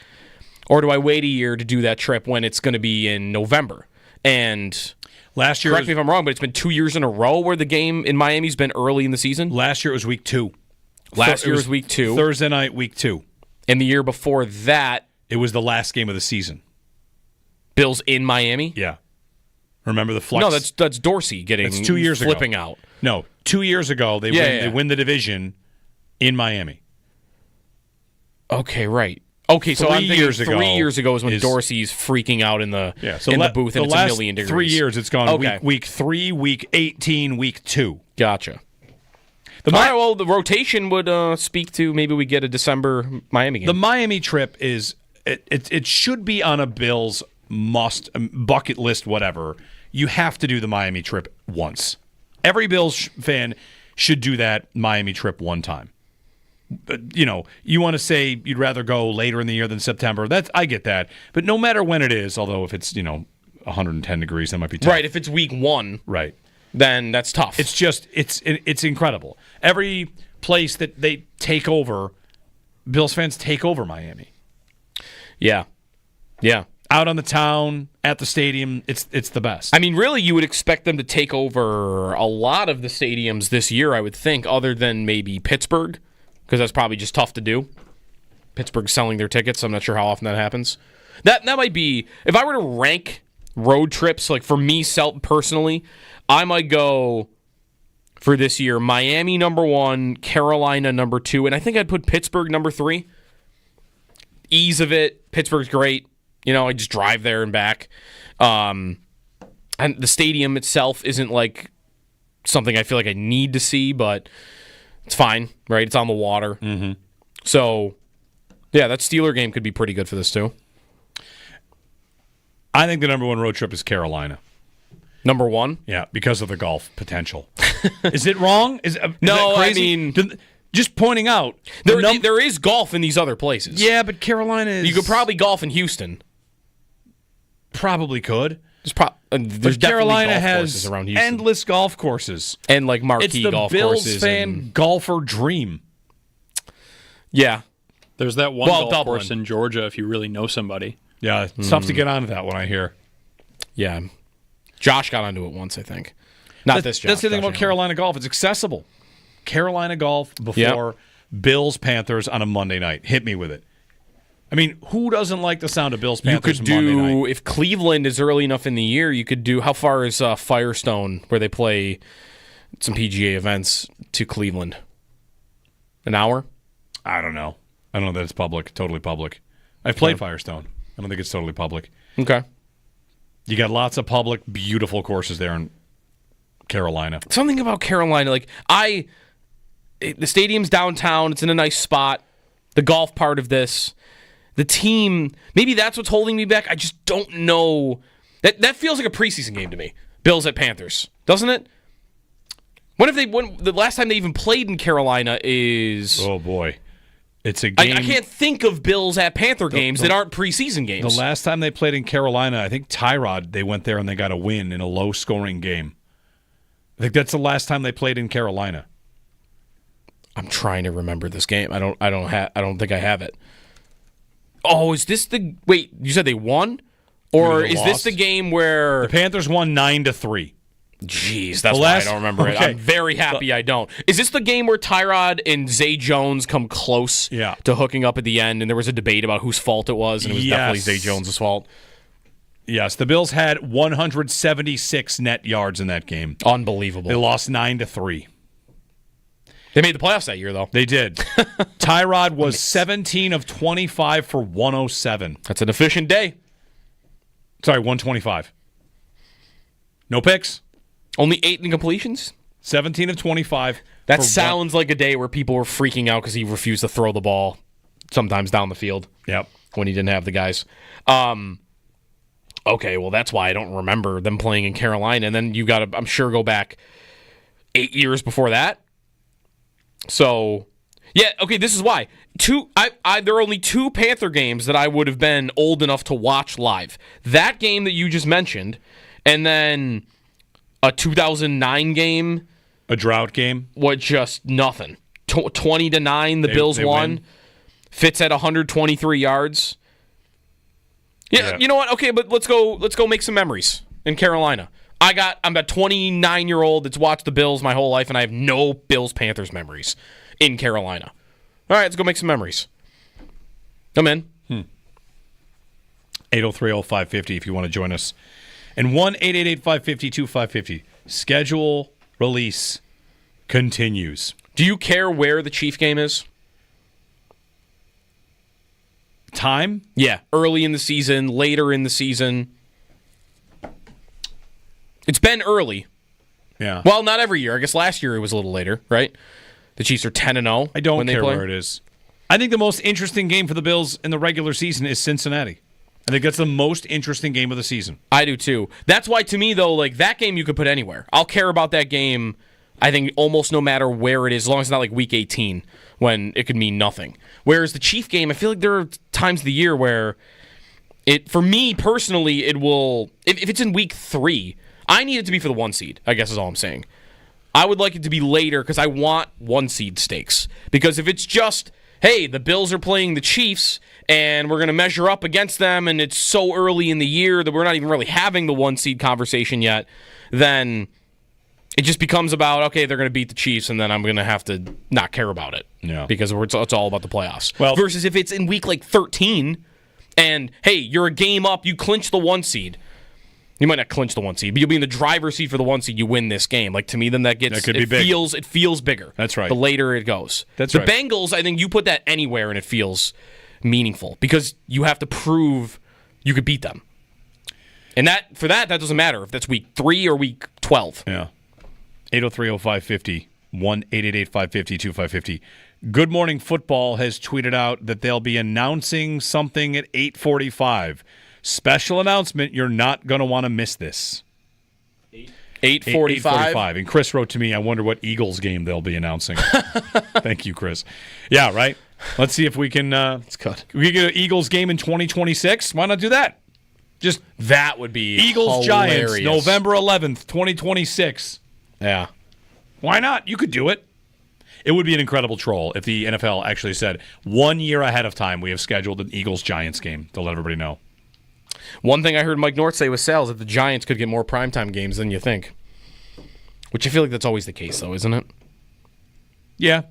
Or do I wait a year to do that trip when it's going to be in November? And last year, correct me if I'm wrong, but it's been 2 years in a row where the game in Miami's been early in the season. Last year it was week 2. Last year was week 2. Thursday night, week 2. And the year before that, it was the last game of the season. Bills in Miami? Yeah. Remember the flex? No, that's Dorsey getting it's 2 years flipping ago. out. No, 2 years ago they win the division in Miami. Okay, right. Okay, so I'm thinking 3 years ago is when Dorsey's freaking out in the booth, and it's a million degrees. 3 years it's gone. Okay. Week 3, week 18, week 2. Gotcha. Well, the rotation would speak to maybe we get a December Miami game. The Miami trip is it should be on a Bills must bucket list, whatever. You have to do the Miami trip once. Every Bills fan should do that Miami trip one time. You want to say you'd rather go later in the year than September. I get that. But no matter when it is, although if it's 110 degrees, that might be tough. Right. If it's week 1, right, then that's tough. It's just it's incredible. Every place that they take over, Bills fans take over Miami. Yeah. Out on the town, at the stadium, it's the best. I mean, really, you would expect them to take over a lot of the stadiums this year, I would think, other than maybe Pittsburgh, because that's probably just tough to do. Pittsburgh's selling their tickets. I'm not sure how often that happens. That might be, if I were to rank road trips, like for me personally, I might go for this year Miami number 1, Carolina number 2, and I think I'd put Pittsburgh number 3. Ease of it, Pittsburgh's great. I just drive there and back. And the stadium itself isn't like something I feel like I need to see, but it's fine, right? It's on the water. Mm-hmm. So, yeah, that Steeler game could be pretty good for this, too. I think the number 1 road trip is Carolina. Number 1? Yeah, because of the golf potential. Is it wrong? Is no, that crazy? I mean... Just pointing out. There is golf in these other places. Yeah, but Carolina is... You could probably golf in Houston. Probably could. There's Carolina has around Houston. Endless golf courses. And like marquee golf courses. It's the Bills fan golfer dream. Yeah. There's that one golf course in Georgia if you really know somebody. Yeah, it's tough to get onto that one, I hear. Yeah. Josh got onto it once, I think. Not this Josh. That's the thing about Carolina golf. It's accessible. Carolina golf before Bills Panthers on a Monday night. Hit me with it. I mean, who doesn't like the sound of Bills Panthers Monday night? If Cleveland is early enough in the year, you could do, how far is Firestone, where they play some PGA events, to Cleveland? An hour? I don't know. I don't know that it's public, totally public. I've played Firestone. I don't think it's totally public. Okay. You got lots of public, beautiful courses there in Carolina. Something about Carolina, the stadium's downtown. It's in a nice spot. The golf part of this, the team, maybe that's what's holding me back. I just don't know. That feels like a preseason game to me. Bills at Panthers, doesn't it? When the last time they even played in Carolina is? Oh boy, it's a game. I can't think of Bills at Panther games that aren't preseason games. The last time they played in Carolina, I think Tyrod, they went there and they got a win in a low-scoring game. I think that's the last time they played in Carolina. I'm trying to remember this game. I don't think I have it. Oh, is this the... Wait, you said they won? Or is this the game where... The Panthers won 9-3. Jeez, that's why I don't remember it. I'm very happy I don't. Is this the game where Tyrod and Zay Jones come close to hooking up at the end, and there was a debate about whose fault it was, and it was definitely Zay Jones' fault? Yes, the Bills had 176 net yards in that game. Unbelievable. They lost 9-3. They made the playoffs that year, though. They did. Tyrod was 17 of 25 for 107. That's an efficient day. Sorry, 125. No picks. Only 8 incompletions? 17 of 25. That sounds like a day where people were freaking out because he refused to throw the ball sometimes down the field. Yep. When he didn't have the guys. Okay, well, that's why I don't remember them playing in Carolina. And then you got to, I'm sure, go back 8 years before that. So, yeah, okay, this is why. There are only 2 Panther games that I would have been old enough to watch live. That game that you just mentioned, and then a 2009 game. A drought game. Was just nothing. 20-9. The Bills won. win. Fitz had 123 yards. Yeah, you know what? Okay, but let's go make some memories in Carolina. I'm a 29-year-old that's watched the Bills my whole life, and I have no Bills-Panthers memories in Carolina. All right, let's go make some memories. I'm in. 803-0550 if you want to join us. And 1-888-550-2550. Schedule release continues. Do you care where the Chief game is? Time? Yeah, early in the season, later in the season. It's been early. Yeah. Well, not every year. I guess last year it was a little later, right? The Chiefs are 10-0. I don't when they care play. where it is. I think the most interesting game for the Bills in the regular season is Cincinnati. I think that's the most interesting game of the season. I do too. That's why, to me, though, like that game you could put anywhere. I'll care about that game, I think, almost no matter where it is, as long as it's not like Week 18 when it could mean nothing. Whereas the Chief game, I feel like there are times of the year where for me personally, it will, if it's in Week 3, I need it to be for the 1 seed, I guess is all I'm saying. I would like it to be later because I want 1 seed stakes. Because if it's just, hey, the Bills are playing the Chiefs and we're going to measure up against them and it's so early in the year that we're not even really having the 1 seed conversation yet, then it just becomes about, okay, they're going to beat the Chiefs and then I'm going to have to not care about it. Yeah. Because it's all about the playoffs. Well, versus if it's in week like 13 and, hey, you're a game up, you clinch the 1 seed. You might not clinch the 1 seed, but you'll be in the driver's seat for the 1 seed. You win this game. Like, to me, then that could be big. It feels bigger. That's right. The later it goes. That's the right. Bengals, I think you put that anywhere and it feels meaningful because you have to prove you could beat them. And that doesn't matter if that's week 3 or week 12. Yeah. 803-0550, 1-888-550-2550. Good Morning Football has tweeted out that they'll be announcing something at 8:45. Special announcement, you're not going to want to miss this. 8:45. 8:45. And Chris wrote to me, I wonder what Eagles game they'll be announcing. Thank you, Chris. Yeah, right? Let's see if we can we get an Eagles game in 2026. Why not do that? Just that would be Eagles hilarious. Giants, November 11th, 2026. Yeah. Why not? You could do it. It would be an incredible troll if the NFL actually said 1 year ahead of time we have scheduled an Eagles-Giants game to let everybody know. One thing I heard Mike North say with Sales that the Giants could get more primetime games than you think. Which I feel like that's always the case, though, isn't it? Yeah.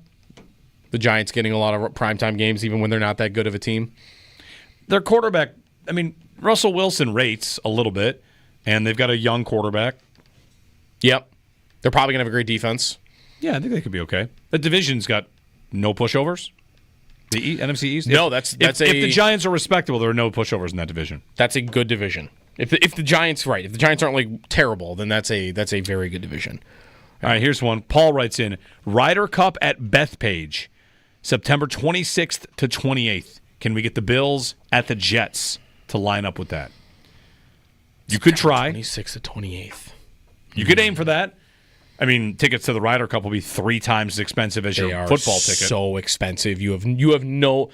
The Giants getting a lot of primetime games even when they're not that good of a team. Their quarterback, I mean, Russell Wilson rates a little bit, and they've got a young quarterback. Yep. They're probably going to have a great defense. Yeah, I think they could be okay. The division's got no pushovers. The NFC East? No, if the Giants are respectable, there are no pushovers in that division. That's a good division. If the Giants aren't like terrible, then that's a very good division. All right, here's one. Paul writes in, Ryder Cup at Bethpage, September 26th to 28th. Can we get the Bills at the Jets to line up with that? You could try. 26th to 28th. You could aim for that. I mean, tickets to the Ryder Cup will be 3 times as expensive as your football ticket. So expensive. You have no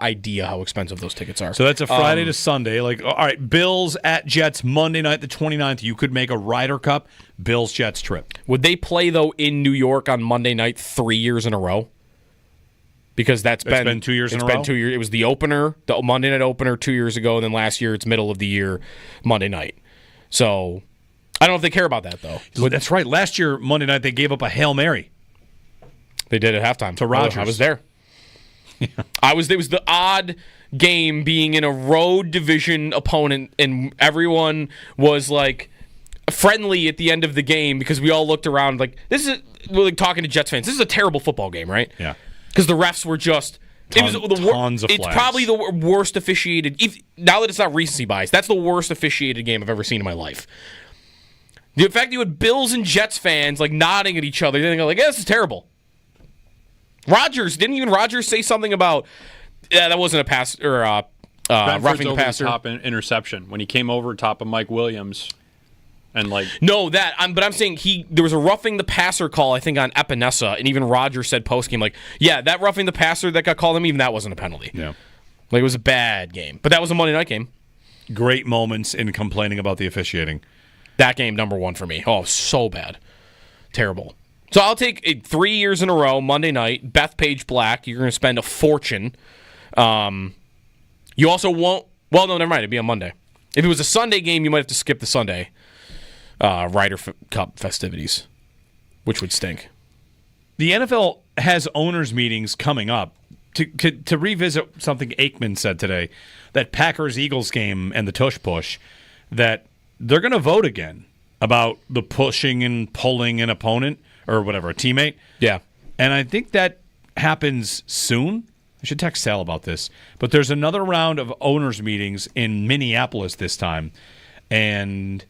idea how expensive those tickets are. So that's a Friday to Sunday. Like, all right, Bills at Jets Monday night the 29th. You could make a Ryder Cup Bills Jets trip. Would they play though in New York on Monday night 3 years in a row? Because it's been 2 years in a row. It's been 2 years. It was the opener, the Monday night opener 2 years ago, and then last year it's middle of the year Monday night. So I don't know if they care about that, though. That's right. Last year, Monday night, they gave up a Hail Mary. They did at halftime. To Rodgers. I was there. Yeah. It was the odd game being in a road division opponent, and everyone was, like, friendly at the end of the game because we all looked around like, we're like talking to Jets fans. This is a terrible football game, right? Yeah. Because the refs were just... Tons of flags. It's probably the worst officiated... now that it's not recency bias, that's the worst officiated game I've ever seen in my life. The fact that you had Bills and Jets fans like nodding at each other, they go like, "Yeah, this is terrible." Didn't Rodgers say something about that wasn't a pass or roughing the passer? Top interception when he came over top of Mike Williams, and like but I'm saying there was a roughing the passer call I think on Epinesa, and even Rodgers said post game like, "Yeah, that roughing the passer that got called him, even that wasn't a penalty." Yeah, like it was a bad game, but that was a Monday night game. Great moments in complaining about the officiating. That game, number one for me. Oh, so bad. Terrible. So I'll take it 3 years in a row, Monday night, Bethpage Black. You're going to spend a fortune. You also won't... Well, no, never mind. It'd be on Monday. If it was a Sunday game, you might have to skip the Sunday Ryder Cup festivities, which would stink. The NFL has owners' meetings coming up. To revisit something Aikman said today, that Packers-Eagles game and the tush push, that they're going to vote again about the pushing and pulling an opponent or whatever, a teammate. Yeah. And I think that happens soon. I should text Sal about this. But there's another round of owners' meetings in Minneapolis this time. And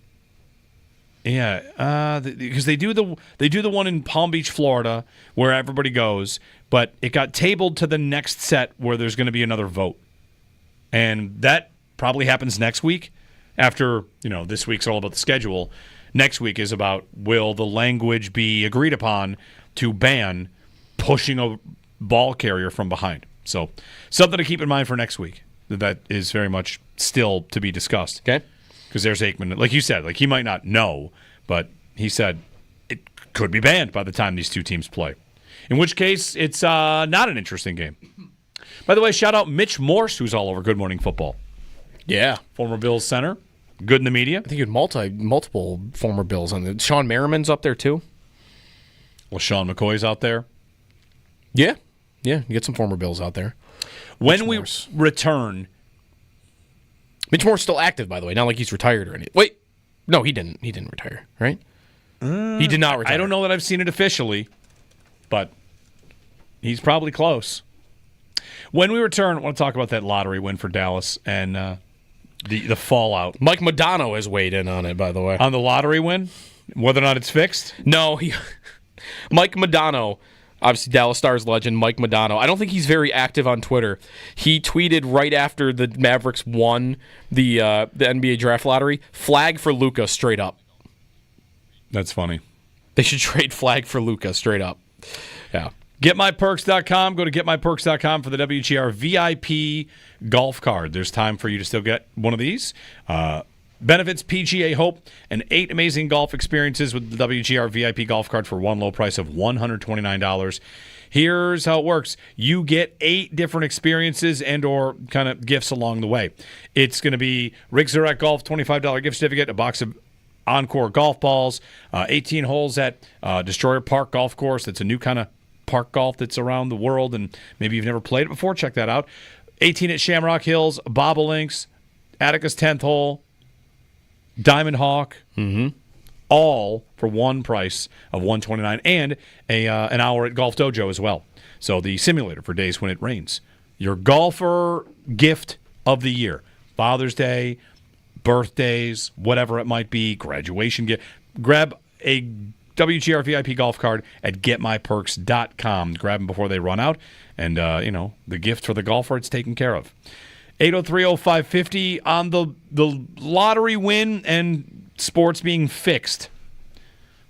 yeah, because they do the one in Palm Beach, Florida, where everybody goes, but it got tabled to the next set where there's going to be another vote. And that probably happens next week after, this week's all about the schedule. Next week is about, will the language be agreed upon to ban pushing a ball carrier from behind? So something to keep in mind for next week. That is very much still to be discussed. Okay. Because there's Aikman. Like you said, he might not know, but he said it could be banned by the time these two teams play. In which case, it's not an interesting game. By the way, shout out Mitch Morse, who's all over Good Morning Football. Yeah. Former Bills center. Good in the media. I think you had multiple former Bills on there. Sean Merriman's up there, too. Well, Sean McCoy's out there. Yeah. Yeah, you get some former Bills out there. When we return... Mitch Moore's still active, by the way. Not like he's retired or anything. Wait. No, he didn't. He didn't retire, right? He did not retire. I don't know that I've seen it officially, but he's probably close. When we return, I want to talk about that lottery win for Dallas and the fallout. Mike Modano has weighed in on it, by the way. On the lottery win? Whether or not it's fixed? No. Mike Modano, obviously Dallas Stars legend, Mike Modano. I don't think he's very active on Twitter. He tweeted right after the Mavericks won the NBA draft lottery, flag for Luka straight up. That's funny. They should trade flag for Luka straight up. Yeah. GetMyPerks.com. Go to GetMyPerks.com for the WGR VIP golf card. There's time for you to still get one of these. Benefits PGA Hope and 8 amazing golf experiences with the WGR VIP golf card for one low price of $129. Here's how it works. You get 8 different experiences and or kind of gifts along the way. It's going to be Rick Zurek Golf, $25 gift certificate, a box of Encore golf balls, 18 holes at Destroyer Park Golf Course. That's a new kind of park golf that's around the world, and maybe you've never played it before. Check that out. 18 at Shamrock Hills, Bobolinks, Atticus 10th hole, Diamond Hawk, all for one price of $129, and an hour at Golf Dojo as well. So the simulator for days when it rains. Your golfer gift of the year. Father's Day, birthdays, whatever it might be, graduation gift. Grab a WGR VIP golf card at GetMyPerks.com. Grab them before they run out. And, the gift for the golfer, it's taken care of. 803-0550 on the lottery win and sports being fixed.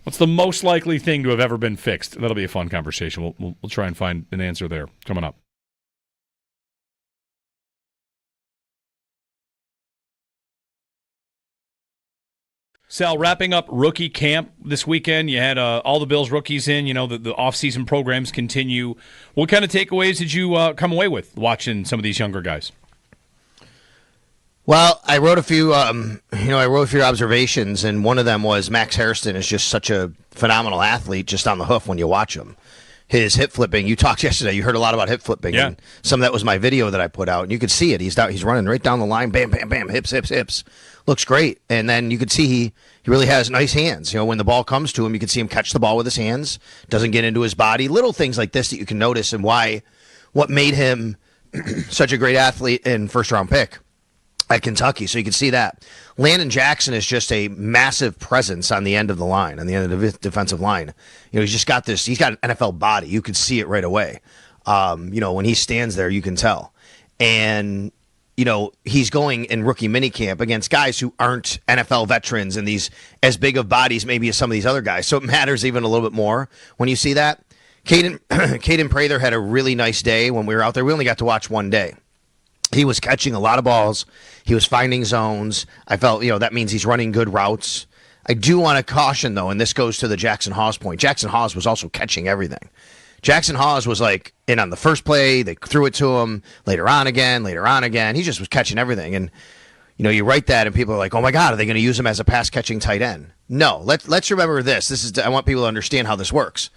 What's the most likely thing to have ever been fixed? That'll be a fun conversation. We'll try and find an answer there coming up. Sal, wrapping up rookie camp this weekend, you had all the Bills rookies in. The off-season programs continue. What kind of takeaways did you come away with watching some of these younger guys? Well, I wrote a few, observations, and one of them was Max Hairston is just such a phenomenal athlete just on the hoof when you watch him. His hip flipping, you talked yesterday, you heard a lot about hip flipping. Yeah. And some of that was my video that I put out, and you could see it. He's running right down the line, bam, bam, bam, hips, hips, hips. Looks great. And then you could see he really has nice hands. When the ball comes to him, you can see him catch the ball with his hands, doesn't get into his body. Little things like this that you can notice and what made him such a great athlete and first-round pick at Kentucky. So you can see that. Landon Jackson is just a massive presence on the end of the line, on the end of the defensive line. He's got an NFL body. You could see it right away. When he stands there, you can tell. And, he's going in rookie minicamp against guys who aren't NFL veterans and these as big of bodies maybe as some of these other guys. So it matters even a little bit more when you see that. Caden Prather had a really nice day when we were out there. We only got to watch one day. He was catching a lot of balls. He was finding zones. I felt, that means he's running good routes. I do want to caution, though, and this goes to the Jackson Hawes point. Jackson Hawes was also catching everything. Jackson Hawes was like in on the first play. They threw it to him later on again. He just was catching everything. And, you write that and people are like, oh, my God, are they going to use him as a pass-catching tight end? No. Let's remember this. I want people to understand how this works.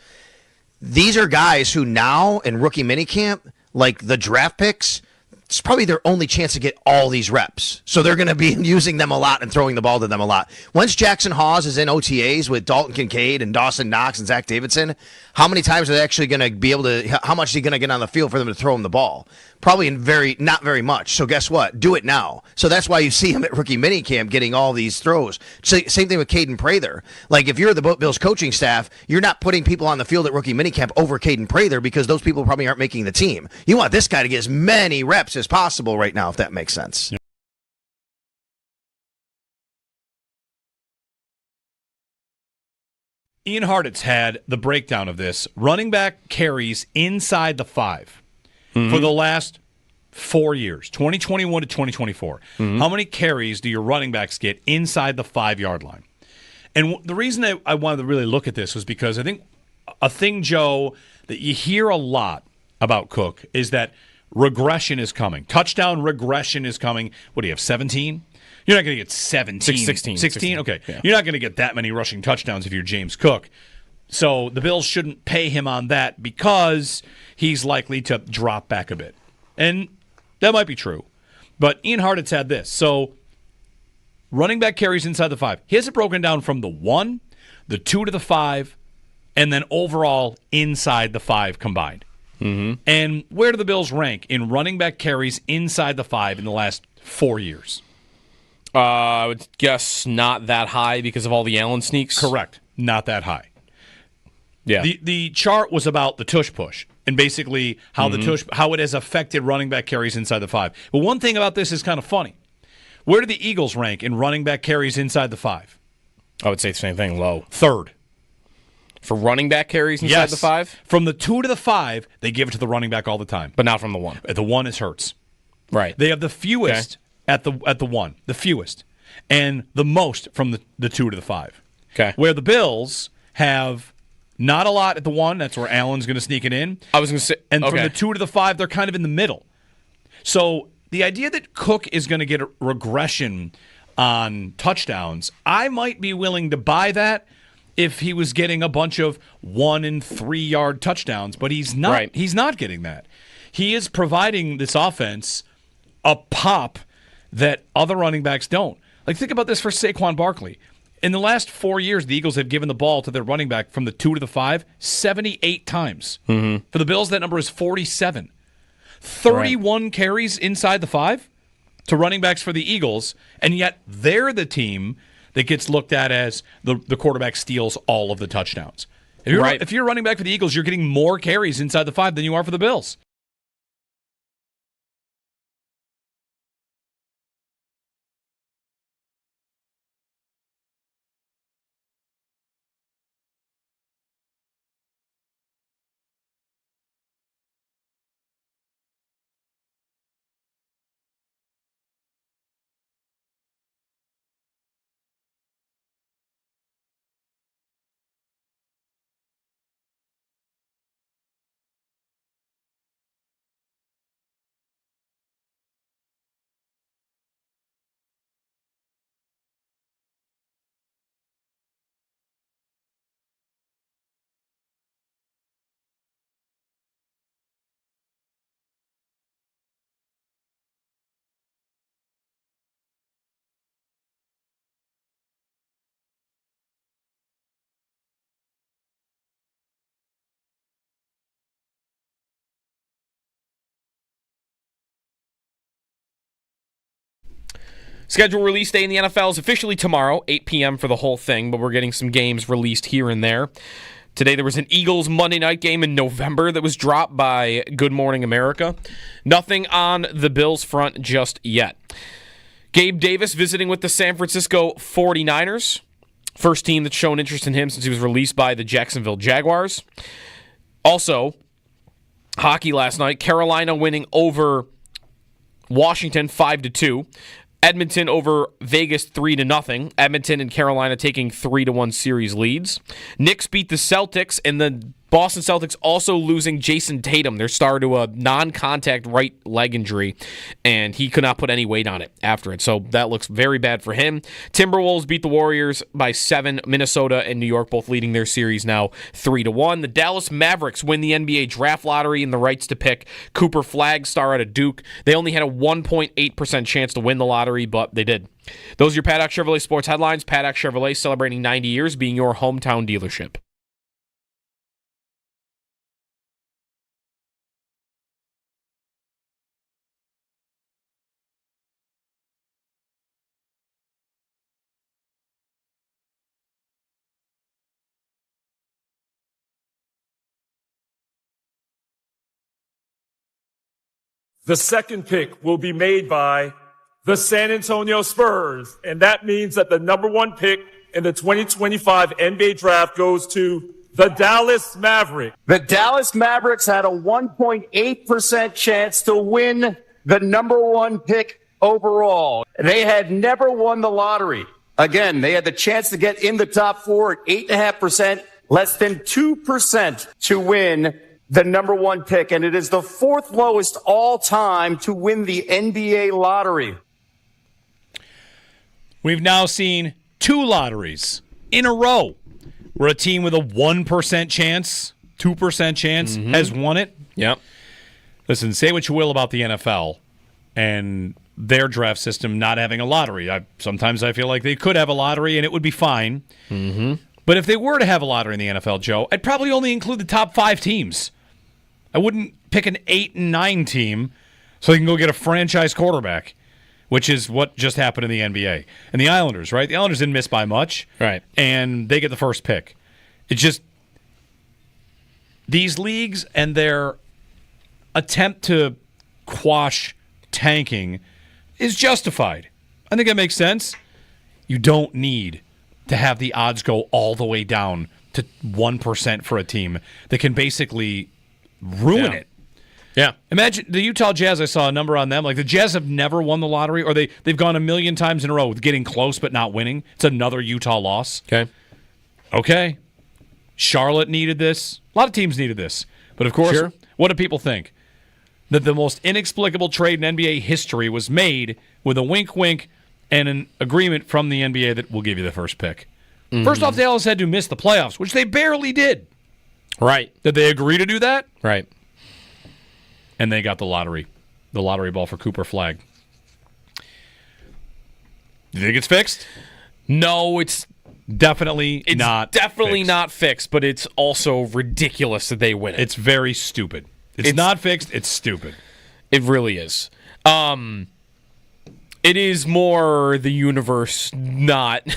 These are guys who now in rookie minicamp, like the draft picks, it's probably their only chance to get all these reps. So they're going to be using them a lot and throwing the ball to them a lot. Once Jackson Hawes is in OTAs with Dalton Kincaid and Dawson Knox and Zach Davidson, how many times are they actually going to be able to, how much is he going to get on the field for them to throw him the ball? Probably not very much. So guess what? Do it now. So that's why you see him at rookie minicamp getting all these throws. Same thing with Caden Prather. Like if you're the Bills coaching staff, you're not putting people on the field at rookie minicamp over Caden Prather because those people probably aren't making the team. You want this guy to get as many reps as possible right now, if that makes sense. Ian Hartitz had the breakdown of this. Running back carries inside the 5 for the last 4 years, 2021 to 2024. How many carries do your running backs get inside the 5-yard line? And the reason I wanted to really look at this was because I think a thing, Joe, that you hear a lot about Cook is that regression is coming. Touchdown regression is coming. What do you have, 17? You're not going to get 17. 16? Okay. Yeah. You're not going to get that many rushing touchdowns if you're James Cook. So the Bills shouldn't pay him on that because he's likely to drop back a bit. And that might be true. But Ian Hartitz had this. So running back carries inside the 5. He has it broken down from the 1, the 2 to the 5, and then overall inside the 5 combined. And where do the Bills rank in running back carries inside the 5 in the last 4 years? I would guess not that high because of all the Allen sneaks. Correct. Not that high. Yeah. The chart was about the tush push and basically how how it has affected running back carries inside the 5. But one thing about this is kind of funny. Where do the Eagles rank in running back carries inside the 5? I would say the same thing, low. 3rd. For running back carries inside the 5? From the 2 to the 5, they give it to the running back all the time. But not from the 1. At the 1 is Hurts. Right. They have the fewest at the 1, the fewest, and the most from the 2 to the 5. Okay. Where the Bills have not a lot at the 1, that's where Allen's going to sneak it in. I was going to say, and from the 2 to the 5, they're kind of in the middle. So the idea that Cook is going to get a regression on touchdowns, I might be willing to buy that if he was getting a bunch of 1 and 3 yard touchdowns, but he's not. Right. He's not getting that. He is providing this offense a pop that other running backs don't. Like, think about this for Saquon Barkley. In the last 4 years, the Eagles have given the ball to their running back from the 2 to the 5 78 times. For the Bills, that number is 47. 31 carries inside the 5 to running backs for the Eagles, and yet they're the team that gets looked at as the quarterback steals all of the touchdowns. If you're running back for the Eagles, you're getting more carries inside the 5 than you are for the Bills. Schedule release day in the NFL is officially tomorrow, 8 p.m. for the whole thing, but we're getting some games released here and there. Today there was an Eagles Monday night game in November that was dropped by Good Morning America. Nothing on the Bills front just yet. Gabe Davis visiting with the San Francisco 49ers. First team that's shown interest in him since he was released by the Jacksonville Jaguars. Also, hockey last night, Carolina winning over Washington 5-2. Edmonton over Vegas 3-0. Edmonton and Carolina taking 3-1 series leads. Knicks beat the Celtics, and the Boston Celtics also losing Jason Tatum, their star, to a non-contact right leg injury, and he could not put any weight on it after it. So that looks very bad for him. Timberwolves beat the Warriors by 7. Minnesota and New York both leading their series now 3-1. The Dallas Mavericks win the NBA draft lottery and the rights to pick Cooper Flagg, star out of Duke. They only had a 1.8% chance to win the lottery, but they did. Those are your Paddock Chevrolet sports headlines. Paddock Chevrolet celebrating 90 years, being your hometown dealership. The second pick will be made by the San Antonio Spurs, and that means that the number 1 pick in the 2025 NBA draft goes to the Dallas Mavericks. The Dallas Mavericks had a 1.8% chance to win the number 1 pick overall. They had never won the lottery. Again, they had the chance to get in the top 4 at 8.5%, less than 2% to win the number 1 pick, and it is the 4th lowest all time to win the NBA lottery. We've now seen 2 lotteries in a row where a team with a 1% chance, 2% chance has won it. Yep. Listen, say what you will about the NFL and their draft system not having a lottery. Sometimes I feel like they could have a lottery and it would be fine. But if they were to have a lottery in the NFL, Joe, I'd probably only include the top 5 teams. I wouldn't pick an 8 and 9 team so they can go get a franchise quarterback, which is what just happened in the NBA. And the Islanders, right? The Islanders didn't miss by much. Right. And they get the first pick. It's just these leagues and their attempt to quash tanking is justified. I think that makes sense. You don't need to have the odds go all the way down to 1% for a team that can basically ruin it. Yeah. Imagine the Utah Jazz. I saw a number on them. Like, the Jazz have never won the lottery, or they've gone a million times in a row with getting close but not winning. It's another Utah loss. Okay. Charlotte needed this. A lot of teams needed this. But, of course, what do people think? That the most inexplicable trade in NBA history was made with a wink-wink and an agreement from the NBA that we'll give you the first pick. First off, Dallas had to miss the playoffs, which they barely did. Right. Did they agree to do that? Right. And they got the lottery ball for Cooper Flagg. Do you think it's fixed? No, it's definitely not fixed, but it's also ridiculous that they win it. It's very stupid. It's not fixed, it's stupid. It really is. It is more the universe not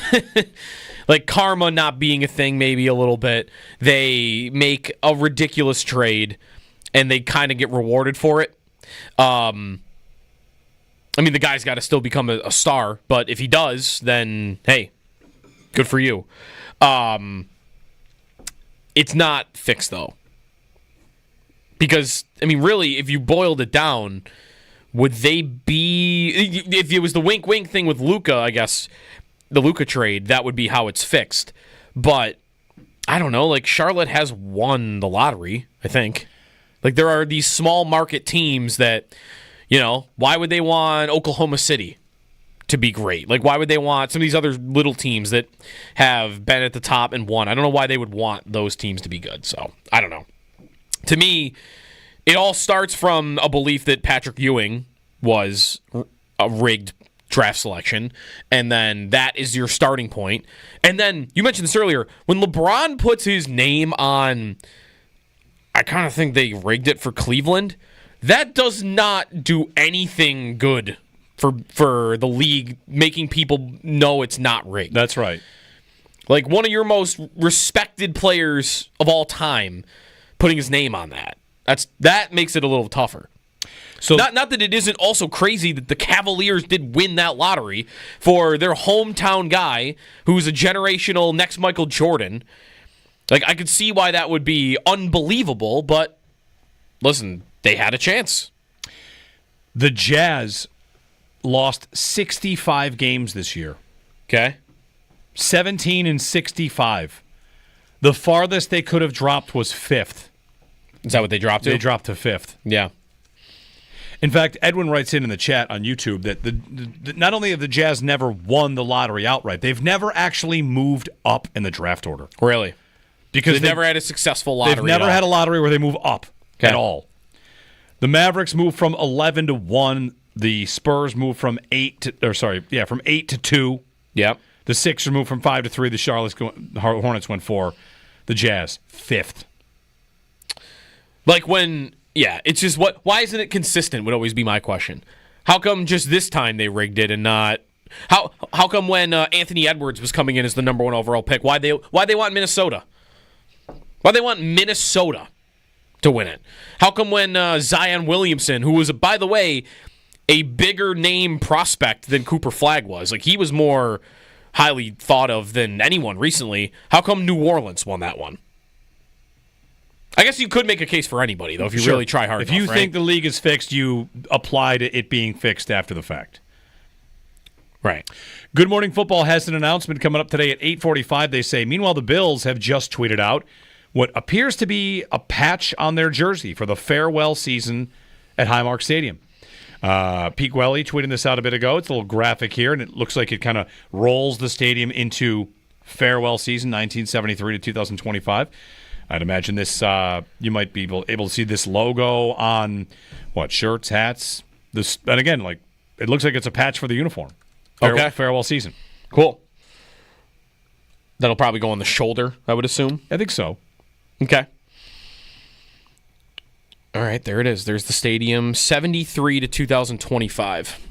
like karma not being a thing, maybe a little bit. They make a ridiculous trade and they kind of get rewarded for it. I mean, the guy's got to still become a star, but if he does, then hey, good for you. It's not fixed though. Because, I mean, really, if you boiled it down, would they be... If it was the wink-wink thing with Luka, I guess, the Luka trade, that would be how it's fixed. But, I don't know, like, Charlotte has won the lottery, I think. Like, there are these small market teams that, you know, why would they want Oklahoma City to be great? Like, why would they want some of these other little teams that have been at the top and won? I don't know why they would want those teams to be good, so I don't know. To me, it all starts from a belief that Patrick Ewing was a rigged draft selection, and then that is your starting point. And then, you mentioned this earlier, when LeBron puts his name on, I kind of think they rigged it for Cleveland, that does not do anything good for the league, making people know it's not rigged. That's right. Like, one of your most respected players of all time putting his name on that. That makes it a little tougher. So not that it isn't also crazy that the Cavaliers did win that lottery for their hometown guy who's a generational next Michael Jordan. Like, I could see why that would be unbelievable, but listen, they had a chance. The Jazz lost 65 games this year. Okay. 17-65. The farthest they could have dropped was 5th. Is that what they dropped to? They dropped to 5th. Yeah. In fact, Edwin writes in the chat on YouTube that not only have the Jazz never won the lottery outright, they've never actually moved up in the draft order. Really? Because they've never had a successful lottery. They've never had a lottery where they move up at all. The Mavericks moved from 11 to 1. The Spurs moved from 8 to 2. Yep. The Sixers moved from 5 to 3. The Charlotte Hornets went 4. The Jazz 5th. Like when, it's just why isn't it consistent would always be my question. How come just this time they rigged it and not, how come when Anthony Edwards was coming in as the number 1 overall pick, why they want Minnesota? Why they want Minnesota to win it? How come when Zion Williamson, who was, by the way, a bigger name prospect than Cooper Flagg was, like he was more highly thought of than anyone recently, how come New Orleans won that one? I guess you could make a case for anybody, though, if you really try hard enough. If you think the league is fixed, you apply to it being fixed after the fact. Right. Good Morning Football has an announcement coming up today at 8:45. They say, meanwhile, the Bills have just tweeted out what appears to be a patch on their jersey for the farewell season at Highmark Stadium. Pete Gwelly tweeting this out a bit ago. It's a little graphic here, and it looks like it kind of rolls the stadium into farewell season 1973 to 2025. I'd imagine this. You might be able to see this logo on shirts, hats. This, and again, it looks like it's a patch for the uniform. Farewell season. Cool. That'll probably go on the shoulder, I would assume. I think so. Okay. All right, there it is. There's the stadium, 73 to 2025.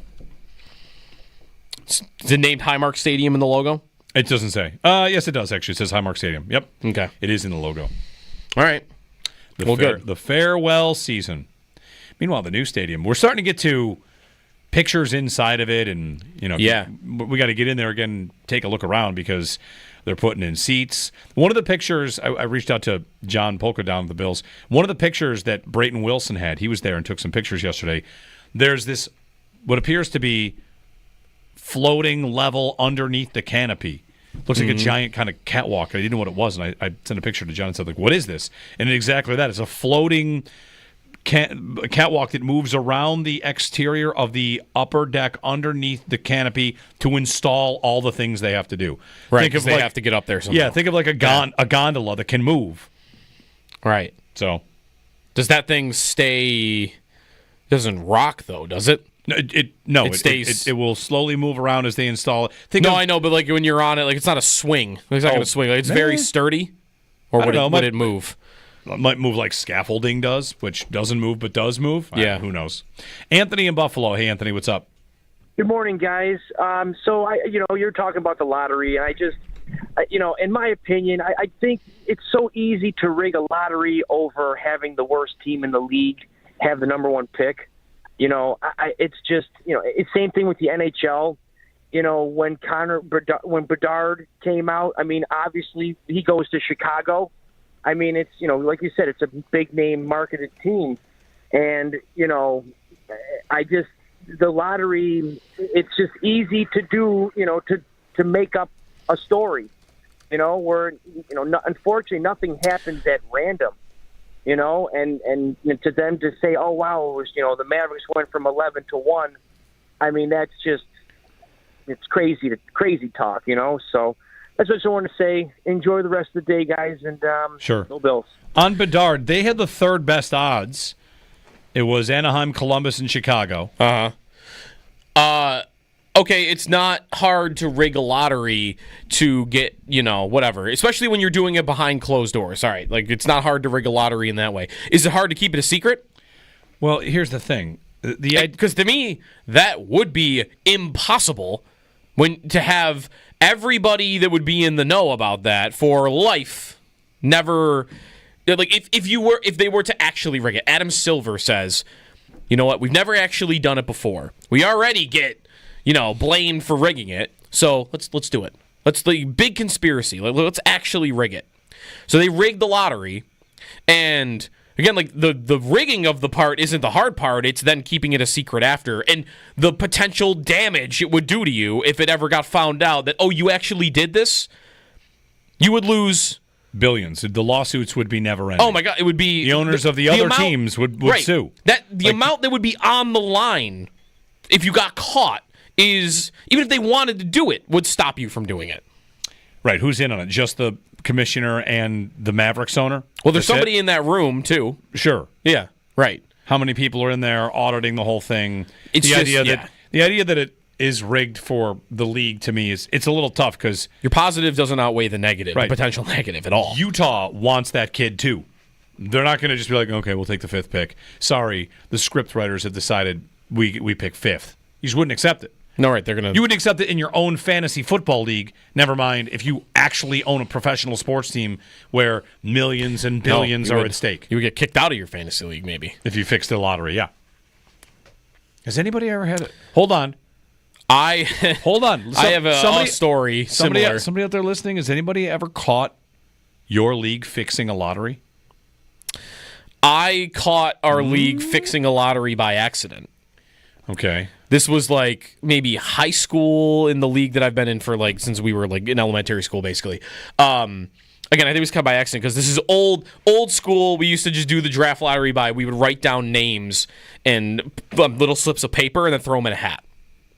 Is it named Highmark Stadium in the logo? It doesn't say. Yes, it does, actually. It says Highmark Stadium. Yep. Okay. It is in the logo. All right. Good. The farewell season. Meanwhile, the new stadium. We're starting to get to pictures inside of it, and, we got to get in there again and take a look around because they're putting in seats. One of the pictures, I reached out to John Polka down at the Bills. One of the pictures that Brayton Wilson had, he was there and took some pictures yesterday. There's this, what appears to be floating level underneath the canopy. Looks like a giant kind of catwalk. I didn't know what it was, and I sent a picture to John and said, what is this? And exactly that. It's a floating catwalk that moves around the exterior of the upper deck underneath the canopy to install all the things they have to do. Right, because they have to get up there somehow. Yeah, think of like a gondola that can move. Right. So, does that thing stay? Doesn't rock though, does it? It stays. It will slowly move around as they install it. I know, but when you're on it, it's not a swing. It's not going to swing. It's very sturdy. Or would it move? It might move like scaffolding does, which doesn't move but does move. Yeah. Who knows? Anthony in Buffalo. Hey, Anthony, what's up? Good morning, guys. So you're talking about the lottery, and I just, in my opinion, I think it's so easy to rig a lottery over having the worst team in the league have the number 1 pick. It's just, it's same thing with the NHL. When Bedard came out, obviously he goes to Chicago. It's, like you said, it's a big name marketed team. And, the lottery, it's just easy to do, to make up a story, where, unfortunately nothing happens at random. And to them to say, oh, wow, it was, the Mavericks went from 11 to 1. That's just, it's crazy talk, So that's what I want to say. Enjoy the rest of the day, guys, and sure. Go Bills. On Bedard, they had the 3rd best odds. It was Anaheim, Columbus, and Chicago. Okay, it's not hard to rig a lottery to get, whatever, especially when you're doing it behind closed doors. All right, it's not hard to rig a lottery in that way. Is it hard to keep it a secret? Well, here's the thing. Because to me, that would be impossible to have everybody that would be in the know about that for life never... if they were to actually rig it. Adam Silver says, you know what, we've never actually done it before. We already get... blamed for rigging it. So let's do it. Let's the big conspiracy. Let's actually rig it. So they rigged the lottery, and Again, like the rigging of the part isn't the hard part. It's then keeping it a secret after. And the potential damage it would do to you if it ever got found out that, oh, you actually did this, you would lose billions. The lawsuits would be never ending. Oh, my God. It would be... The owners of the other teams would sue. The amount that would be on the line if you got caught is, even if they wanted to do it, would stop you from doing it. Right. Who's in on it? Just the commissioner and the Mavericks owner? Well, there's somebody in that room, too. Sure. Yeah, right. How many people are in there auditing the whole thing? The idea that it is rigged for the league, to me, it's a little tough because... Your positive doesn't outweigh the negative, the potential negative at all. Utah wants that kid, too. They're not going to just be like, okay, we'll take the 5th pick. Sorry, the script writers have decided we pick 5th. You just wouldn't accept it. No, right, they're gonna. You wouldn't accept it in your own fantasy football league. Never mind if you actually own a professional sports team where millions and billions are at stake. You would get kicked out of your fantasy league, maybe, if you fixed the lottery. Yeah. Has anybody ever had it? Hold on. Hold on. I have a story similar. Somebody out there listening, has anybody ever caught your league fixing a lottery? I caught our league fixing a lottery by accident. Okay. This was like maybe high school in the league that I've been in for like since we were like in elementary school, basically. Again, I think it was kind of by accident because this is old school. We used to just do the draft lottery by we would write down names and little slips of paper and then throw them in a hat.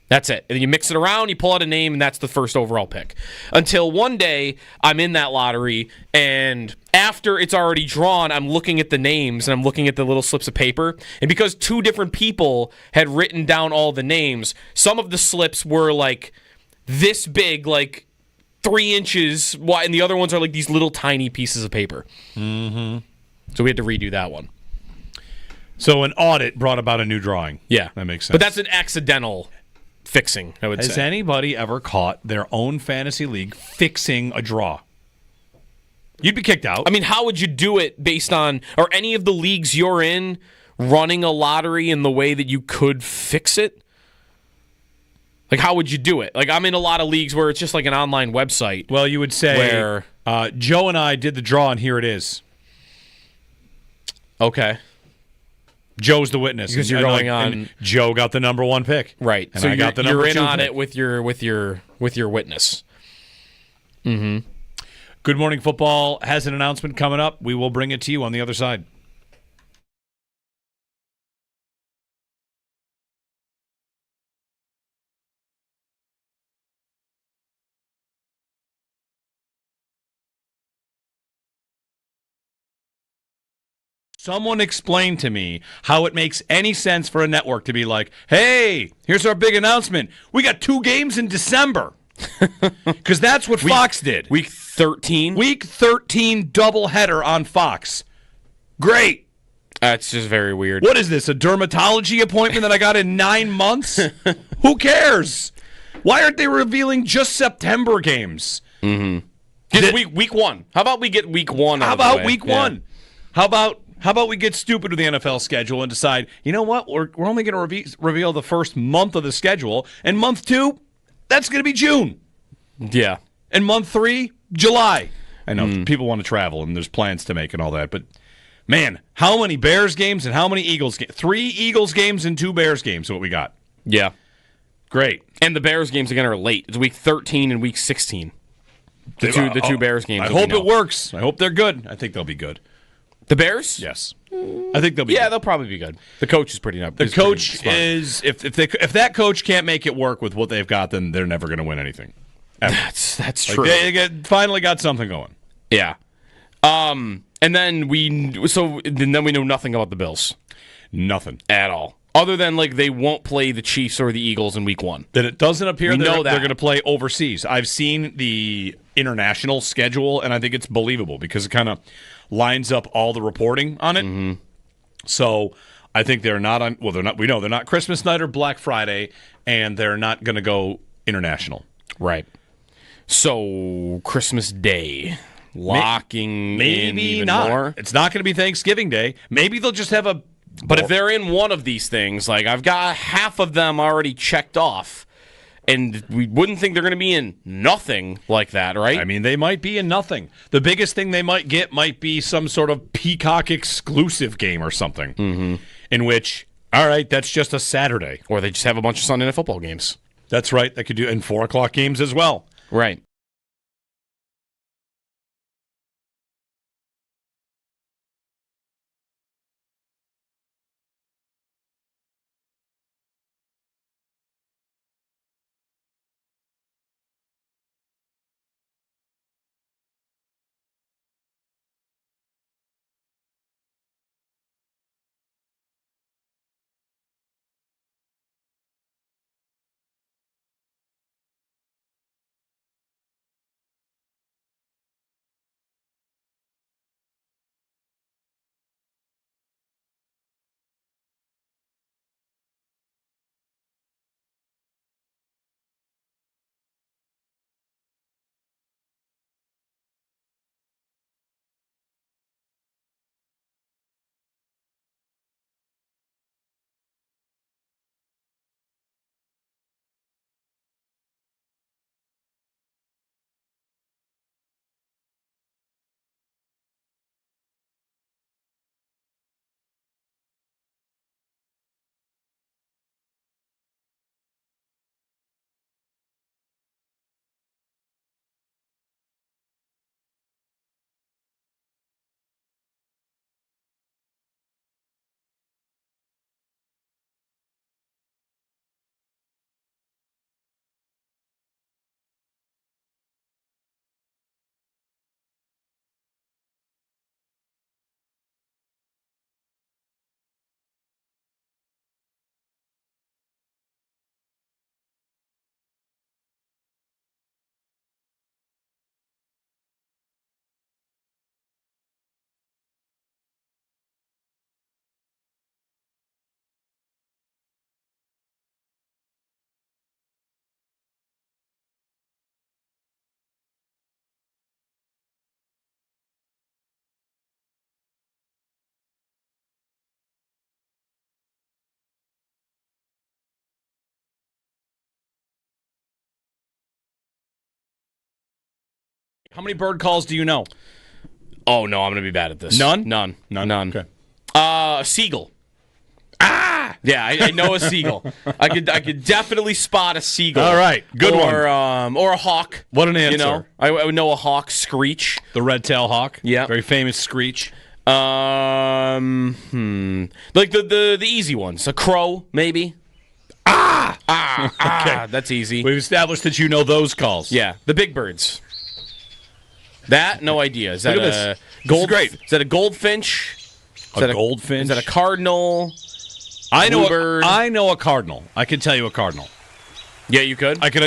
That's it. And then you mix it around, you pull out a name, and that's the first overall pick. Until one day, I'm in that lottery, and after it's already drawn, I'm looking at the names, and I'm looking at the little slips of paper. And because two different people had written down all the names, some of the slips were like this big, like 3 inches wide, and the other ones are like these little tiny pieces of paper. Mm-hmm. So we had to redo that one. So an audit brought about a new drawing. Yeah. That makes sense. But that's an accidental fixing, I would say. Has anybody ever caught their own fantasy league fixing a draw? You'd be kicked out. I mean, how would you do it based on, or any of the leagues you're in, running a lottery in the way that you could fix it? Like, how would you do it? Like, I'm in a lot of leagues where it's just like an online website. Well, you would say, where, Joe and I did the draw, and here it is. Okay. Joe's the witness because you're going on. And Joe got the number 1 pick, right? And so I got the number 2 you're in on pick. it with your witness. Mm-hmm. Good Morning Football has an announcement coming up. We will bring it to you on the other side. Someone explain to me how it makes any sense for a network to be like, hey, here's our big announcement. We got 2 games in December. Because that's what Fox did. Week 13? Week 13 doubleheader on Fox. Great. That's just very weird. What is this, a dermatology appointment that I got in 9 months? Who cares? Why aren't they revealing just September games? Mm-hmm. Just week 1. How about we get week 1 out How of the about way? week 1? How about we get stupid with the NFL schedule and decide, you know what, we're only going to reveal the first month of the schedule, and month 2, that's going to be June. Yeah. And month 3, July. I know people want to travel and there's plans to make and all that, but man, how many Bears games and how many Eagles games? 3 Eagles games and 2 Bears games is what we got. Yeah. Great. And the Bears games again are late. It's week 13 and week 16. The two Bears games. I hope it works. I hope they're good. I think they'll be good. The Bears? Yes. I think they'll be good. They'll probably be good. The coach is pretty The coach is if that coach can't make it work with what they've got, then they're never going to win anything. Ever. That's true. They finally got something going. Yeah. And then we know nothing about the Bills. Nothing at all. Other than like they won't play the Chiefs or the Eagles in week 1. That it doesn't appear they're going to play overseas. I've seen the international schedule, and I think it's believable because it kind of lines up all the reporting on it. Mm-hmm. So I think they're not on. Well, they're not. We know they're not Christmas night or Black Friday, and they're not going to go international. Right. So Christmas Day, locking in even more. It's not going to be Thanksgiving Day. Maybe they'll just have a. But if they're in one of these things, like I've got half of them already checked off, And we wouldn't think they're going to be in nothing like that, right? I mean, they might be in nothing. The biggest thing they might get might be some sort of Peacock exclusive game or something, in which, all right, that's just a Saturday. Or they just have a bunch of Sunday Night Football games. That's right. They could do and 4 o'clock games as well. Right. How many bird calls do you know? Oh, no, I'm going to be bad at this. None? None. Okay. Seagull. Yeah, I know a seagull. I could definitely spot a seagull. All right, good one. Or a hawk. What an answer. You know, I would know a hawk screech. The red-tailed hawk. Yeah. Very famous screech. Like the easy ones. A crow, maybe. Okay. That's easy. We've established that you know those calls. Yeah, the big birds. That, no idea. Is that Look at a gold? Great. Is that a goldfinch? Is that goldfinch? Is that a cardinal? I know a cardinal. I can tell you a cardinal. Yeah, you could? I can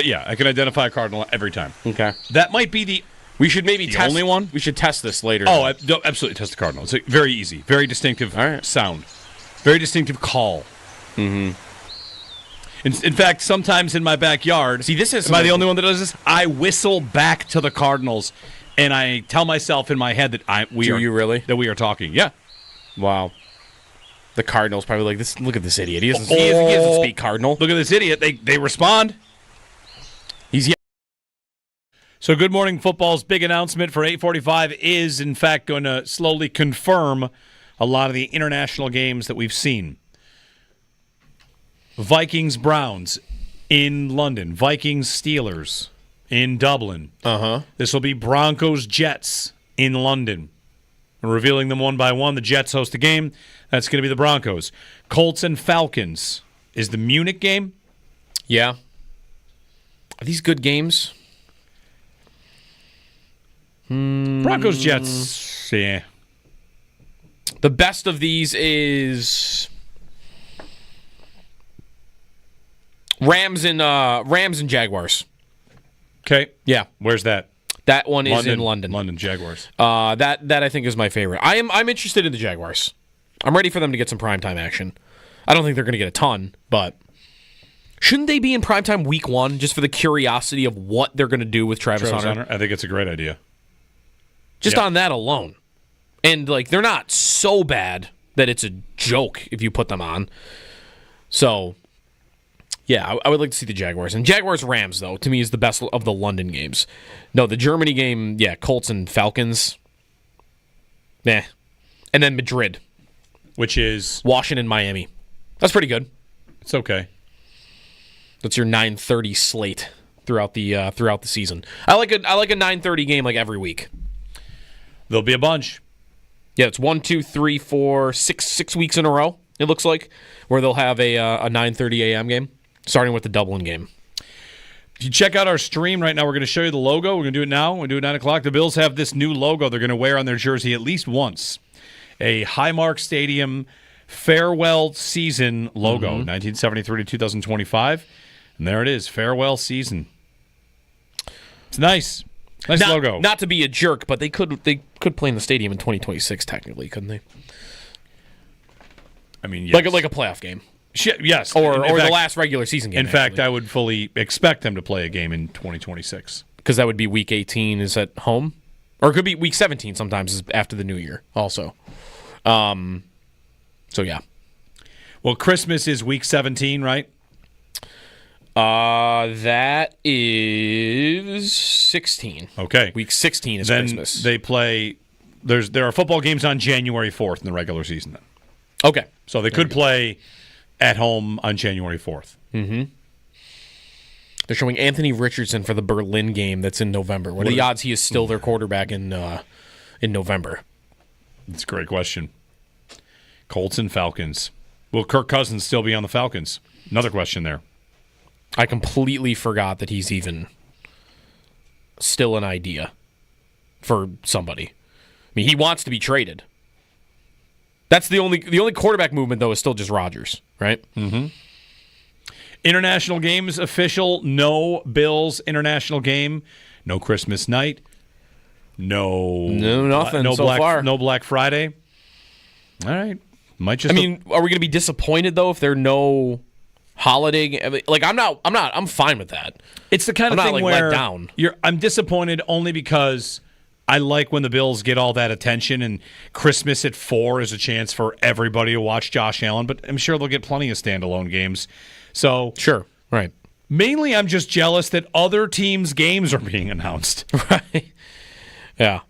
identify a cardinal every time. Okay. That might be the We should maybe test only one. We should test this later. Oh, absolutely test the cardinal. It's very easy, very distinctive sound, very distinctive call. Mm-hmm. In fact, sometimes in my backyard, am I the only one that does this? I whistle back to the Cardinals, and I tell myself in my head that we are talking. Yeah. Wow. The Cardinals probably like this. Look at this idiot. He doesn't speak Cardinal. Look at this idiot. They respond. So Good Morning Football's big announcement for 8:45 is, in fact, going to slowly confirm a lot of the international games that we've seen. Vikings-Browns in London. Vikings-Steelers in Dublin. This will be Broncos-Jets in London. We're revealing them one by one. The Jets host the game. That's going to be the Broncos. Colts and Falcons is the Munich game. Yeah. Are these good games? Broncos, Jets, yeah. The best of these is Rams and Jaguars. Okay. Yeah. Where's that? That one is in London. London Jaguars. That I think is my favorite. I'm interested in the Jaguars. I'm ready for them to get some primetime action. I don't think they're going to get a ton, but shouldn't they be in primetime week 1 just for the curiosity of what they're going to do with Travis Hunter? I think it's a great idea. Just on that alone. And like they're not so bad that it's a joke if you put them on. So Yeah, I would like to see the Jaguars. And Jaguars-Rams, though, to me is the best of the London games. No, the Germany game, yeah, Colts and Falcons. Nah. And then Madrid. Which is? Washington, Miami. That's pretty good. It's okay. That's your 9:30 slate throughout the season. I like a 9:30 game like every week. There'll be a bunch. Yeah, it's 1, 2, 3, 4, 6 weeks in a row, it looks like, where they'll have a 9:30 a.m. game, starting with the Dublin game. If you check out our stream right now, we're going to show you the logo. We're going to do it now. We're going to do it at 9 o'clock. The Bills have this new logo they're going to wear on their jersey at least once. A Highmark Stadium farewell season logo, 1973 to 2025. And there it is, farewell season. It's nice. Nice logo. Not to be a jerk, but they could play in the stadium in 2026 technically, couldn't they? I mean, yes. Like a playoff game. Yes. Or the last regular season game. In fact, I would fully expect them to play a game in 2026. Because that would be week 18 is at home. Or it could be week 17 sometimes is after the new year also. So, yeah. Well, Christmas is week 17, right? That is 16. Okay. Week 16 is then Christmas. They play. There are football games on January 4th in the regular season then. Okay. So they could play at home on January 4th. Mm-hmm. They're showing Anthony Richardson for the Berlin game that's in November. What are the odds he is still their quarterback in November? That's a great question. Colts and Falcons. Will Kirk Cousins still be on the Falcons? Another question there. I completely forgot that he's even still an idea for somebody. I mean, he wants to be traded. That's the only quarterback movement, though, is still just Rodgers, right? Mm-hmm. International games official. No Bills international game. No Christmas night. No nothing so far. No Black Friday. All right. Might just. I mean, are we going to be disappointed though if there are no holiday? Like, I'm fine with that. It's the kind of thing where let down. I'm disappointed only because I like when the Bills get all that attention, and Christmas at 4 is a chance for everybody to watch Josh Allen. But I'm sure they'll get plenty of standalone games. So sure, right. Mainly, I'm just jealous that other teams' games are being announced. Right. Yeah.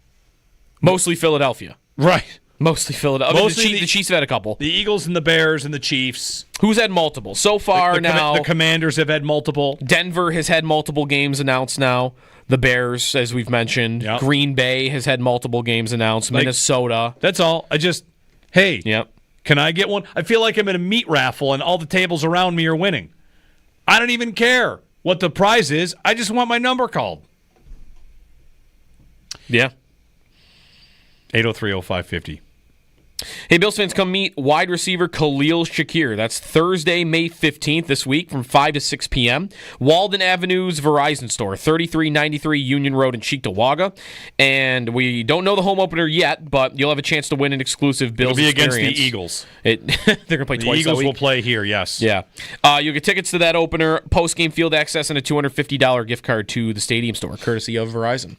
Mostly Philadelphia. Right. Mostly Philadelphia. The Chiefs have had a couple. The Eagles and the Bears and the Chiefs. Who's had multiple? So far now. The Commanders have had multiple. Denver has had multiple games announced now. The Bears, as we've mentioned. Yep. Green Bay has had multiple games announced. Minnesota. That's all. Hey, can I get one? I feel like I'm in a meat raffle and all the tables around me are winning. I don't even care what the prize is. I just want my number called. Yeah. 803-0550. Hey, Bills fans, come meet wide receiver Khalil Shakir. That's Thursday, May 15th this week from 5 to 6 p.m. Walden Avenue's Verizon store, 3393 Union Road in Cheektowaga. And we don't know the home opener yet, but you'll have a chance to win an exclusive Bills experience. It'll be against the Eagles. They're going to play twice The Eagles that week. will play here, yes. Yeah. You'll get tickets to that opener, post-game field access, and a $250 gift card to the stadium store, courtesy of Verizon.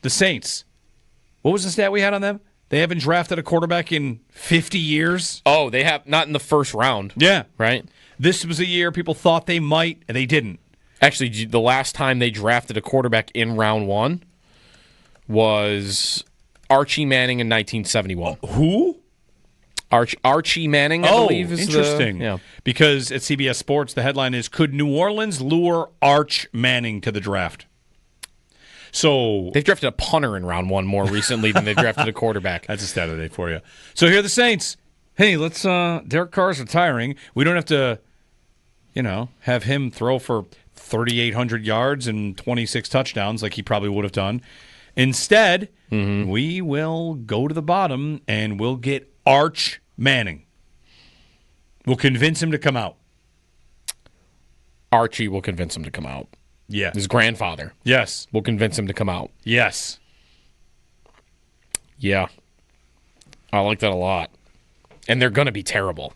The Saints. What was the stat we had on them? They haven't drafted a quarterback in 50 years. Oh, they have not in the first round. Yeah. Right? This was a year people thought they might, and they didn't. Actually, the last time they drafted a quarterback in round 1 was Archie Manning in 1971. Who? Archie Manning, I believe. Is interesting. Because at CBS Sports, the headline is, could New Orleans lure Arch Manning to the draft? So they've drafted a punter in round 1 more recently than they've drafted a quarterback. That's a stat of the day for you. So here are the Saints. Hey, let's Derek Carr's retiring. We don't have to, have him throw for 3,800 yards and 26 touchdowns like he probably would have done. Instead, we will go to the bottom and we'll get Arch Manning. We'll convince him to come out. Archie will convince him to come out. Yeah. His grandfather. Yes. Will convince him to come out. Yes. Yeah. I like that a lot. And they're going to be terrible.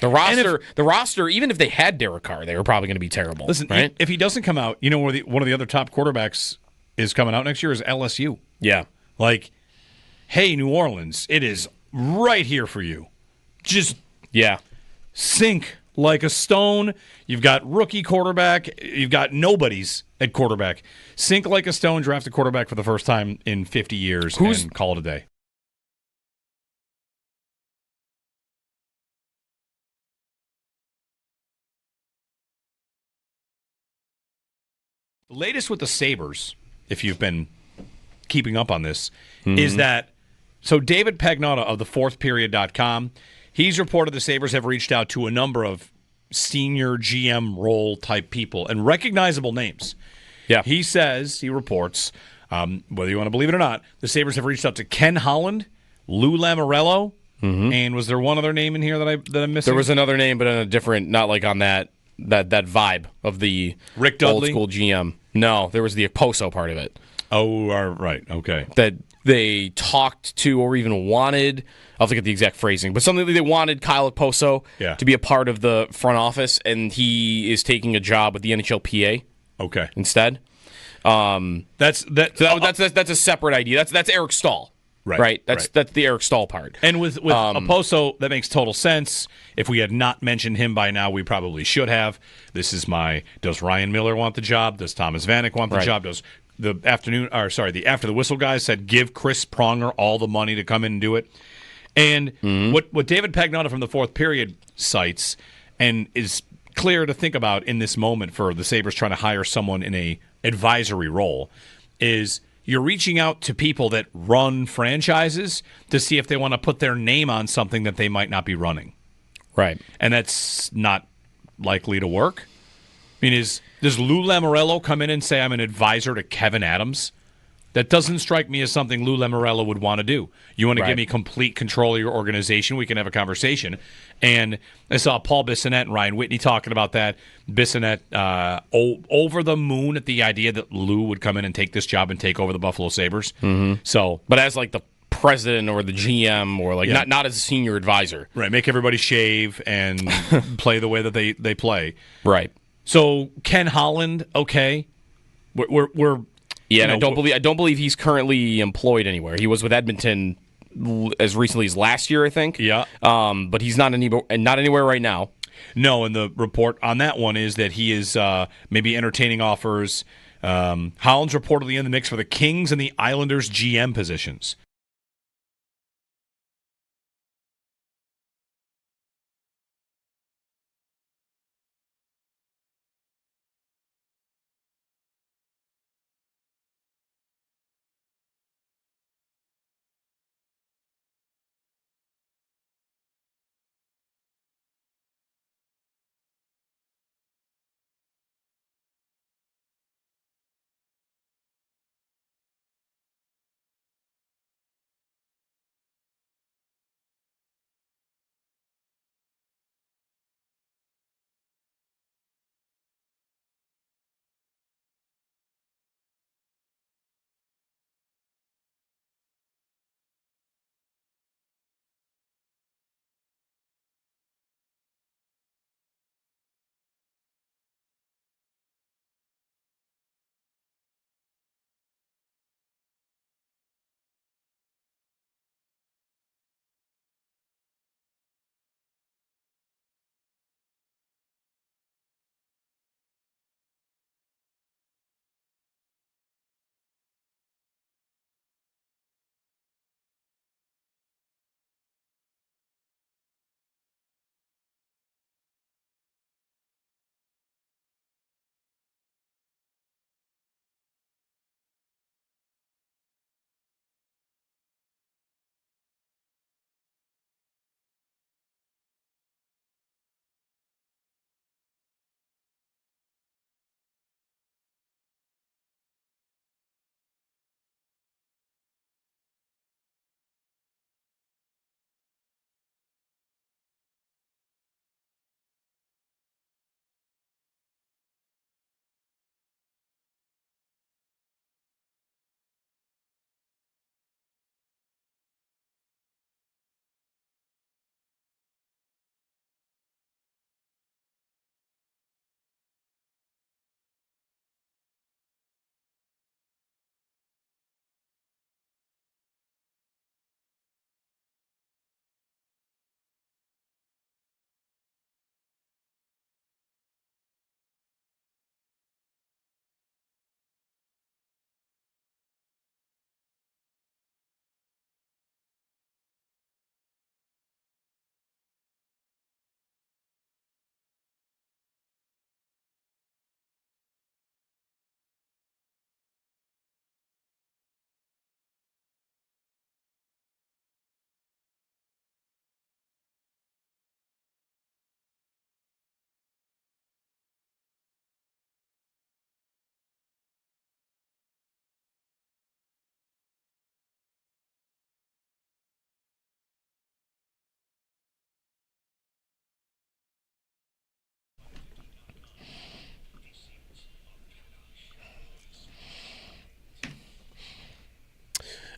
The roster, even if they had Derek Carr, they were probably going to be terrible. Listen, right? if he doesn't come out, you know where one of the other top quarterbacks is coming out next year is LSU. Yeah. Like, hey, New Orleans, it is right here for you. Just sink like a stone. You've got rookie quarterback. You've got nobodies at quarterback. Sink like a stone, draft a quarterback for the first time in 50 years, and call it a day. The latest with the Sabres, if you've been keeping up on this, is that so David Pagnotta of the fourthperiod.com, he's reported the Sabres have reached out to a number of senior GM role type people and recognizable names. Yeah. He says, he reports, whether you want to believe it or not, the Sabres have reached out to Ken Holland, Lou Lamoriello, and was there one other name in here that I'm missing? There was another name, but in a different, not like on that vibe of the Rick Dudley? old school GM. No, there was the Oposo part of it. Oh, right, okay. That they talked to or even wanted. I'll look at the exact phrasing, but something that they wanted Kyle Oposo to be a part of the front office, and he is taking a job with the NHLPA. Okay. Instead, that's a separate idea. That's Eric Stahl. Right. That's the Eric Stahl part. And with Oposo, that makes total sense. If we had not mentioned him by now, we probably should have. This is does Ryan Miller want the job? Does Thomas Vanek want the job? Does the After the Whistle guys said give Chris Pronger all the money to come in and do it? And what David Pagnotta from the Fourth Period cites and is clear to think about in this moment for the Sabres trying to hire someone in a advisory role is you're reaching out to people that run franchises to see if they want to put their name on something that they might not be running. Right. And that's not likely to work. I mean, does Lou Lamoriello come in and say, I'm an advisor to Kevin Adams? That doesn't strike me as something Lou Lamoriello would want to do. You want to give me complete control of your organization, we can have a conversation. And I saw Paul Bissonnette and Ryan Whitney talking about that. Bissonnette over the moon at the idea that Lou would come in and take this job and take over the Buffalo Sabres. So, but as like the president or the GM or like not as a senior advisor. Right, make everybody shave and play the way that they play. Right. So Ken Holland, okay. We're and I don't believe he's currently employed anywhere. He was with Edmonton as recently as last year, I think. Yeah. But he's not anywhere right now. No, and the report on that one is that he is maybe entertaining offers. Holland's reportedly in the mix for the Kings and the Islanders GM positions.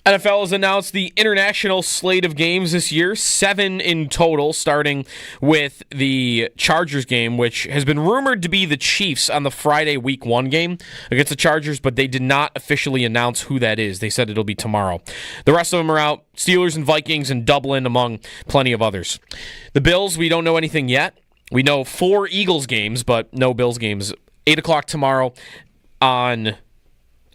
NFL has announced the international slate of games this year, 7 in total, starting with the Chargers game, which has been rumored to be the Chiefs on the Friday Week 1 game against the Chargers, but they did not officially announce who that is. They said it'll be tomorrow. The rest of them are out, Steelers and Vikings and Dublin, among plenty of others. The Bills, we don't know anything yet. We know 4 Eagles games, but no Bills games. 8 o'clock tomorrow on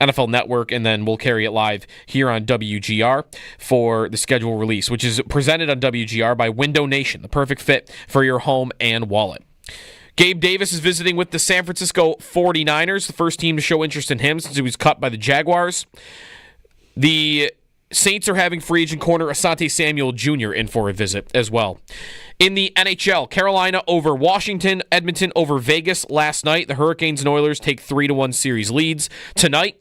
NFL Network, and then we'll carry it live here on WGR for the schedule release, which is presented on WGR by Window Nation, the perfect fit for your home and wallet. Gabe Davis is visiting with the San Francisco 49ers, the first team to show interest in him since he was cut by the Jaguars. The Saints are having free agent corner Asante Samuel Jr. in for a visit as well. In the NHL, Carolina over Washington, Edmonton over Vegas last night. The Hurricanes and Oilers take 3-1 series leads. Tonight,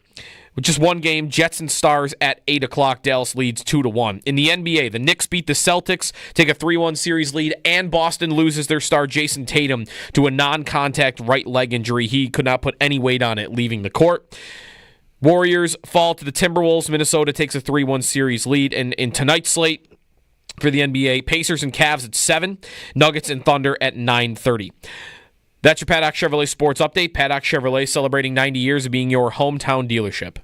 with just one game, Jets and Stars at 8 o'clock. Dallas leads 2-1. In the NBA, the Knicks beat the Celtics, take a 3-1 series lead, and Boston loses their star Jason Tatum to a non-contact right leg injury. He could not put any weight on it leaving the court. Warriors fall to the Timberwolves. Minnesota takes a 3-1 series lead. And in tonight's slate for the NBA, Pacers and Cavs at 7, Nuggets and Thunder at 9:30. That's your Paddock Chevrolet Sports Update. Paddock Chevrolet celebrating 90 years of being your hometown dealership.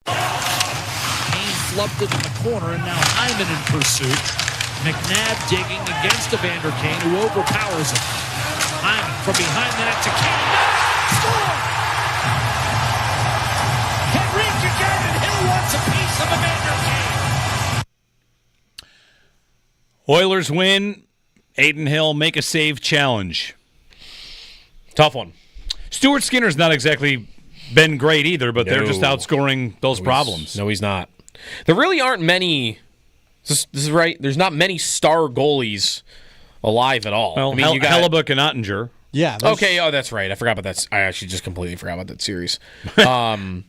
Kane flubbed it in the corner, and now Hyman in pursuit. McNabb digging against Evander Kane, who overpowers him. Hyman from behind the net to Kane. Score! Henrique again, and Hill wants a piece of Evander Kane. Oilers win. Aiden Hill make a save challenge. Tough one. Stuart Skinner's not exactly been great either, but they're just outscoring those problems. No, he's not. There really aren't many. This is right. There's not many star goalies alive at all. Well, I mean, you got Hellebuck and Ottinger. Yeah. Okay. Oh, that's right. I forgot about that. I actually just completely forgot about that series. And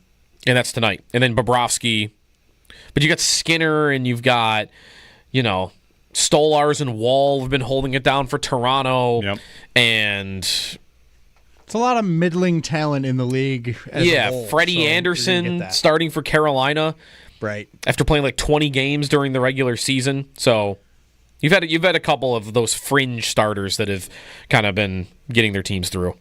that's tonight. And then Bobrovsky. But you got Skinner, and you've got, Stolars and Wall have been holding it down for Toronto. Yep. And it's a lot of middling talent in the league as a whole. Freddie Anderson starting for Carolina. Right. After playing like 20 games during the regular season. So you've had a couple of those fringe starters that have kind of been getting their teams through.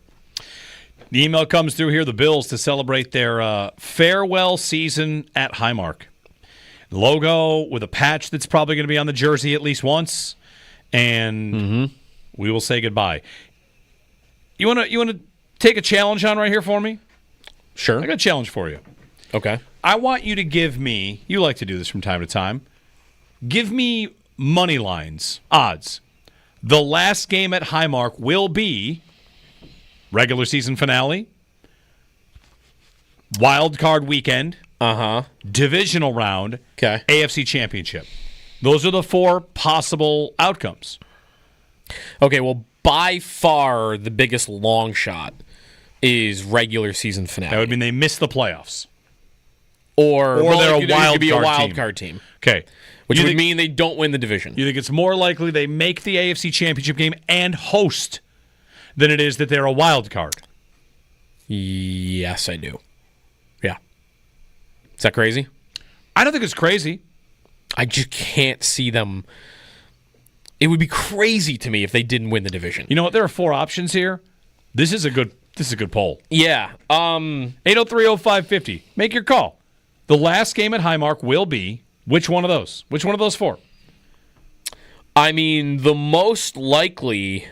The email comes through here, the Bills to celebrate their farewell season at Highmark. Logo with a patch that's probably going to be on the jersey at least once, and we will say goodbye. You want to take a challenge on right here for me? Sure. I got a challenge for you. Okay. I want you to give me, you like to do this from time to time, give me money lines, odds. The last game at Highmark will be regular season finale, wild card weekend, divisional round, AFC Championship. Those are the 4 possible outcomes. Okay, well, by far the biggest long shot is regular season finale. That would mean they miss the playoffs. Or they're a wild card team. Okay. Which would mean they don't win the division. You think it's more likely they make the AFC Championship game and host than it is that they're a wild card? Yes, I do. Yeah. Is that crazy? I don't think it's crazy. I just can't see them. It would be crazy to me if they didn't win the division. You know what? There are 4 options here. This is a good poll. Yeah. 803-0550. Make your call. The last game at Highmark will be which one of those? Which one of those 4? I mean, the most likely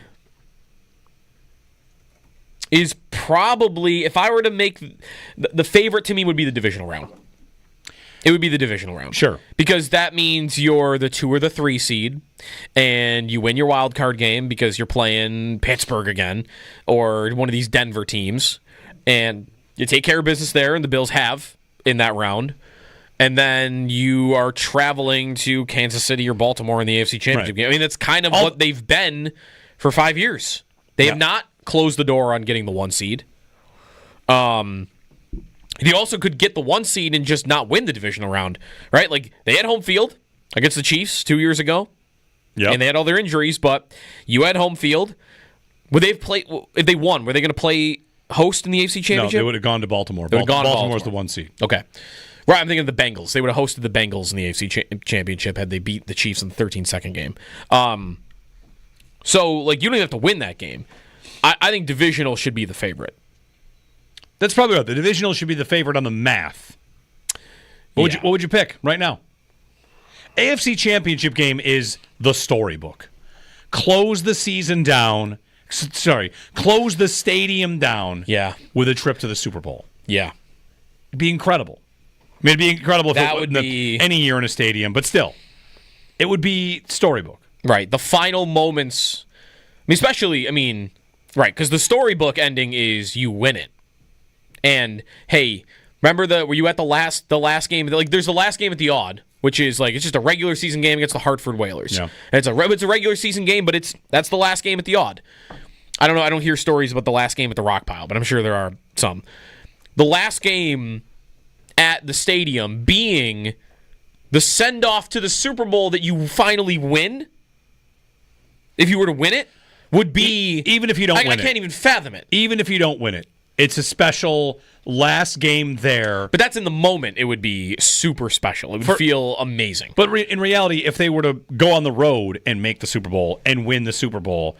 is probably, if I were to make the favorite to me would be the divisional round. It would be the divisional round. Sure. Because that means you're the 2 or the 3 seed, and you win your wild card game because you're playing Pittsburgh again, or one of these Denver teams, and you take care of business there, and the Bills have in that round, and then you are traveling to Kansas City or Baltimore in the AFC Championship game. I mean, that's kind of what they've been for 5 years. They have not closed the door on getting the 1 seed. They also could get the 1 seed and just not win the divisional round, right? Like, they had home field against the Chiefs 2 years ago. Yep. And they had all their injuries, but you had home field. Would they have played if they won? Were they going to play host in the AFC Championship? No, they would have gone to Baltimore. They would have gone to Baltimore's the 1 seed. Okay. Right, I'm thinking of the Bengals. They would have hosted the Bengals in the AFC Championship had they beat the Chiefs in the 13-second game. So, like, you don't even have to win that game. I think divisional should be the favorite. That's probably right. The divisional should be the favorite on the math. What would you pick right now? AFC Championship game is the storybook. Close the season down. Close the stadium down. Yeah. With a trip to the Super Bowl. Yeah. It'd be incredible. I mean, it'd be incredible if that it would be any year in a stadium, but still, it would be storybook. Right. The final moments. Especially, right, because the storybook ending is you win it. And hey, remember were you at the last game? Like, there's the last game at the Odd, which is like it's just a regular season game against the Hartford Whalers. Yeah. And it's a regular season game, but that's the last game at the Odd. I don't know. I don't hear stories about the last game at the Rock Pile, but I'm sure there are some. The last game at the stadium being the send off to the Super Bowl that you finally win. If you were to win it, would be even if you don't win it. I can't even fathom it. Even if you don't win it, it's a special last game there. But that's in the moment. It would be super special. It would feel amazing. But in reality, if they were to go on the road and make the Super Bowl and win the Super Bowl,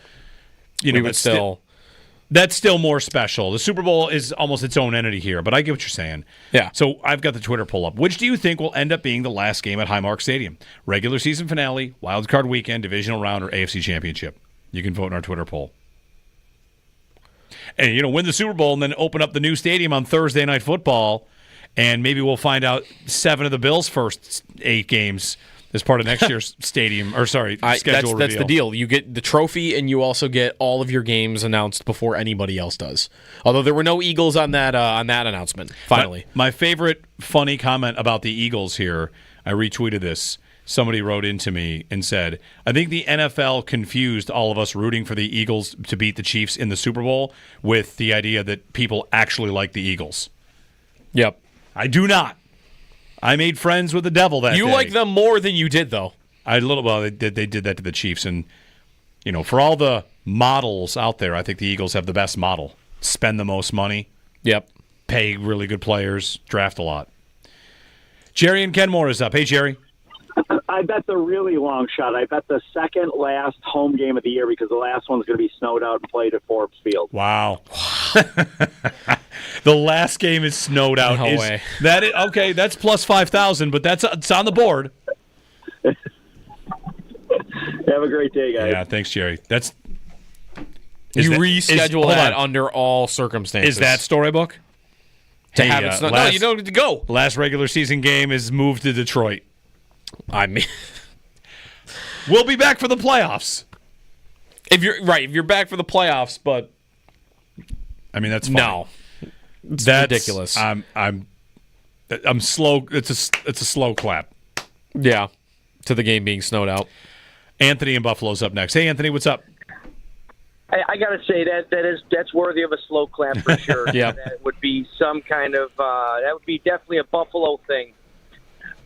that's still more special. The Super Bowl is almost its own entity here, but I get what you're saying. Yeah. So I've got the Twitter pull up. Which do you think will end up being the last game at Highmark Stadium? Regular season finale, wild card weekend, divisional round, or AFC Championship? You can vote in our Twitter poll. And, win the Super Bowl and then open up the new stadium on Thursday Night Football, and maybe we'll find out 7 of the Bills' first 8 games as part of next year's schedule reveal. That's the deal. You get the trophy, and you also get all of your games announced before anybody else does. Although there were no Eagles on that announcement, finally. My favorite funny comment about the Eagles here, I retweeted this. Somebody wrote into me and said, I think the NFL confused all of us rooting for the Eagles to beat the Chiefs in the Super Bowl with the idea that people actually like the Eagles. Yep. I do not. I made friends with the devil that day. You like them more than you did, though. They did that to the Chiefs. And, for all the models out there, I think the Eagles have the best model. Spend the most money. Yep. Pay really good players. Draft a lot. Jerry and Kenmore is up. Hey, Jerry. I bet the really long shot. I bet the second last home game of the year because the last one's going to be snowed out and played at Forbes Field. Wow. The last game is snowed out. No way. Okay, that's plus 5,000, but it's on the board. Have a great day, guys. Yeah, thanks, Jerry. Reschedule that under all circumstances. Is that storybook? To have it snowed? No, you don't need to go. Last regular season game is moved to Detroit. We'll be back for the playoffs. If you're back for the playoffs, but that's fine. No, that's ridiculous. I'm slow. It's a slow clap. Yeah, to the game being snowed out. Anthony in Buffalo's up next. Hey, Anthony, what's up? I got to say that's worthy of a slow clap for sure. Yeah, that would be some kind of that would be definitely a Buffalo thing.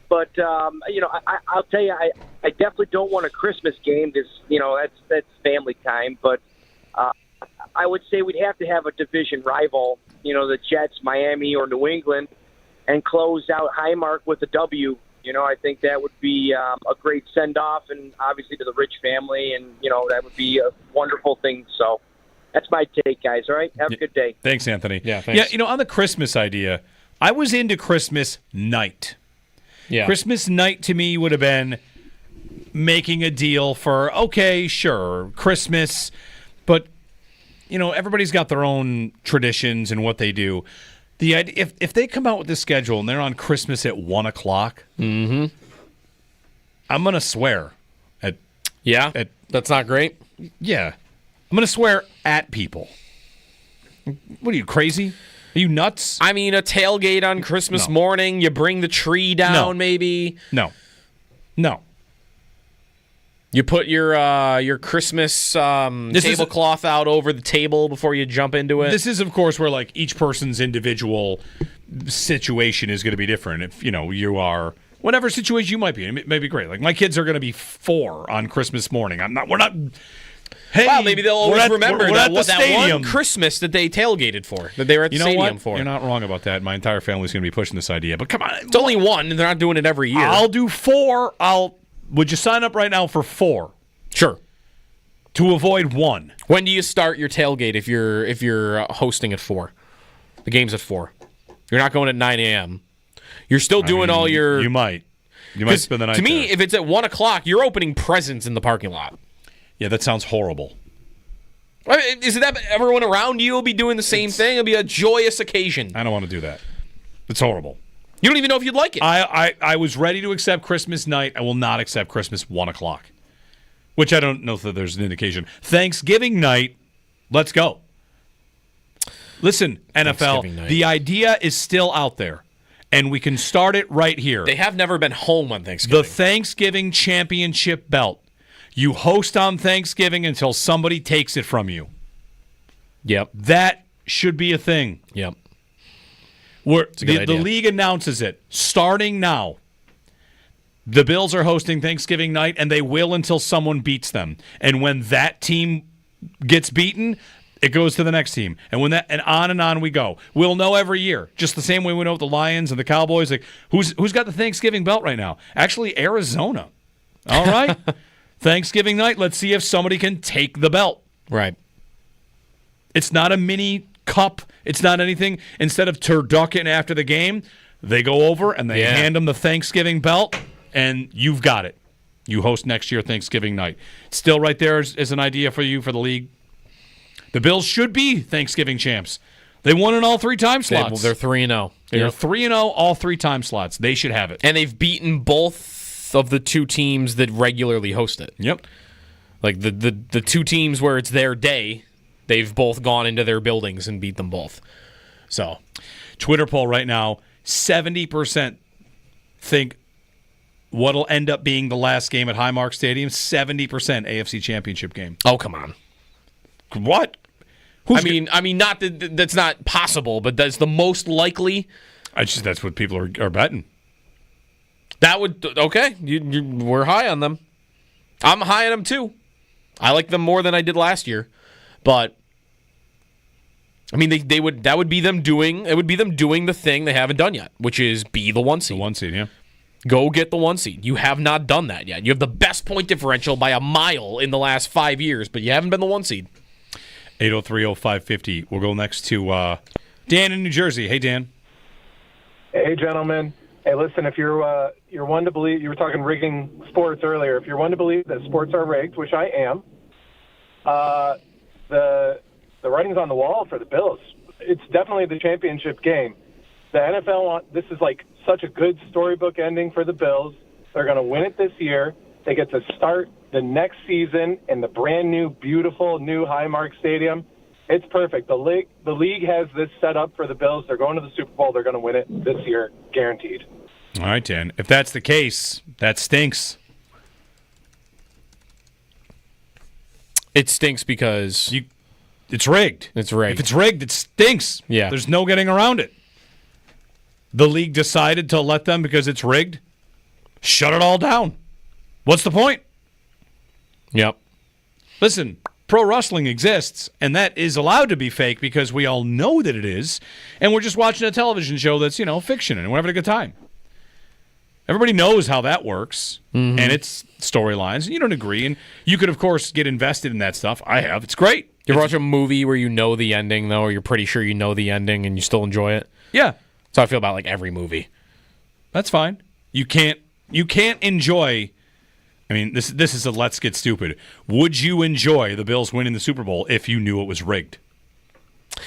But I'll tell you, I definitely don't want a Christmas game because that's family time. But I would say we'd have to have a division rival, the Jets, Miami, or New England, and close out Highmark with a W. I think that would be a great send off, and obviously to the Rich family, and that would be a wonderful thing. So that's my take, guys. All right, have a good day. Thanks, Anthony. Yeah, thanks. Yeah, on the Christmas idea, I was into Christmas night. Yeah. Christmas night to me would have been making a deal for, okay, sure, Christmas, but, everybody's got their own traditions and what they do. The idea, if they come out with this schedule and they're on Christmas at 1 o'clock, I'm going to swear. That's not great. Yeah. I'm going to swear at people. What are you, crazy? Are you nuts? A tailgate on Christmas morning, you bring the tree down maybe. No. You put your Christmas tablecloth out over the table before you jump into it. This is, of course, where each person's individual situation is going to be different. If you are whatever situation you might be in, it may be great. Like, my kids are going to be 4 on Christmas morning. We're not. Hey, well, maybe they'll always remember that one Christmas that they tailgated for, that they were at the stadium for. You're not wrong about that. My entire family's going to be pushing this idea. But come on. It's only one, and they're not doing it every year. I'll do 4. Would you sign up right now for 4? Sure. To avoid 1. When do you start your tailgate if you're hosting at 4? The game's at 4. You're not going at 9 a.m. You're still doing all your... You might spend the night To me, there. if it's at 1 o'clock, you're opening presents in the parking lot. Yeah, that sounds horrible. Is it that everyone around you will be doing the same thing? It'll be a joyous occasion. I don't want to do that. It's horrible. You don't even know if you'd like it. I was ready to accept Christmas night. I will not accept Christmas 1 o'clock, which I don't know that there's an indication. Thanksgiving night, let's go. Listen, NFL, the idea is still out there, and we can start it right here. They have never been home on Thanksgiving. The Thanksgiving championship belt. You host on Thanksgiving until somebody takes it from you. Yep. That should be a thing. Yep. The league announces it starting now. The Bills are hosting Thanksgiving night, and they will until someone beats them. And when that team gets beaten, it goes to the next team. And on we go. We'll know every year. Just the same way we know with the Lions and the Cowboys. Like who's got the Thanksgiving belt right now? Actually, Arizona. All right. Thanksgiving night, let's see if somebody can take the belt. Right. It's not a mini cup. It's not anything. Instead of turducken after the game, they go over and they hand them the Thanksgiving belt, and you've got it. You host next year Thanksgiving night. It's still right there as an idea for you for the league. The Bills should be Thanksgiving champs. They won in all 3 time slots. They're 3-0. They're 3-0 all 3 time slots. They should have it. And they've beaten both of the 2 teams that regularly host it. Yep. Like the 2 teams where it's their day, they've both gone into their buildings and beat them both. So, Twitter poll right now, 70% think what'll end up being the last game at Highmark Stadium, 70% AFC Championship game. Oh, come on. What? I mean, not that's not possible, but that's the most likely. That's what people are betting. That would okay. We're high on them. I'm high on them too. I like them more than I did last year, but I mean, that would be them doing the thing they haven't done yet, which is be the 1 seed. The 1 seed, yeah. Go get the 1 seed. You have not done that yet. You have the best point differential by a mile in the last 5 years, but you haven't been the 1 seed. 803-0550. We'll go next to Dan in New Jersey. Hey, Dan. Hey, gentlemen. Hey, listen, if you're one to believe, you were talking rigging sports earlier, if you're one to believe that sports are rigged, which I am, the writing's on the wall for the Bills. It's definitely the championship game. The NFL, this is like such a good storybook ending for the Bills. They're going to win it this year. They get to start the next season in the brand new, beautiful new Highmark Stadium. It's perfect. The league has this set up for the Bills. They're going to the Super Bowl. They're going to win it this year, guaranteed. All right, Dan. If that's the case, that stinks. It stinks because it's rigged. It's rigged. If it's rigged, it stinks. Yeah. There's no getting around it. The league decided to let them because it's rigged. Shut it all down. What's the point? Yep. Listen, pro wrestling exists, and that is allowed to be fake because we all know that it is, and we're just watching a television show that's, fiction, and we're having a good time. Everybody knows how that works, and it's storylines, and you don't agree, and you could, of course, get invested in that stuff. I have. It's great. You ever watch a movie where you know the ending, though, or you're pretty sure you know the ending, and you still enjoy it? Yeah. So I feel about, like, every movie. That's fine. You can't enjoy... I mean, this is a let's get stupid. Would you enjoy the Bills winning the Super Bowl if you knew it was rigged?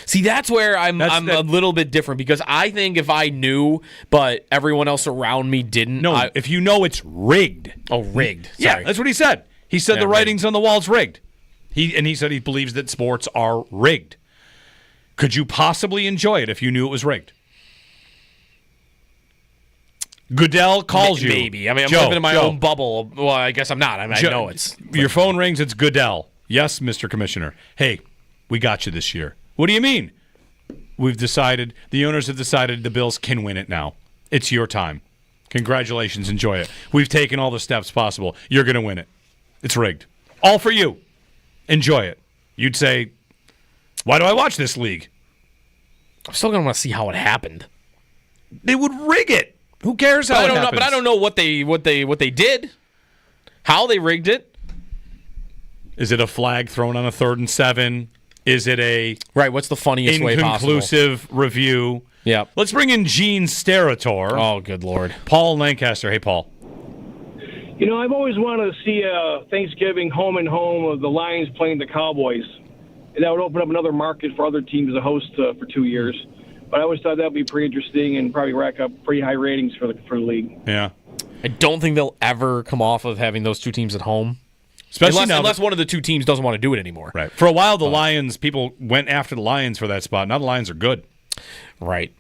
See, that's where I'm a little bit different because I think if I knew, but everyone else around me didn't. No, if you know it's rigged. Oh, rigged. Sorry. Yeah, that's what he said. He said the writing's on the wall's rigged. He said he believes that sports are rigged. Could you possibly enjoy it if you knew it was rigged? Goodell calls you. Maybe. I mean, I'm Joe, living in my own bubble. Well, I guess I'm not. I know it's... Your phone rings, it's Goodell. Yes, Mr. Commissioner. Hey, we got you this year. What do you mean? The owners have decided the Bills can win it now. It's your time. Congratulations. Enjoy it. We've taken all the steps possible. You're going to win it. It's rigged. All for you. Enjoy it. You'd say, why do I watch this league? I'm still going to want to see how it happened. They would rig it. Who cares how it happens? But I don't know what they did. How they rigged it. Is it a flag thrown on a 3rd and 7? Is it a what's the funniest way possible? Inconclusive review? Yeah. Let's bring in Gene Sterator. Oh, good Lord. Paul Lancaster. Hey, Paul. You know, I've always wanted to see Thanksgiving home and home of the Lions playing the Cowboys. And that would open up another market for other teams to host for 2 years. But I always thought that would be pretty interesting and probably rack up pretty high ratings for the league. Yeah. I don't think they'll ever come off of having those two teams at home. Especially unless one of the two teams doesn't want to do it anymore. Right. For a while, the Lions, people went after the Lions for that spot. Now the Lions are good. Right.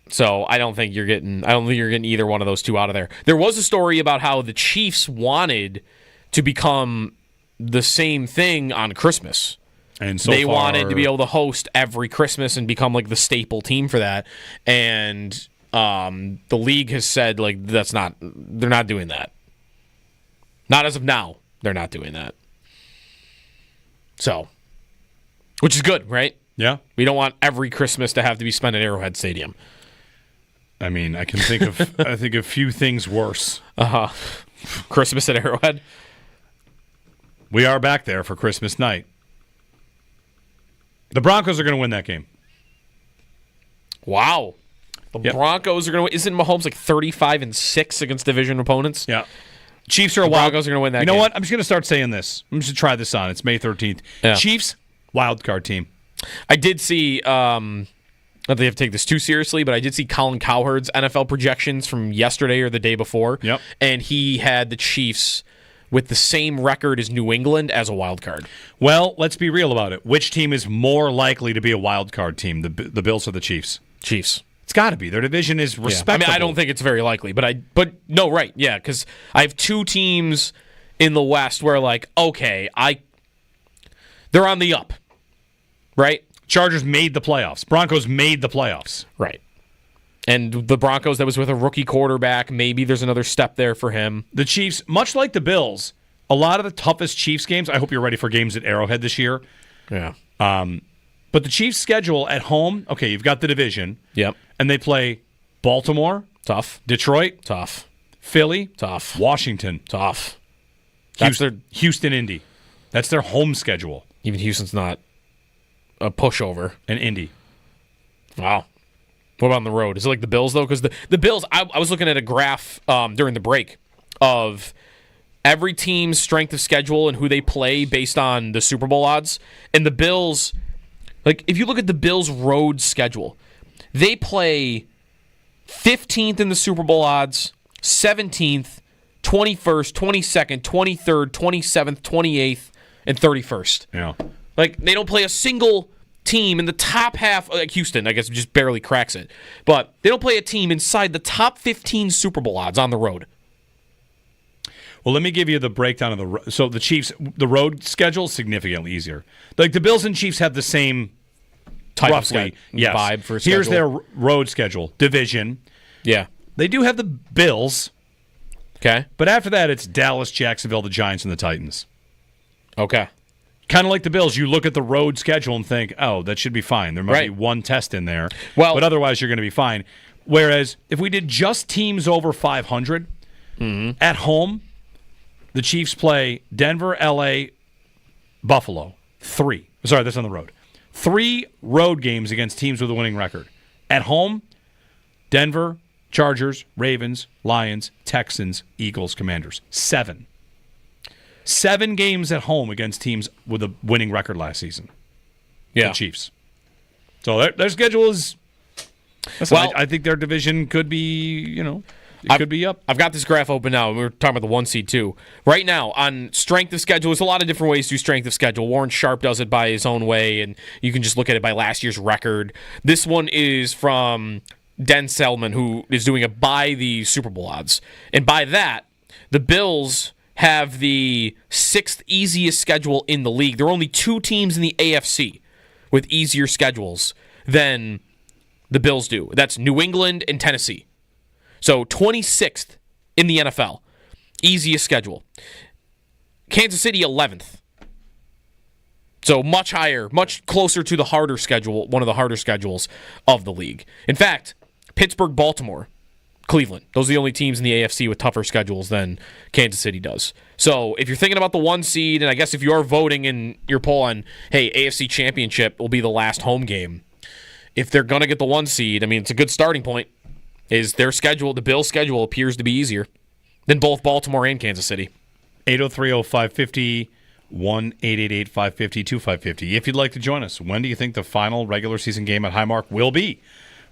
So I don't think you're getting either one of those two out of there. There was a story about how the Chiefs wanted to become the same thing on Christmas. And so they wanted to be able to host every Christmas and become like the staple team for that. And the league has said like they're not doing that. Not as of now. They're not doing that. So, which is good, right? Yeah. We don't want every Christmas to have to be spent at Arrowhead Stadium. I mean, I can think of a few things worse. Christmas at Arrowhead. We are back there for Christmas night. The Broncos are going to win that game. Wow. The Broncos are going to win. Isn't Mahomes like 35-6 against division opponents? Yeah. Chiefs are the Broncos are going to win that game. You know what? I'm just going to start saying this. I'm just going to try this on. It's May 13th. Yeah. Chiefs, wild card team. I did see, not that they have to take this too seriously, but I did see Colin Cowherd's NFL projections from yesterday or the day before. Yep. And he had the Chiefs with the same record as New England as a wild card. Well, let's be real about it. Which team is more likely to be a wild card team, the Bills or the Chiefs? Chiefs. It's got to be. Their division is respectable. I mean, I don't think it's very likely, but no, right, yeah, because I have two teams in the West where like, okay, they're on the up, right? Chargers made the playoffs. Broncos made the playoffs. Right. And the Broncos, that was with a rookie quarterback. Maybe there's another step there for him. The Chiefs, much like the Bills, a lot of the toughest Chiefs games, I hope you're ready for games at Arrowhead this year. Yeah. But the Chiefs' schedule at home, okay, you've got the division. Yep. And they play Baltimore. Tough. Detroit. Tough. Philly. Tough. Washington. Tough. Houston, Indy. That's their home schedule. Even Houston's not a pushover. And Indy. Wow. What about on the road? Is it like the Bills, though? Because the Bills, I was looking at a graph during the break of every team's strength of schedule and who they play based on the Super Bowl odds. And the Bills, like if you look at the Bills' road schedule, they play 15th in the Super Bowl odds, 17th, 21st, 22nd, 23rd, 27th, 28th, and 31st. Yeah. Like, they don't play a single team in the top half. Like Houston, I guess, just barely cracks it. But they don't play a team inside the top 15 Super Bowl odds on the road. Well, let me give you the breakdown of so the Chiefs, the road schedule is significantly easier. Like the Bills and Chiefs have the same type roughly, of vibe for schedule. Here's their road schedule. Division. Yeah. They do have the Bills. Okay. But after that, it's Dallas, Jacksonville, the Giants, and the Titans. Okay. Kind of like the Bills. You look at the road schedule and think, oh, that should be fine. There might be one test in there. Well, but otherwise, you're going to be fine. Whereas if we did just teams over 500 at home, the Chiefs play Denver, L.A., Buffalo. 3. Sorry, that's on the road. 3 road games against teams with a winning record. At home, Denver, Chargers, Ravens, Lions, Texans, Eagles, Commanders. 7. 7 games at home against teams with a winning record last season. Yeah. The Chiefs. So their schedule is... Well, I think their division could be, could be up. I've got this graph open now, and we were talking about the 1 seed too. Right now, on strength of schedule, there's a lot of different ways to do strength of schedule. Warren Sharp does it by his own way, and you can just look at it by last year's record. This one is from Den Selman, who is doing it by the Super Bowl odds. And by that, the Bills have the 6th easiest schedule in the league. There are only 2 teams in the AFC with easier schedules than the Bills do. That's New England and Tennessee. So 26th in the NFL. Easiest schedule. Kansas City 11th. So much higher, much closer to the harder schedule, one of the harder schedules of the league. In fact, Pittsburgh, Baltimore, Cleveland, those are the only teams in the AFC with tougher schedules than Kansas City does. So if you're thinking about the 1 seed, and I guess if you are voting in your poll on, hey, AFC Championship will be the last home game, if they're going to get the 1 seed, I mean, it's a good starting point. Is their schedule, the Bills' schedule appears to be easier than both Baltimore and Kansas City. 803-0550, 1-888-550-2550. If you'd like to join us, when do you think the final regular season game at Highmark will be?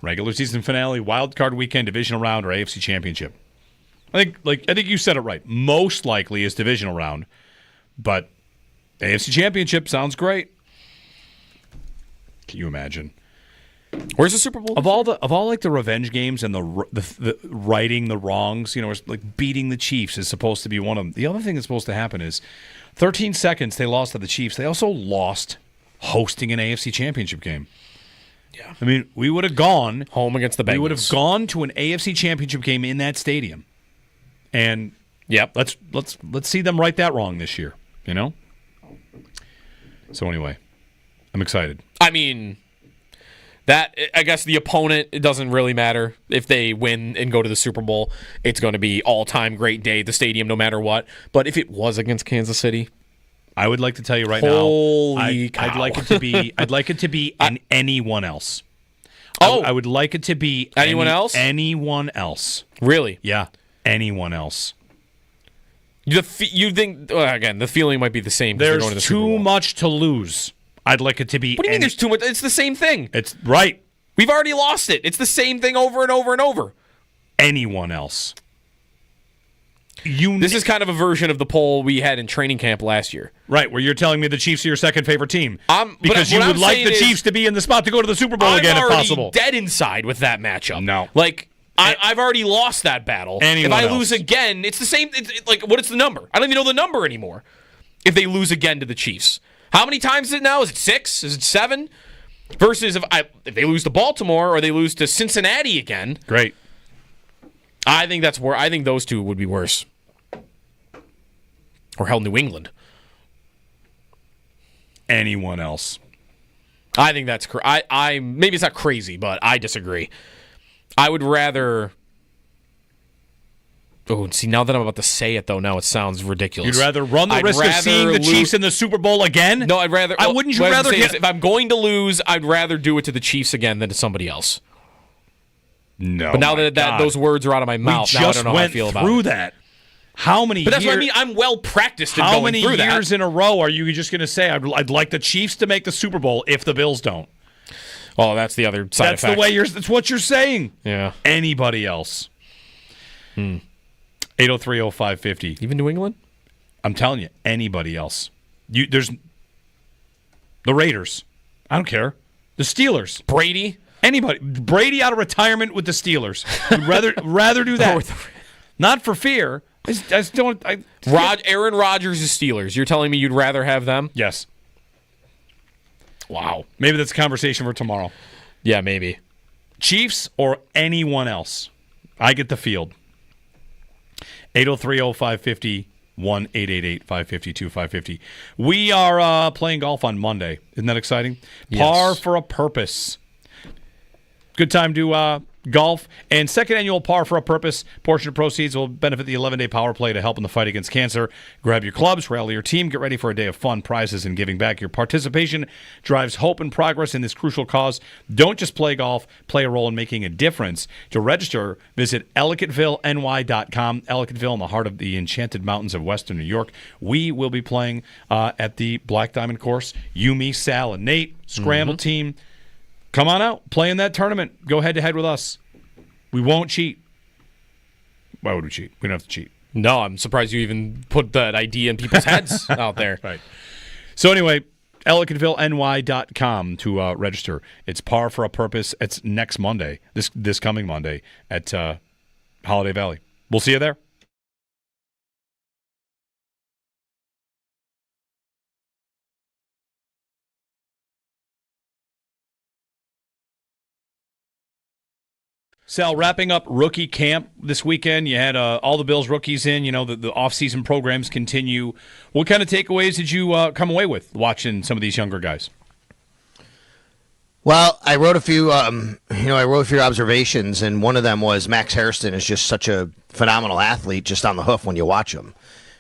Regular season finale, wild card weekend, divisional round, or AFC Championship? I think you said it right. Most likely is divisional round, but AFC Championship sounds great. Can you imagine? Where's the Super Bowl? Of all the revenge games and the righting the wrongs, like beating the Chiefs is supposed to be one of them. The other thing that's supposed to happen is 13 seconds they lost to the Chiefs. They also lost hosting an AFC Championship game. Yeah. I mean, we would have gone home against the Bengals. We would have gone to an AFC Championship game in that stadium. And let's see them right that wrong this year, So anyway, I'm excited. I mean, I guess the opponent, it doesn't really matter. If they win and go to the Super Bowl, it's going to be all-time great day at the stadium no matter what. But if it was against Kansas City, I would like to tell you right holy now, cow. I'd like it to be anyone else. Oh, I would like it to be anyone else? Anyone else. Really? Yeah, anyone else. You think again? The feeling might be the same. There's going to the too Super Bowl. much to lose. I'd like it to be. What do you mean? There's too much? It's the same thing. It's right. We've already lost it. It's the same thing over and over and over. Anyone else? This is kind of a version of the poll we had in training camp last year. Right, where you're telling me the Chiefs are your second favorite team. Because you what would I'm like saying the Chiefs to be in the spot to go to the Super Bowl again if possible. I'm already dead inside with that matchup. No. I've already lost that battle. Anyone if I else. lose again, it's the same. What is the number? I don't even know the number anymore. If they lose again to the Chiefs. How many times is it now? Is it 6? Is it 7? Versus if they lose to Baltimore or they lose to Cincinnati again. Great. I think that's where I think those two would be worse. Or hell, New England. Anyone else? I think that's I maybe it's not crazy, but I disagree. I would rather. Oh, see, now that I'm about to say it, though, now it sounds ridiculous. You'd rather run the risk of seeing the Chiefs in the Super Bowl again? No, I'd rather. Wouldn't you rather get? If I'm going to lose, I'd rather do it to the Chiefs again than to somebody else. No, but now that those words are out of my mouth, now I don't know how I feel about it. Through that. How many? But that's what I mean. I'm well practiced in how going through that. How many years in a row are you just going to say I'd like the Chiefs to make the Super Bowl if the Bills don't? Oh, that's the other side That's effect. the way that's what you're saying. Yeah. Anybody else? 803-0550. Even New England? I'm telling you, anybody else. There's the Raiders. I don't care. The Steelers. Brady. Anybody. Brady out of retirement with the Steelers. Would rather do that. Not for fear. I just don't. Aaron Rodgers is Steelers. You're telling me you'd rather have them? Yes. Wow. Maybe that's a conversation for tomorrow. Yeah, maybe. Chiefs or anyone else. I get the field. 803-0550, 1-888-550-2550. We are playing golf on Monday. Isn't that exciting? Yes. Par for a Purpose. Good time to golf. And second annual Par for a Purpose portion of proceeds will benefit the 11-day power play to help in the fight against cancer. Grab your clubs, rally your team, get ready for a day of fun, prizes, and giving back. Your participation drives hope and progress in this crucial cause. Don't just play golf, play a role in making a difference. To register, visit EllicottevilleNY.com. Ellicottville in the heart of the enchanted mountains of western New York. We will be playing at the Black Diamond course. You, me, Sal, and Nate, Scramble team. Come on out, play in that tournament. Go head-to-head with us. We won't cheat. Why would we cheat? We don't have to cheat. No, I'm surprised you even put that idea in people's heads out there. Right. So anyway, EllicottvilleNY.com to register. It's Par for a Purpose. It's next Monday, this coming Monday at Holiday Valley. We'll see you there. Sal, wrapping up rookie camp this weekend, you had all the Bills rookies in. You know, the off-season programs continue. What kind of takeaways did you come away with watching some of these younger guys? Well, I wrote a few, observations, and one of them was Max Hairston is just such a phenomenal athlete just on the hoof when you watch him.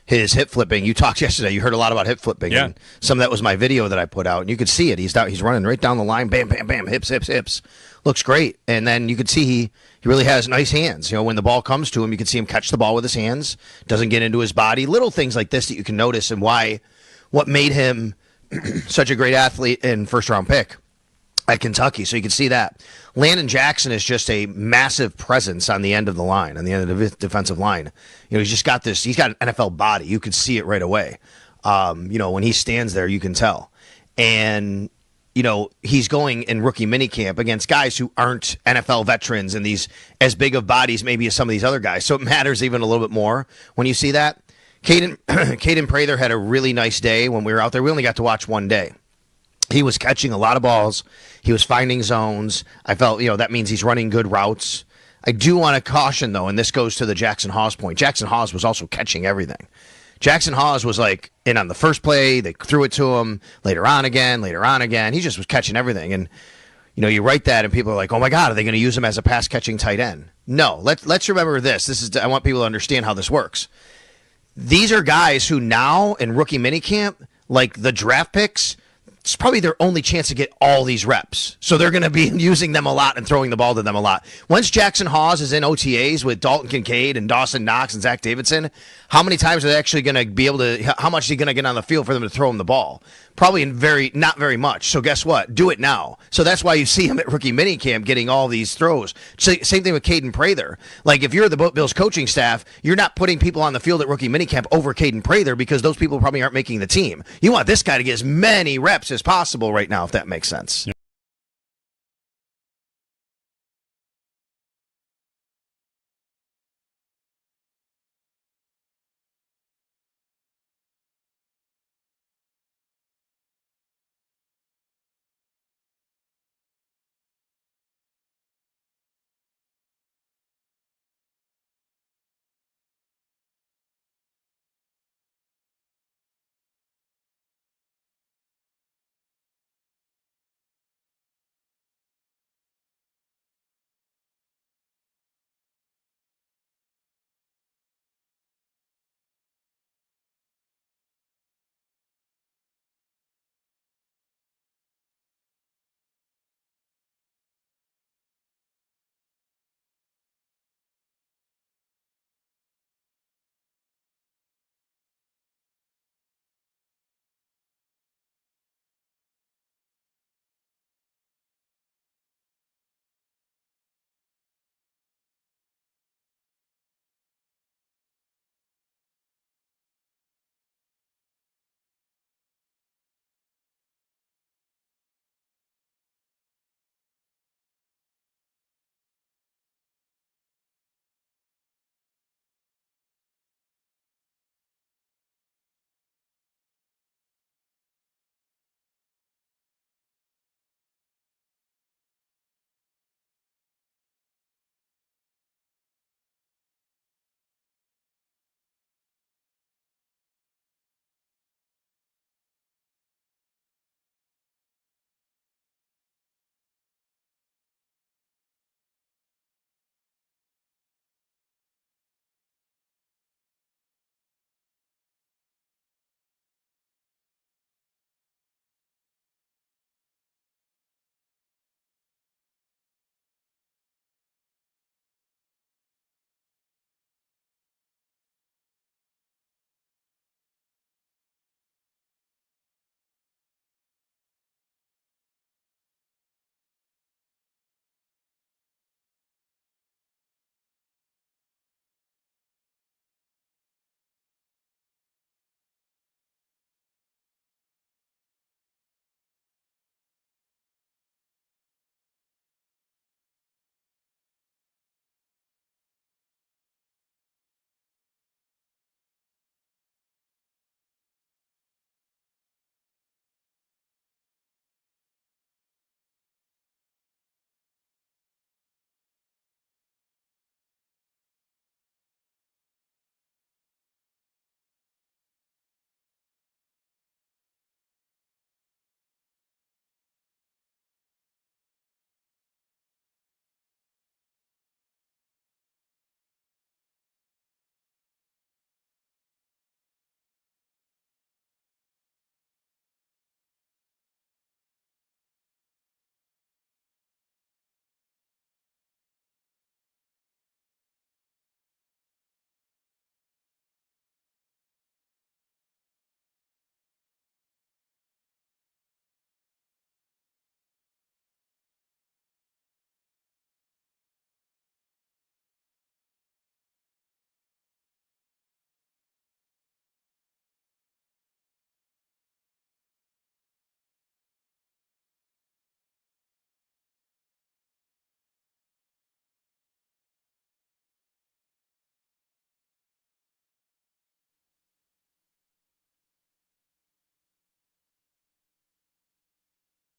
His hip flipping, you talked yesterday, you heard a lot about hip flipping. Yeah. And some of that was my video that I put out, and you could see it. He's running right down the line, bam, bam, bam, hips, hips, hips. Looks great. And then you could see he really has nice hands. You know, when the ball comes to him, you can see him catch the ball with his hands, doesn't get into his body. Little things like this that you can notice and what made him such a great athlete and first-round pick at Kentucky. So you can see that. Landon Jackson is just a massive presence on the end of the line, on the end of the defensive line. You know, he's got an NFL body. You could see it right away. When he stands there, you can tell. And, he's going in rookie minicamp against guys who aren't NFL veterans and these as big of bodies maybe as some of these other guys. So it matters even a little bit more when you see that. Caden Prather had a really nice day when we were out there. We only got to watch one day. He was catching a lot of balls. He was finding zones. I felt, that means he's running good routes. I do want to caution, though, and this goes to the Jackson Hawes point. Jackson Hawes was also catching everything. Jackson Hawes was in on the first play. They threw it to him later on again. He just was catching everything. And, you write that and people are like, oh, my God, are they going to use him as a pass-catching tight end? No. Let's remember this. I want people to understand how this works. These are guys who now in rookie minicamp, like the draft picks, it's probably their only chance to get all these reps. So they're going to be using them a lot and throwing the ball to them a lot. Once Jackson Hawes is in OTAs with Dalton Kincaid and Dawson Knox and Zach Davidson, how many times are they actually going to be able to, how much is he going to get on the field for them to throw him the ball? Probably not very much. So guess what? Do it now. So that's why you see him at rookie minicamp getting all these throws. Same thing with Caden Prather. Like if you're the Bills coaching staff, you're not putting people on the field at rookie minicamp over Caden Prather because those people probably aren't making the team. You want this guy to get as many reps as possible right now, if that makes sense.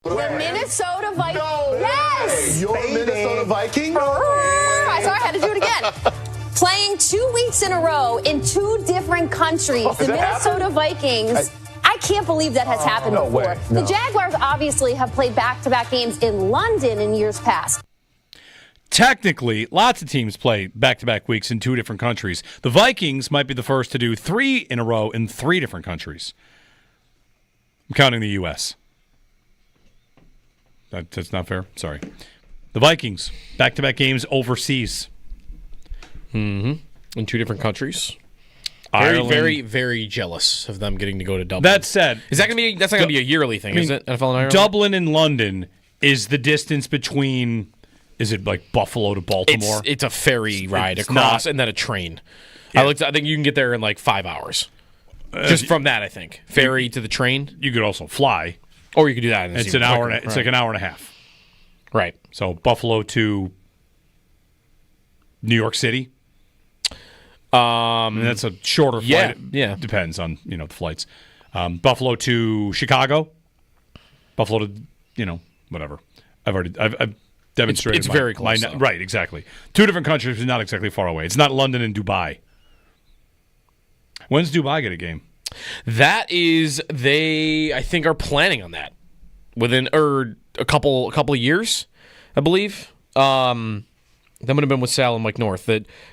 The Minnesota Vikings. Yes! Your Minnesota Vikings? Sorry, I had to do it again. Playing 2 weeks in a row in 2 different countries. The Minnesota Vikings. I can't believe that has happened before. Way. No. The Jaguars obviously have played back-to-back games in London in years past. Technically, lots of teams play back-to-back weeks in 2 different countries. The Vikings might be the first to do 3 in a row in 3 different countries. I'm counting the U.S. That's not fair. Sorry. The Vikings, back-to-back games overseas. In 2 different countries. Ireland. Very, very jealous of them getting to go to Dublin. That said, that's not going to be a yearly thing, is it? NFL in Ireland? Dublin and London is the distance between. Is it like Buffalo to Baltimore? It's a ferry ride across and then a train. Yeah. I think you can get there in like 5 hours. Just from that, I think. Ferry to the train. You could also fly. Or you could do that. It's an hour. It's like an hour and a half. Right. So Buffalo to New York City. And that's a shorter flight. Yeah. Depends on the flights. Buffalo to Chicago. Buffalo to whatever. I've demonstrated. It's very close. Right. Exactly. 2 different countries is not exactly far away. It's not London and Dubai. When's Dubai get a game? That is, I think, are planning on that within a couple of years, I believe. That would have been with Sal and Mike North.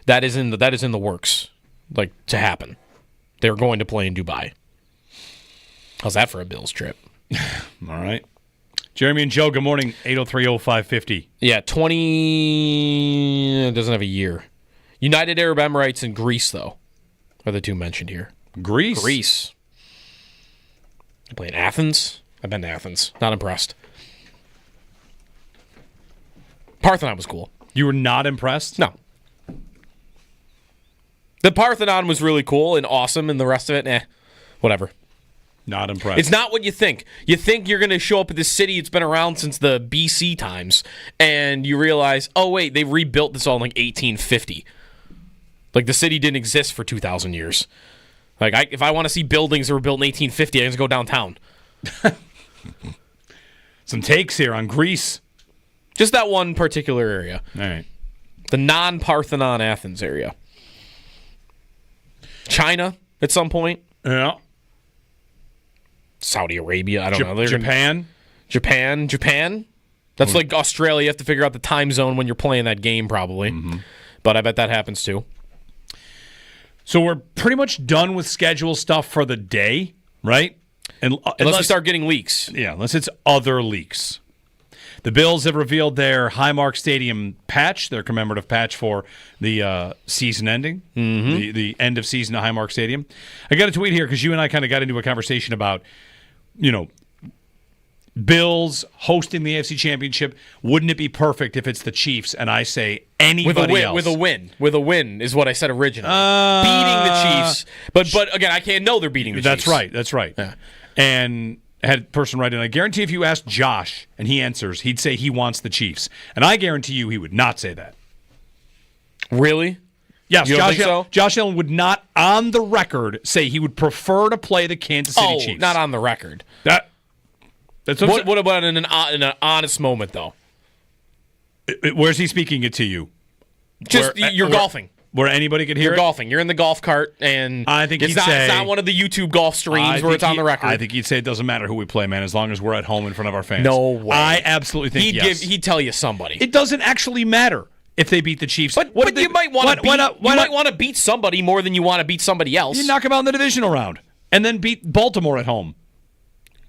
That is in the works, like to happen. They're going to play in Dubai. How's that for a Bills trip? All right. Jeremy and Joe, good morning. 803-0550. Yeah, 20 doesn't have a year. United Arab Emirates and Greece, though, are the 2 mentioned here. Greece. I play in Athens. I've been to Athens. Not impressed. Parthenon was cool. You were not impressed? No. The Parthenon was really cool and awesome, and the rest of it, whatever. Not impressed. It's not what you think. You think you're going to show up at this city. It's been around since the BC times, and you realize, oh, wait, they rebuilt this all in like 1850. Like, the city didn't exist for 2,000 years. Like, if I want to see buildings that were built in 1850, I just go downtown. Some takes here on Greece. Just that one particular area. All right. The non-Parthenon Athens area. China at some point. Yeah. Saudi Arabia. I don't know. Japan. That's like Australia. You have to figure out the time zone when you're playing that game, probably. Mm-hmm. But I bet that happens too. So we're pretty much done with schedule stuff for the day, right? Unless we start getting leaks. Yeah, unless it's other leaks. The Bills have revealed their Highmark Stadium patch, their commemorative patch for the season ending, the end of season at Highmark Stadium. I got a tweet here because you and I kind of got into a conversation about, Bills hosting the AFC Championship. Wouldn't it be perfect if it's the Chiefs? And I say anybody else. With a win is what I said originally. Beating the Chiefs. But again, I can't know they're beating the Chiefs. That's right. Yeah. And I had a person write in, I guarantee if you asked Josh and he answers, he'd say he wants the Chiefs. And I guarantee you he would not say that. Really? Yes, you don't think so? Josh Allen would not, on the record, say he would prefer to play the Kansas City Chiefs. Not on the record. That's what about in an honest moment, though? Where's he speaking it to you? You're golfing. Where anybody could hear You're golfing. You're in the golf cart, and I think it's not one of the YouTube golf streams where it's on the record. I think he'd say it doesn't matter who we play, man, as long as we're at home in front of our fans. No way. I absolutely think he'd tell you somebody. It doesn't actually matter if they beat the Chiefs. But you might want to beat somebody more than you want to beat somebody else. You knock them out in the divisional round and then beat Baltimore at home.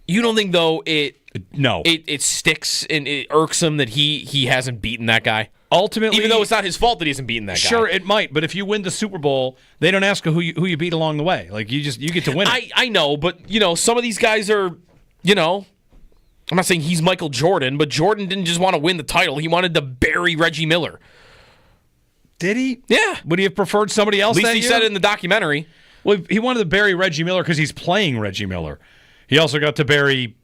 You don't think, though, it sticks and it irks him that he hasn't beaten that guy? Ultimately, even though it's not his fault that he hasn't beaten that guy. Sure, it might, but if you win the Super Bowl, they don't ask who you beat along the way. Like you get to win it. I know, but some of these guys are, I'm not saying he's Michael Jordan, but Jordan didn't just want to win the title. He wanted to bury Reggie Miller. Did he? Yeah. Would he have preferred somebody else? At least that he year? said it in the documentary. Well, he wanted to bury Reggie Miller because he's playing Reggie Miller. He also got to bury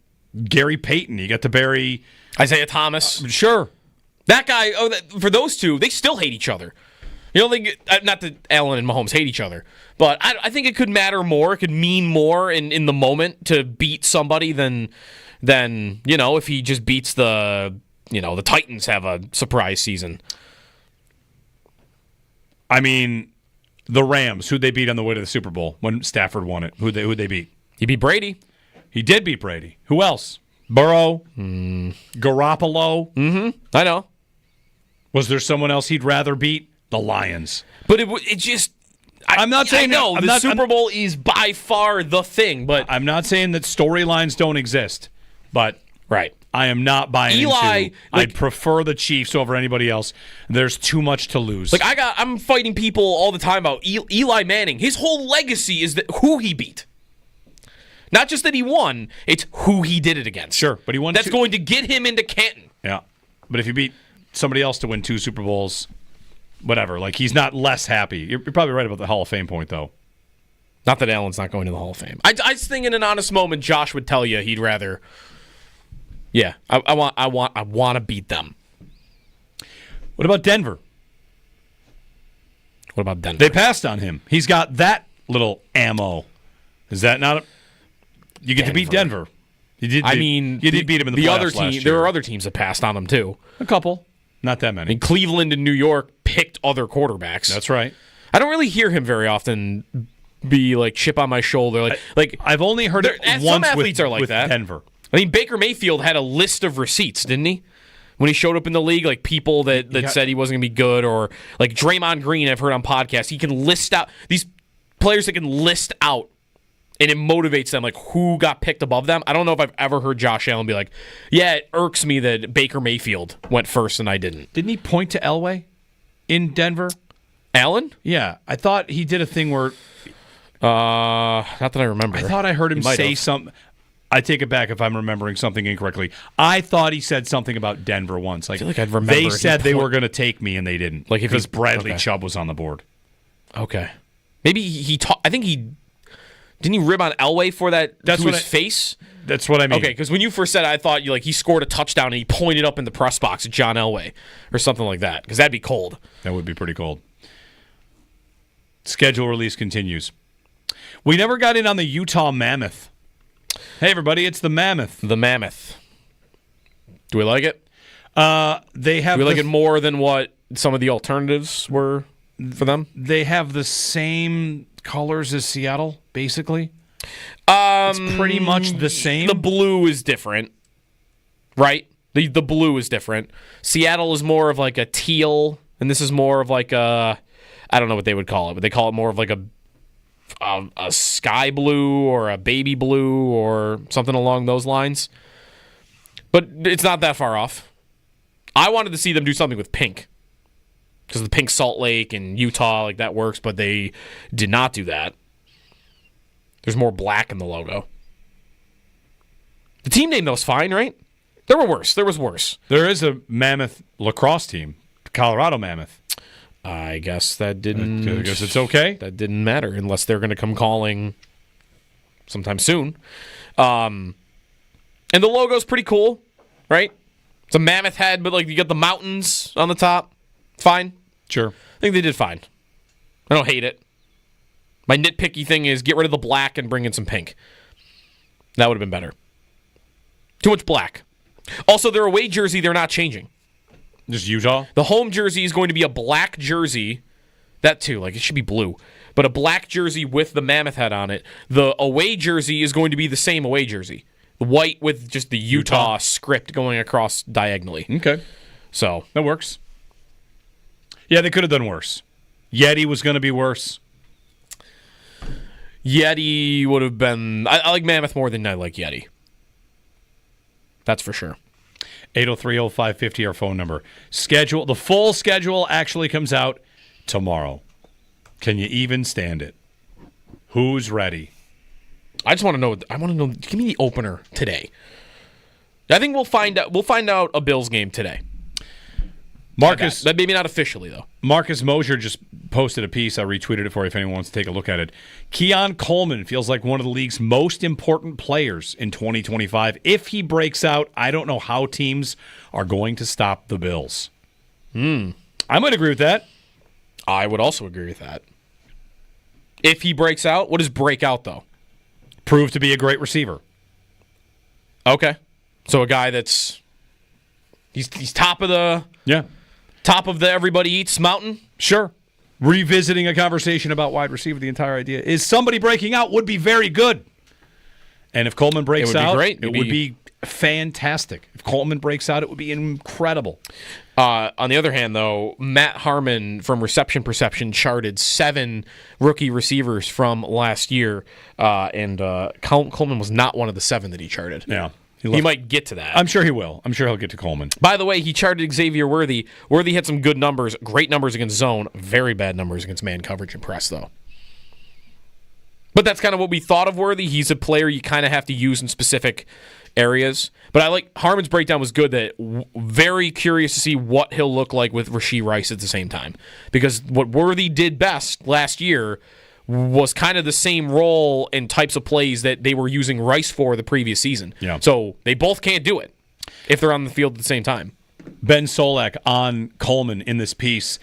Gary Payton. He got to bury Isaiah Thomas. Sure. That guy, for those two, they still hate each other. You know, not that Allen and Mahomes hate each other, but I think it could matter more. It could mean more in the moment to beat somebody than if he just beats the Titans have a surprise season. I mean, the Rams, who'd they beat on the way to the Super Bowl when Stafford won it? Who'd they beat? He beat Brady. He did beat Brady. Who else? Burrow? Garoppolo? Mm-hmm. I know. Was there someone else he'd rather beat? The Lions. But it just... I'm not saying... the Super Bowl is by far the thing, but... I'm not saying that storylines don't exist, but... Right. I am not buying into... I'd prefer the Chiefs over anybody else. There's too much to lose. I'm fighting people all the time about Eli Manning. His whole legacy is who he beat. Not just that he won, it's who he did it against. Sure, but he won. That's going to get him into Canton. Yeah, but if you beat somebody else to win 2 Super Bowls, whatever, he's not less happy. You're probably right about the Hall of Fame point, though. Not that Allen's not going to the Hall of Fame. I just think in an honest moment, Josh would tell you he'd rather... Yeah, I want to beat them. What about Denver? What about Denver? They passed on him. He's got that little ammo. Is that not... You get to beat Denver. You did beat him in the playoffs last year. There are other teams that passed on him, too. A couple. Not that many. Cleveland and New York picked other quarterbacks. That's right. I don't really hear him very often be chip on my shoulder. I've only heard it once some athletes with, are like with that. Denver. I mean, Baker Mayfield had a list of receipts, didn't he? When he showed up in the league, people that said he wasn't going to be good, or Draymond Green, I've heard on podcasts, he can list out these players that can list out, and it motivates them, who got picked above them. I don't know if I've ever heard Josh Allen be like, yeah, it irks me that Baker Mayfield went first and I didn't. Didn't he point to Elway in Denver? Allen? Yeah. I thought he did a thing where... not that I remember. I thought I heard him say something... I take it back if I'm remembering something incorrectly. I thought he said something about Denver once. I feel like I'd remember. They said they were going to take me, and they didn't. Because Bradley Chubb was on the board. Okay. Maybe he I think he... Didn't he rib on Elway for that to his face? That's what I mean. Okay, because when you first said it, I thought he scored a touchdown and he pointed up in the press box at John Elway or something like that, because that'd be cold. That would be pretty cold. Schedule release continues. We never got in on the Utah Mammoth. Hey, everybody, it's the Mammoth. The Mammoth. Do we like it? They have. Do we like it more than what some of the alternatives were for them? They have the same colors as Seattle, basically. It's pretty much the same. The blue is different, right? The blue is different. Seattle is more of a teal, and this is more of I don't know what they would call it, but they call it more of a sky blue or a baby blue or something along those lines. But it's not that far off. I wanted to see them do something with pink, because the pink Salt Lake and Utah, that works, but they did not do that. There's more black in the logo. The team name, though, is fine, right? There was worse. There is a Mammoth lacrosse team, Colorado Mammoth. I guess that didn't... I guess it's okay. That didn't matter, unless they're going to come calling sometime soon. And the logo's pretty cool, right? It's a mammoth head, but you got the mountains on the top. Fine. Sure. I think they did fine. I don't hate it. My nitpicky thing is get rid of the black and bring in some pink. That would have been better. Too much black. Also, their away jersey, they're not changing. Just Utah? The home jersey is going to be a black jersey. That too, it should be blue. But a black jersey with the mammoth head on it. The away jersey is going to be the same away jersey. White with just the Utah script going across diagonally. Okay. So. That works. Yeah, they could have done worse. Yeti was going to be worse. Yeti would have been... I like Mammoth more than I like Yeti. That's for sure. 803-0550, our phone number. The full schedule actually comes out tomorrow. Can you even stand it? Who's ready? I just want to know. Give me the opener today. I think we'll find out. We'll find out a Bills game today. Marcus, maybe not officially though. Marcus Mosier just posted a piece. I retweeted it for you if anyone wants to take a look at it. Keon Coleman feels like one of the league's most important players in 2025. If he breaks out, I don't know how teams are going to stop the Bills. I might agree with that. I would also agree with that. If he breaks out, what does break out, though? Prove to be a great receiver. Okay. So a guy that's he's top of the everybody eats mountain? Sure. Revisiting a conversation about wide receiver, the entire idea is somebody breaking out would be very good. And if Coleman breaks out, it would be fantastic. If Coleman breaks out, it would be incredible. On the other hand, though, Matt Harmon from Reception Perception charted 7 rookie receivers from last year, and Coleman was not one of the 7 that he charted. Yeah. He might get to that. I'm sure he will. I'm sure he'll get to Coleman. By the way, he charted Xavier Worthy. Worthy had some good numbers, great numbers against zone, very bad numbers against man coverage and press, though. But that's kind of what we thought of Worthy. He's a player you kind of have to use in specific areas. But I like Harmon's breakdown was good. That very curious to see what he'll look like with Rashee Rice at the same time. Because what Worthy did best last year was kind of the same role and types of plays that they were using Rice for the previous season. Yeah. So they both can't do it if they're on the field at the same time. Ben Solak on Coleman in this piece.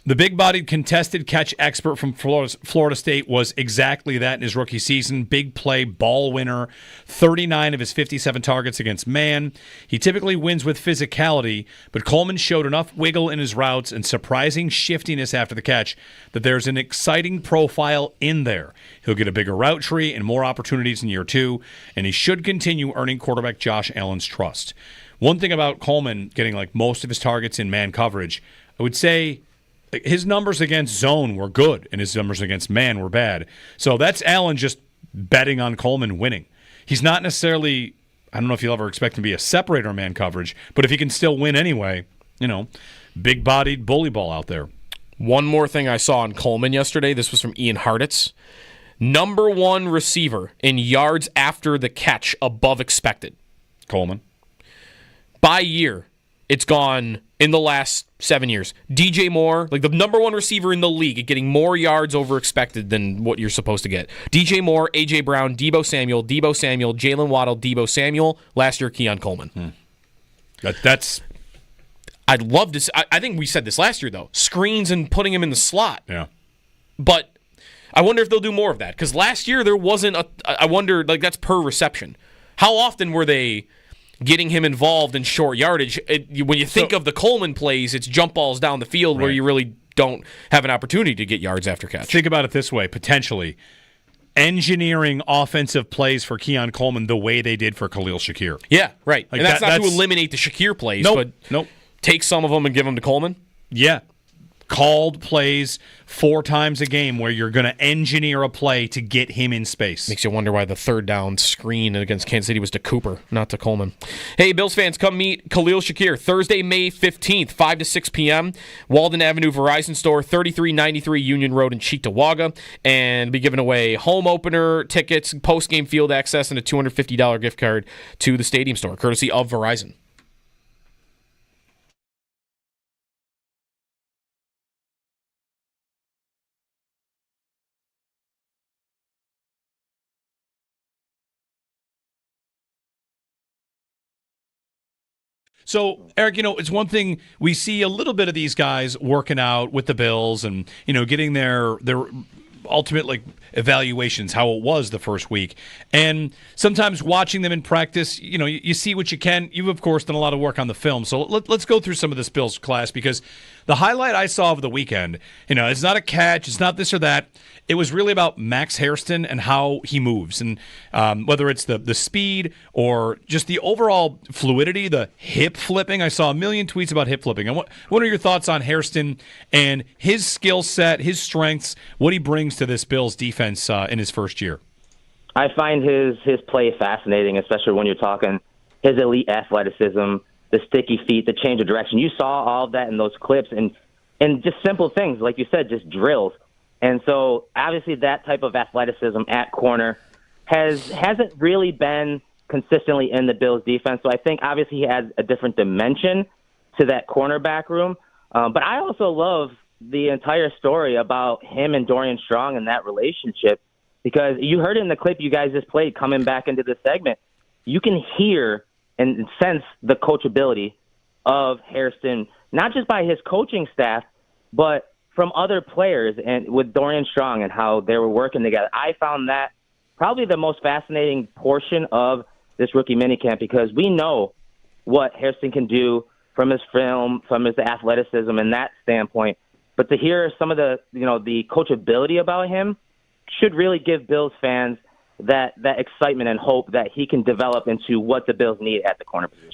The big-bodied contested catch expert from Florida State was exactly that in his rookie season. Big play, ball winner, 39 of his 57 targets against man. He typically wins with physicality, but Coleman showed enough wiggle in his routes and surprising shiftiness after the catch that there's an exciting profile in there. He'll get a bigger route tree and more opportunities in year 2, and he should continue earning quarterback Josh Allen's trust. One thing about Coleman getting like most of his targets in man coverage, I would say his numbers against zone were good, and his numbers against man were bad. So that's Allen just betting on Coleman winning. He's not necessarily, I don't know if you'll ever expect him to be a separator man coverage, but if he can still win anyway, big-bodied bully ball out there. One more thing I saw on Coleman yesterday, this was from Ian Hartitz. Number 1 receiver in yards after the catch above expected. Coleman. By year, it's gone in the last 7 years. DJ Moore, like the number 1 receiver in the league, at getting more yards over expected than what you're supposed to get. DJ Moore, A.J. Brown, Deebo Samuel, Jalen Waddle, Deebo Samuel. Last year, Keon Coleman. That's. I'd love to. I think we said this last year, though. Screens and putting him in the slot. Yeah. But I wonder if they'll do more of that. Because last year, there wasn't a. I wonder, like, that's per reception. How often were they getting him involved in short yardage? When you think of the Coleman plays, it's jump balls down the field where you really don't have an opportunity to get yards after catch. Think about it this way, potentially. Engineering offensive plays for Keon Coleman the way they did for Khalil Shakir. Yeah, right. Like and that's not to eliminate the Shakir plays, but take some of them and give them to Coleman? Yeah. Called plays 4 times a game where you're going to engineer a play to get him in space. Makes you wonder why the third down screen against Kansas City was to Cooper, not to Coleman. Hey, Bills fans, come meet Khalil Shakir Thursday, May 15th, 5 to 6 p.m. Walden Avenue Verizon Store, 3393 Union Road in Cheektowaga, and be giving away home opener tickets, post-game field access, and a $250 gift card to the Stadium Store, courtesy of Verizon. So, Eric, it's one thing we see a little bit of these guys working out with the Bills and, getting their ultimate evaluations, how it was the first week. And sometimes watching them in practice, you see what you can. You've, of course, done a lot of work on the film. So let's go through some of this Bills class, because the highlight I saw of the weekend, it's not a catch, it's not this or that. It was really about Max Hairston and how he moves, and whether it's the speed or just the overall fluidity, the hip flipping. I saw a million tweets about hip flipping. And what are your thoughts on Hairston and his skill set, his strengths, what he brings to this Bills defense in his first year? I find his play fascinating, especially when you're talking his elite athleticism, the sticky feet, the change of direction. You saw all of that in those clips, and just simple things, like you said, just drills. And so, obviously, that type of athleticism at corner hasn't really been consistently in the Bills' defense. So I think, obviously, he adds a different dimension to that cornerback room. But I also love the entire story about him and Dorian Strong and that relationship, because you heard it in the clip you guys just played coming back into this segment. You can hear and sense the coachability of Hairston, not just by his coaching staff, but from other players and with Dorian Strong and how they were working together, I found that probably the most fascinating portion of this rookie minicamp, because we know what Hairston can do from his film, from his athleticism and that standpoint. But to hear some of the coachability about him should really give Bills fans that excitement and hope that he can develop into what the Bills need at the corner position.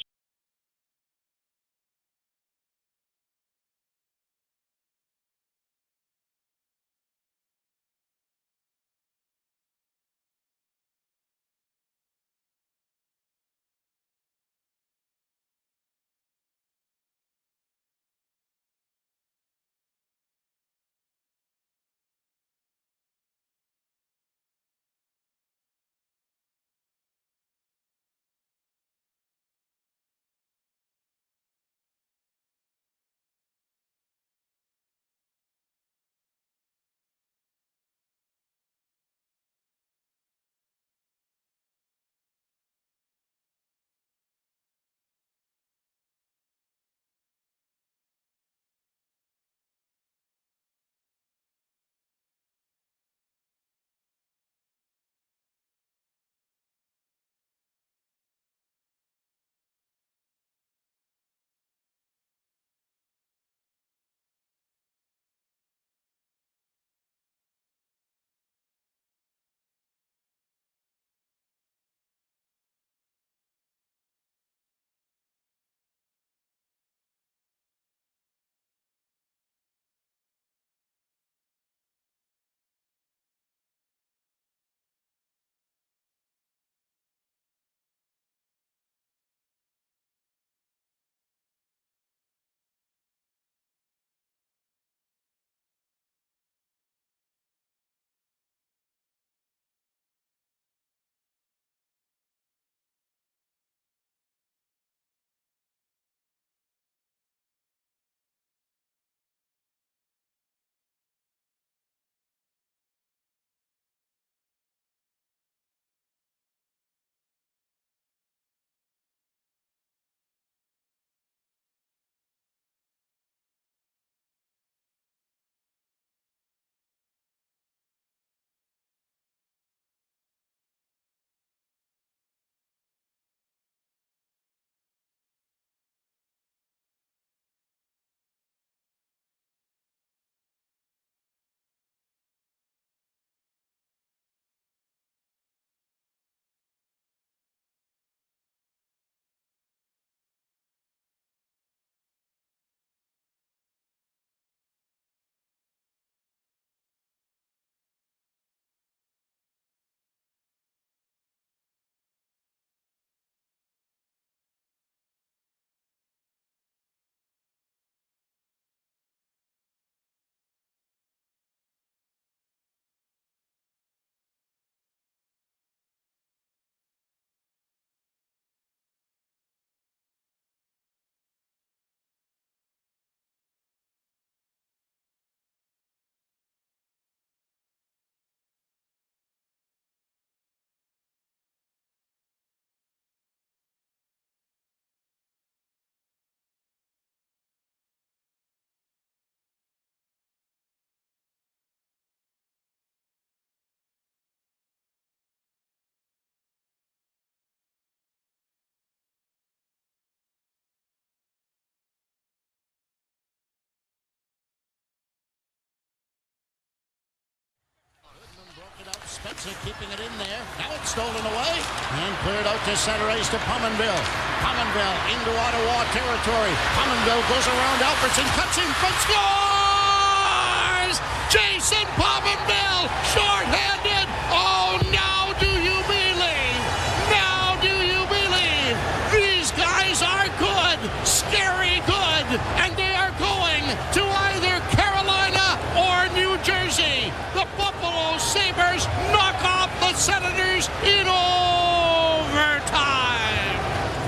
Spencer keeping it in there. Now it's stolen away and cleared out to center ice to Pominville. Pominville into Ottawa territory. Pominville goes around Alfredson, cuts in front, scores! Jason Pominville, short-handed. Oh, now do you believe? Now do you believe? These guys are good, scary good, and they are going to either Carolina or New Jersey. The Buffalo Sabres knock off the Senators in overtime.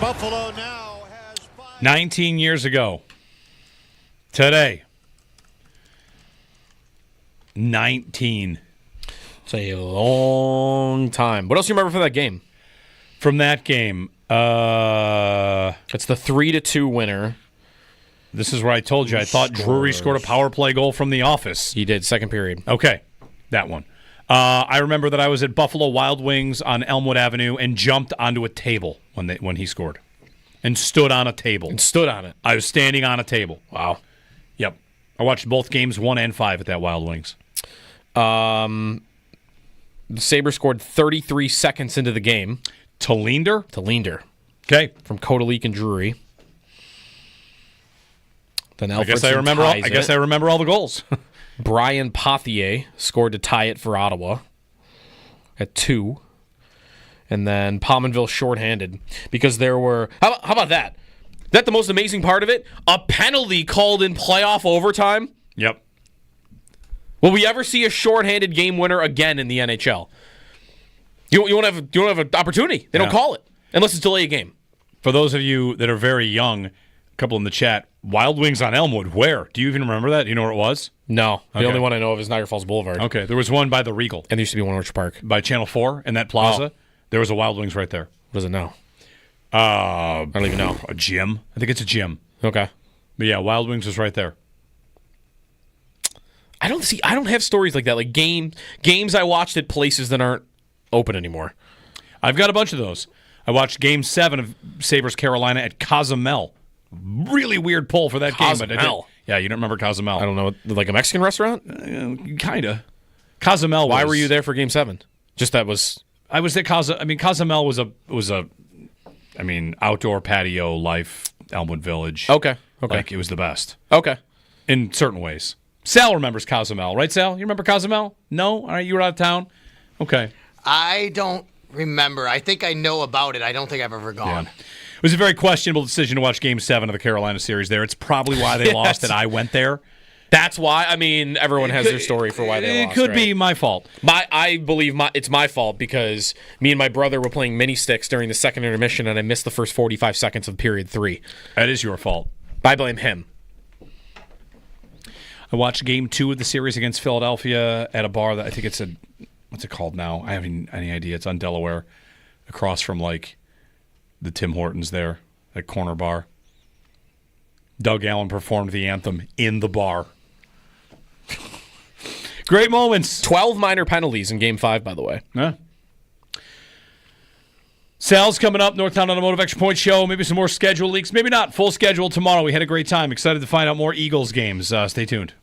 Buffalo now has 19 years ago. Today. 19. It's a long time. What else do you remember from that game? From that game, it's the 3-2 winner. This is where I told you I thought Drury scored a power play goal from The Office. He did, second period. Okay, that one. I remember that I was at Buffalo Wild Wings on Elmwood Avenue and jumped onto a table when he scored. And stood on a table. And stood on it. I was standing on a table. Wow. Yep. I watched both games 1 and 5 at that Wild Wings. The Sabres scored 33 seconds into the game. To Linder? Okay. From Kodalik and Drury. Then I guess I remember all the goals. Brian Pothier scored to tie it for Ottawa at 2. And then Pominville shorthanded because there were... How about that? Is that the most amazing part of it? A penalty called in playoff overtime? Yep. Will we ever see a shorthanded game winner again in the NHL? You don't have an opportunity. They don't call it unless it's delay a game. For those of you that are very young, a couple in the chat, Wild Wings on Elmwood, where? Do you even remember that? Do you know where it was? No. Okay. The only one I know of is Niagara Falls Boulevard. Okay. There was one by the Regal. And there used to be one in Orchard Park. By Channel 4 in that plaza. Oh. There was a Wild Wings right there. What is it now? I don't even know. A gym? I think it's a gym. Okay. But yeah, Wild Wings was right there. I don't have stories like that. Like games I watched at places that aren't open anymore. I've got a bunch of those. I watched Game 7 of Sabres Carolina at Cozumel. Really weird pull for that game. But yeah, you don't remember Cozumel. I don't know. Like a Mexican restaurant? Kind of. Cozumel. Why were you there for Game 7? Just that was... I was at Cozumel was a outdoor patio life, Elmwood Village. Okay. Like, it was the best. Okay. In certain ways. Sal remembers Cozumel, right, Sal? You remember Cozumel? No? All right, you were out of town? Okay. I don't remember. I think I know about it. I don't think I've ever gone. Yeah. It was a very questionable decision to watch Game 7 of the Carolina series there. It's probably why they lost and I went there. That's why. I mean, everyone has their story for why they lost. It could be my fault. I believe it's my fault because me and my brother were playing mini sticks during the second intermission and I missed the first 45 seconds of period 3. That is your fault. I blame him. I watched Game 2 of the series against Philadelphia at a bar that I think it's what's it called now? I haven't any idea. It's on Delaware, across from like the Tim Hortons there, that corner bar. Doug Allen performed the anthem in the bar. Great moments. 12 minor penalties in Game 5, by the way. Yeah. Sal's coming up, Northtown Automotive Extra Point Show. Maybe some more schedule leaks. Maybe not. Full schedule tomorrow. We had a great time. Excited to find out more Eagles games. Stay tuned.